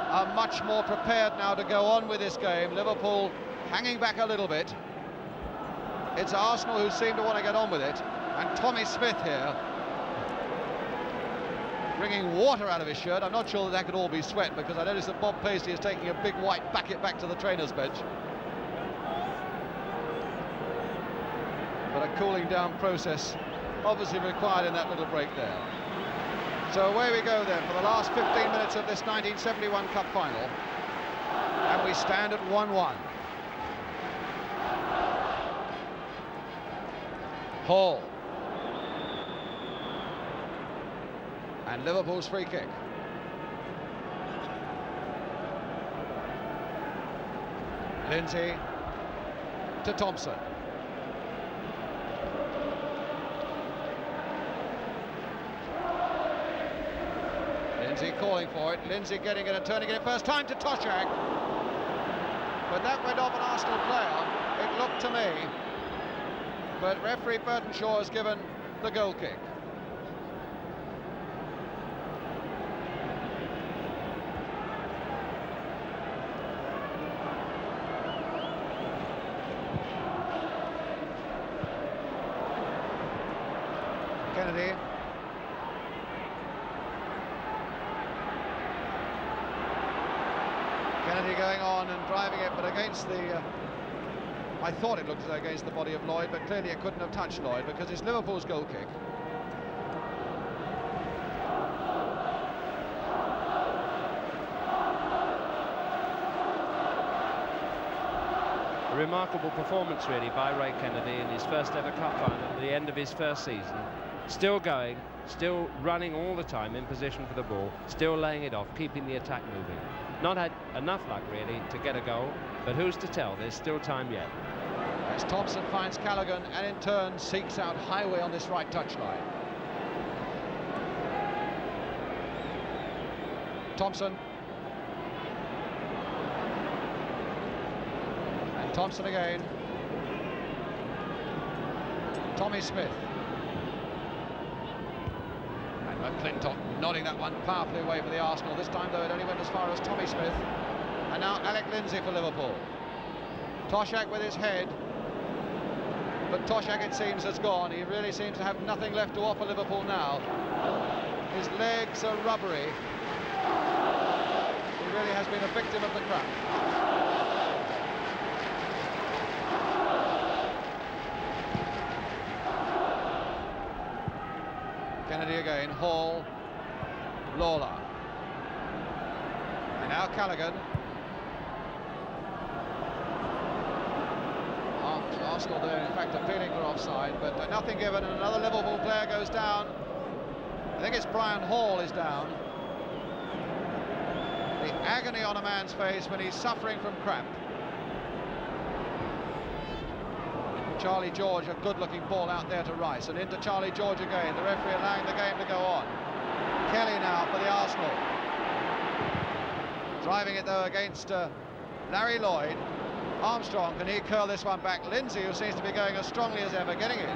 Speaker 1: are much more prepared now to go on with this game. Liverpool hanging back a little bit. It's Arsenal who seem to want to get on with it. And Tommy Smith here, wringing water out of his shirt. I'm not sure that could all be sweat, because I noticed that Bob Paisley is taking a big white bucket back to the trainer's bench. But a cooling down process obviously required in that little break there. So away we go then for the last 15 minutes of this 1971 Cup final, and we stand at 1-1. Hall. And Liverpool's free kick. Lindsay to Thompson. Lindsay calling for it. Lindsay getting it and turning it first time to Toshak. But that went off an Arsenal player, it looked to me. But referee Burtonshaw has given the goal kick. Kennedy. Kennedy going on and driving it, but against the... I thought it looked as though against the body of Lloyd, but clearly it couldn't have touched Lloyd because it's Liverpool's goal kick.
Speaker 2: A remarkable performance really by Ray Kennedy in his first ever cup final at the end of his first season. Still going, still running all the time in position for the ball, still laying it off, keeping the attack moving. Not had enough luck really to get a goal, but who's to tell? There's still time yet.
Speaker 1: As Thompson finds Callaghan and in turn seeks out Highway on this right touchline. Thompson. And Thompson again. Tommy Smith. And McClintock nodding that one powerfully away for the Arsenal. This time though it only went as far as Tommy Smith. And now Alec Lindsay for Liverpool. Toshak with his head. But Toshak, it seems, has gone. He really seems to have nothing left to offer Liverpool now. His legs are rubbery. He really has been a victim of the cramp. Kennedy again, Hall, Lawler. And now Callaghan. Arsenal there, in fact, appealing for offside, but nothing given, and another Liverpool player goes down. I think it's Brian Hall is down. The agony on a man's face when he's suffering from cramp. Charlie George, a good-looking ball out there to Rice, and into Charlie George again. The referee allowing the game to go on. Kelly now for the Arsenal. Driving it though against Larry Lloyd. Armstrong, can he curl this one back? Lindsay, who seems to be going as strongly as ever, getting in.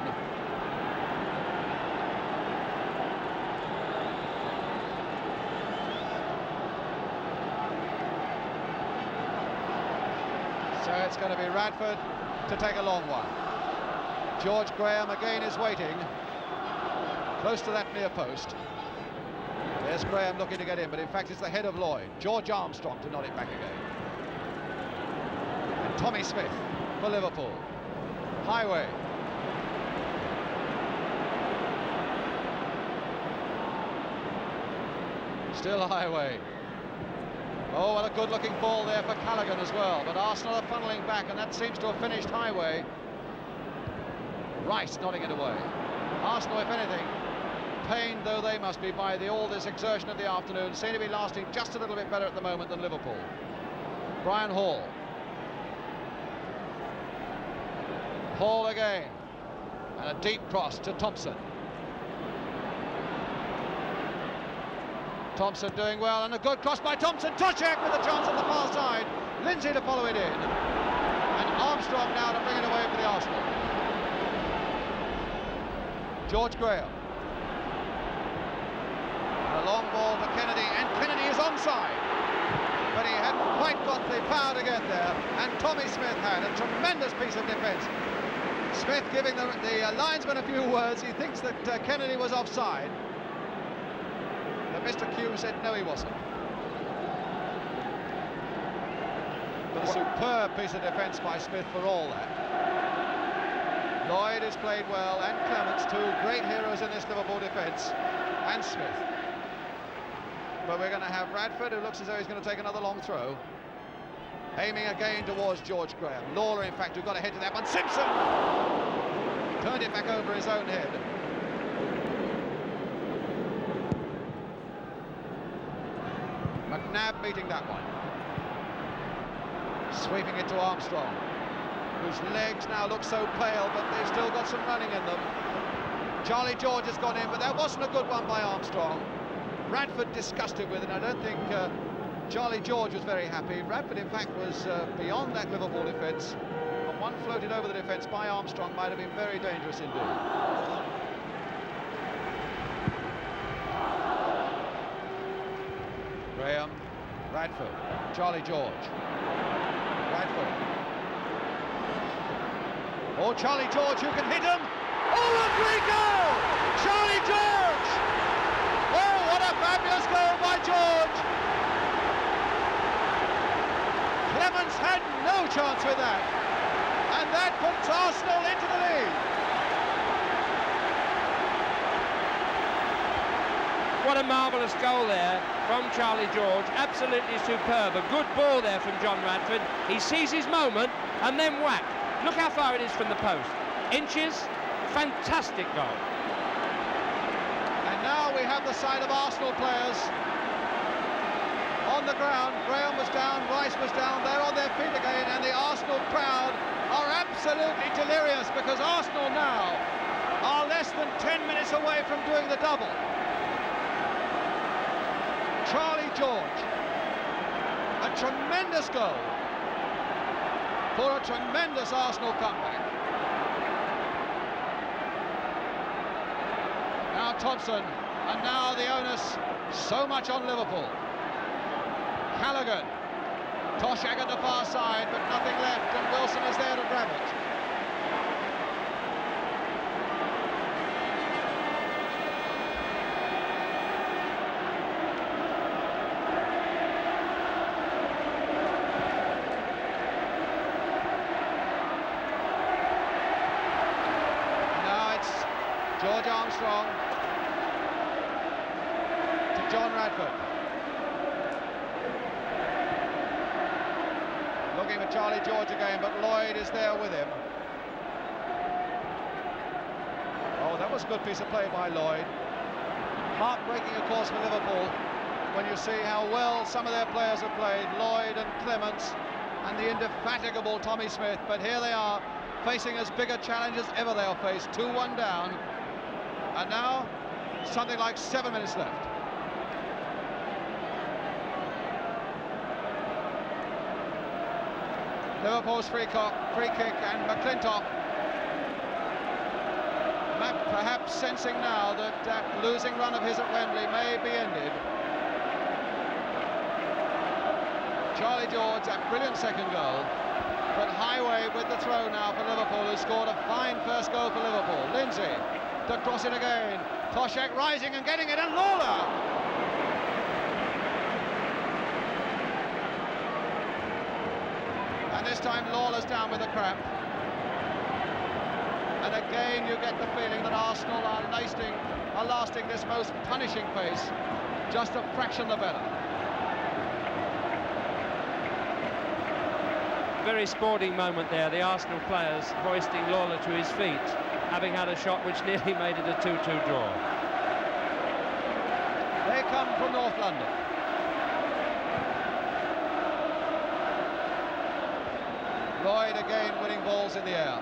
Speaker 1: So it's going to be Radford to take a long one. George Graham again is waiting, close to that near post. There's Graham looking to get in, but in fact it's the head of Lloyd. George Armstrong to nod it back again. Tommy Smith for Liverpool. Highway. Still Highway. Oh, what a good-looking ball there for Callaghan as well. But Arsenal are funneling back, and that seems to have finished Highway. Rice nodding it away. Arsenal, if anything, pained though they must be by all this exertion of the afternoon, seem to be lasting just a little bit better at the moment than Liverpool. Brian Hall. Hall again, and a deep cross to Thompson. Thompson doing well, and a good cross by Thompson. Toshak with a chance on the far side. Lindsay to follow it in, and Armstrong now to bring it away for the Arsenal. George Graham. And a long ball to Kennedy, and Kennedy is onside. But he hadn't quite got the power to get there, and Tommy Smith had a tremendous piece of defence. Smith giving the linesman a few words. He thinks that Kennedy was offside. But Mr. Q said no, he wasn't. But a superb piece of defence by Smith for all that. Lloyd has played well, and Clements, two great heroes in this Liverpool defence, and Smith. But we're going to have Radford, who looks as though he's going to take another long throw. Aiming again towards George Graham. Lawler, in fact, who got ahead to that one. Simpson! Turned it back over his own head. McNabb meeting that one. Sweeping it to Armstrong, whose legs now look so pale, but they've still got some running in them. Charlie George has gone in, but that wasn't a good one by Armstrong. Radford disgusted with it. I don't think Charlie George was very happy. Radford, in fact, was beyond that Liverpool defence. And one floated over the defence by Armstrong might have been very dangerous indeed. Graham, Radford, Charlie George, Radford. Oh, Charlie George, who can hit him? Oh, Rodrigo! Charlie George! Oh, what a fabulous goal by George! Leeds had no chance with that. And that puts Arsenal into the lead.
Speaker 2: What a marvellous goal there from Charlie George. Absolutely superb. A good ball there from John Radford. He sees his moment and then whack. Look how far it is from the post. Inches. Fantastic goal.
Speaker 1: And now we have the side of Arsenal players on the ground. Graham was down, Rice was down, they're on their feet again, and the Arsenal crowd are absolutely delirious because Arsenal now are less than 10 minutes away from doing the double. Charlie George, a tremendous goal for a tremendous Arsenal comeback. Now Thompson, and now the onus so much on Liverpool. Callaghan, Toshak at the far side, but nothing left, and Wilson is there to grab it. Now it's George Armstrong to John Radford. Looking for Charlie George again, but Lloyd is there with him. Oh, that was a good piece of play by Lloyd. Heartbreaking, of course, for Liverpool when you see how well some of their players have played, Lloyd and Clements and the indefatigable Tommy Smith, but here they are facing as big a challenge as ever they'll face. 2-1 down, and now something like 7 minutes left. Liverpool's free kick, and McClintock perhaps sensing now that that losing run of his at Wembley may be ended. Charlie George, that brilliant second goal, but Highway with the throw now for Liverpool, who scored a fine first goal for Liverpool. Lindsay to cross it again, Toshak rising and getting it, and Lawler! And this time Lawler's down with a cramp. And again you get the feeling that Arsenal are lasting this most punishing pace, just a fraction the better.
Speaker 2: Very sporting moment there, the Arsenal players hoisting Lawler to his feet, having had a shot which nearly made it a 2-2 draw.
Speaker 1: They come from North London. Lloyd again winning balls in the air.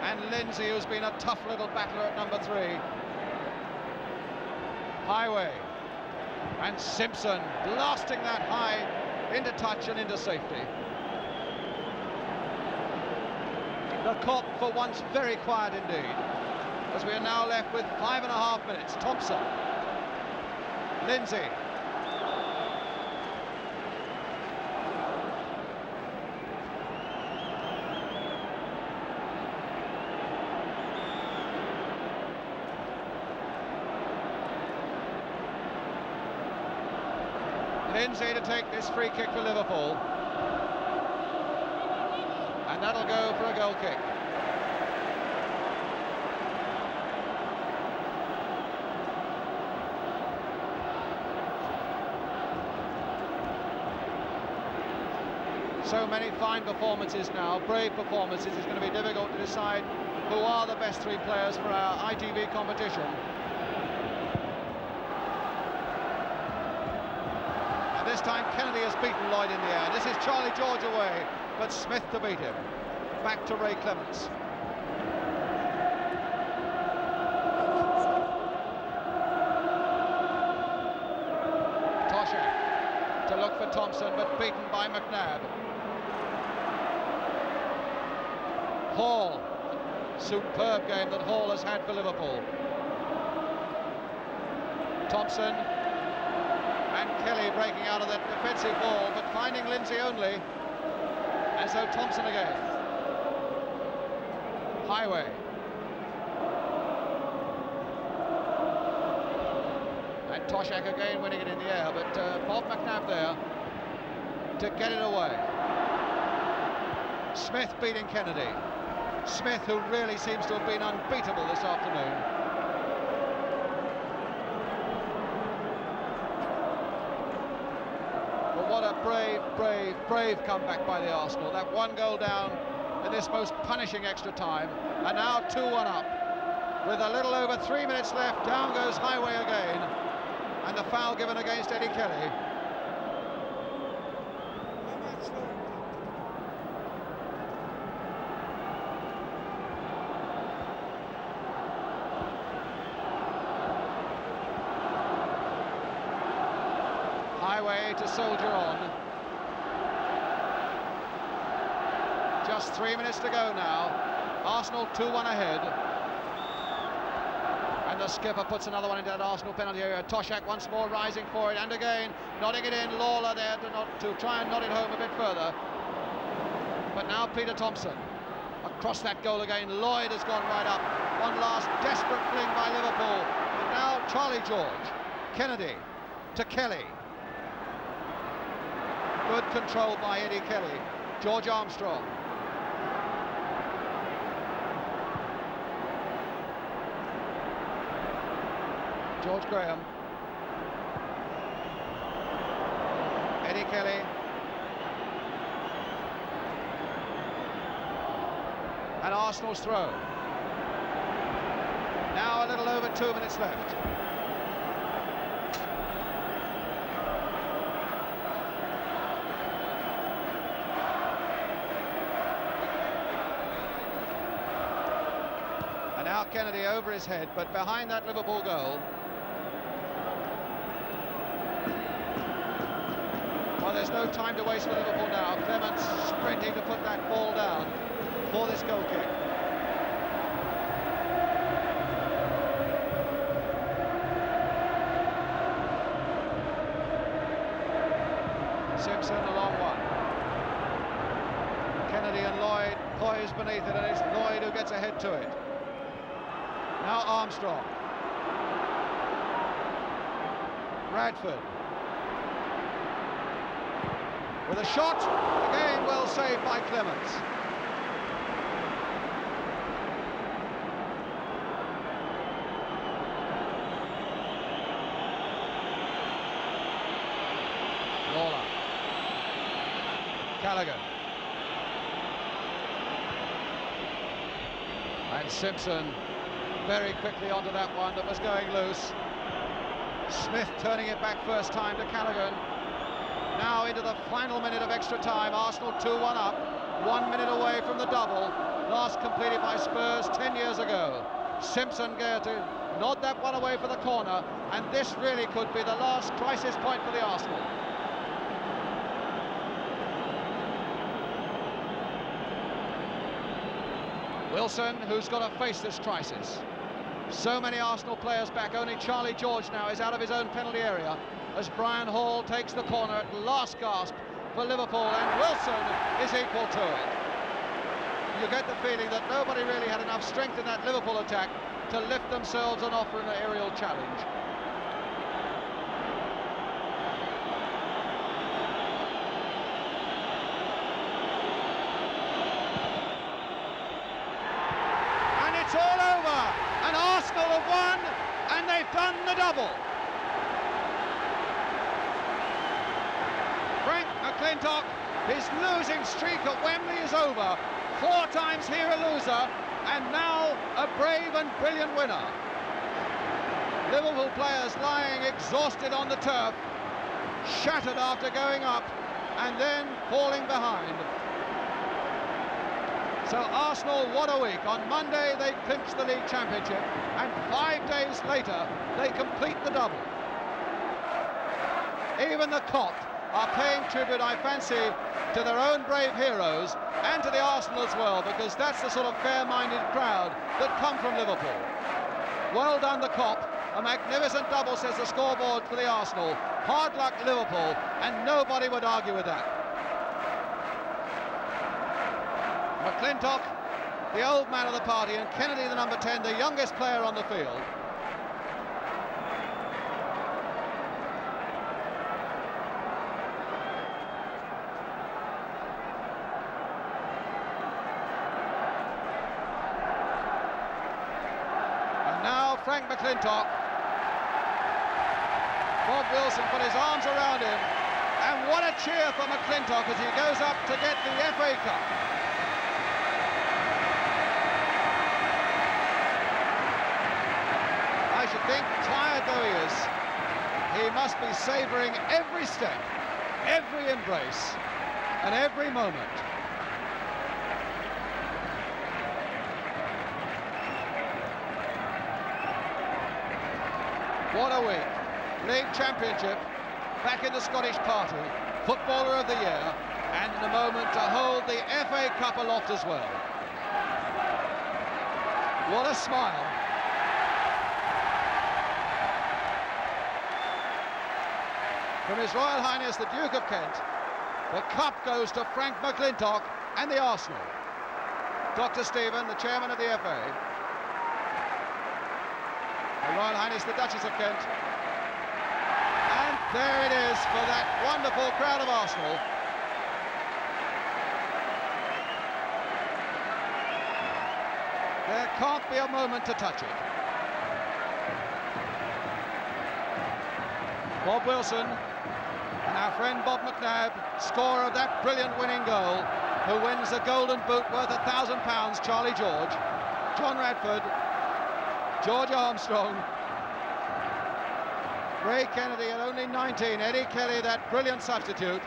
Speaker 1: And Lindsay, who's been a tough little battler at number 3. Highway. And Simpson blasting that high into touch and into safety. The Kop for once very quiet indeed, as we are now left with 5.5 minutes. Thompson. Lindsay. Lindsay to take this free kick for Liverpool. And that'll go for a goal kick. So many fine performances now, brave performances. It's going to be difficult to decide who are the best 3 players for our ITV competition. And this time Kennedy has beaten Lloyd in the air. This is Charlie George away, but Smith to beat him. Back to Ray Clements. Toshak to look for Thompson, but beaten by McNabb. Hall, superb game that Hall has had for Liverpool. Thompson and Kelly breaking out of that defensive ball, but finding Lindsay only. And so Thompson again. Highway. And Toshak again winning it in the air, but Bob McNabb there to get it away. Smith beating Kennedy. Smith, who really seems to have been unbeatable this afternoon. But what a brave comeback by the Arsenal. That one goal down in this most punishing extra time, and now 2-1 up. With a little over 3 minutes left, down goes Highway again, and the foul given against Eddie Kelly. Highway to soldier on. Just 3 minutes to go now. Arsenal 2-1 ahead. And the skipper puts another one into that Arsenal penalty area. Toshak once more rising for it, and again nodding it in. Lawler there to try and nod it home a bit further. But now Peter Thompson across that goal again. Lloyd has gone right up. One last desperate fling by Liverpool. And now Charlie George. Kennedy to Kelly. Good control by Eddie Kelly. George Armstrong. George Graham. Eddie Kelly. And Arsenal's throw. Now a little over 2 minutes left. And now Kennedy over his head, but behind that Liverpool goal. Well, there's no time to waste for Liverpool now. Clements sprinting to put that ball down for this goal kick. Simpson, a long one. Kennedy and Lloyd poised beneath it, and it's Lloyd who gets ahead to it. Now Armstrong. Radford. With a shot, again well saved by Clements. Lawler. Callaghan. And Simpson very quickly onto that one that was going loose. Smith turning it back first time to Callaghan. Now into the final minute of extra time. Arsenal 2-1 up, 1 minute away from the double, last completed by Spurs 10 years ago. Simpson going to nod that one away for the corner, and this really could be the last crisis point for the Arsenal. Wilson, who's got to face this crisis. So many Arsenal players back, only Charlie George now is out of his own penalty area as Brian Hall takes the corner at last gasp for Liverpool, and Wilson is equal to it. You get the feeling that nobody really had enough strength in that Liverpool attack to lift themselves and offer an aerial challenge. And it's all over, and Arsenal have won, and they've done the double. Frank McClintock, his losing streak at Wembley is over. 4 times here a loser, and now a brave and brilliant winner. Liverpool players lying exhausted on the turf, shattered after going up, and then falling behind. So Arsenal, what a week. On Monday they clinch the league championship, and 5 days later they complete the double. Even the Kop are paying tribute, I fancy, to their own brave heroes and to the Arsenal as well, because that's the sort of fair-minded crowd that come from Liverpool. Well done, the Kop. A magnificent double, says the scoreboard for the Arsenal. Hard luck, Liverpool, and nobody would argue with that. McClintock, the old man of the party, and Kennedy, the number 10, the youngest player on the field. Frank McClintock. Bob Wilson put his arms around him, and what a cheer for McClintock as he goes up to get the FA Cup. I should think, tired though he is, he must be savouring every step, every embrace, and every moment. What a week. League Championship, back in the Scottish party, Footballer of the Year, and in a moment to hold the FA Cup aloft as well. What a smile. From His Royal Highness the Duke of Kent, the cup goes to Frank McClintock and the Arsenal. Dr. Stephen, the chairman of the FA. Her Royal Highness the Duchess of Kent. And there it is for that wonderful crowd of Arsenal. There can't be a moment to touch it. Bob Wilson and our friend Bob McNabb, scorer of that brilliant winning goal, who wins a golden boot worth £1,000, Charlie George, John Radford, George Armstrong, Ray Kennedy at only 19, Eddie Kelly, that brilliant substitute,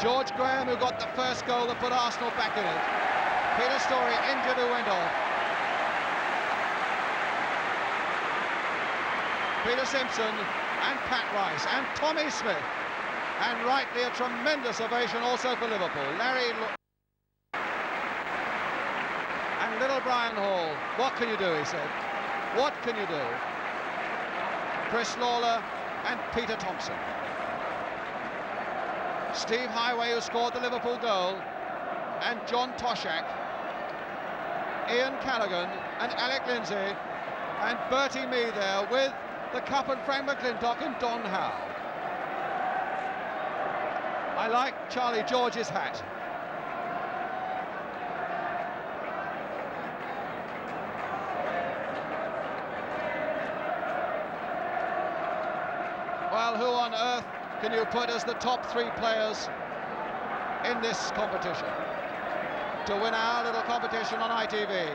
Speaker 1: George Graham, who got the first goal that put Arsenal back in it, Peter Storey, injured, who went off, Peter Simpson and Pat Rice and Tommy Smith, and rightly a tremendous ovation also for Liverpool. And little Brian Hall, what can you do, he said. What can you do? Chris Lawler and Peter Thompson. Steve Highway, who scored the Liverpool goal, and John Toshak, Ian Callaghan and Alec Lindsay, and Bertie Mee there with the cup and Frank McClintock and Don Howe. I like Charlie George's hat. Well, who on earth can you put as the top three players in this competition to win our little competition on ITV?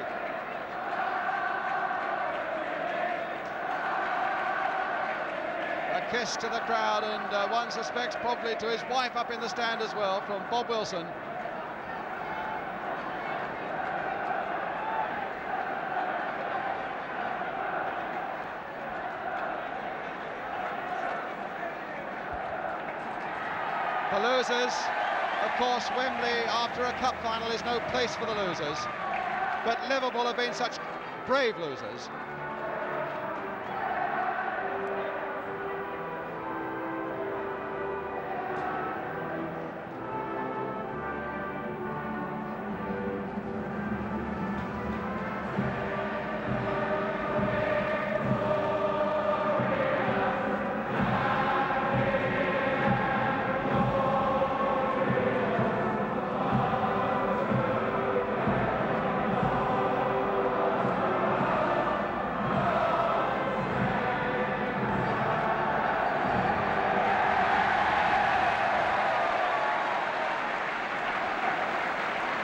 Speaker 1: A kiss to the crowd, and one suspects probably to his wife up in the stand as well, from Bob Wilson. The losers, of course, Wembley after a cup final is no place for the losers, but Liverpool have been such brave losers.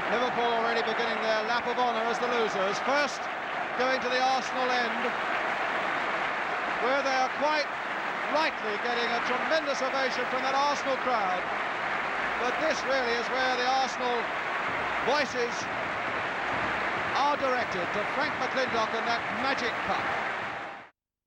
Speaker 1: Liverpool already beginning their lap of honour as the losers. First, going to the Arsenal end, where they are quite rightly getting a tremendous ovation from that Arsenal crowd. But this really is where the Arsenal voices are directed to Frank McClintock and that magic cup.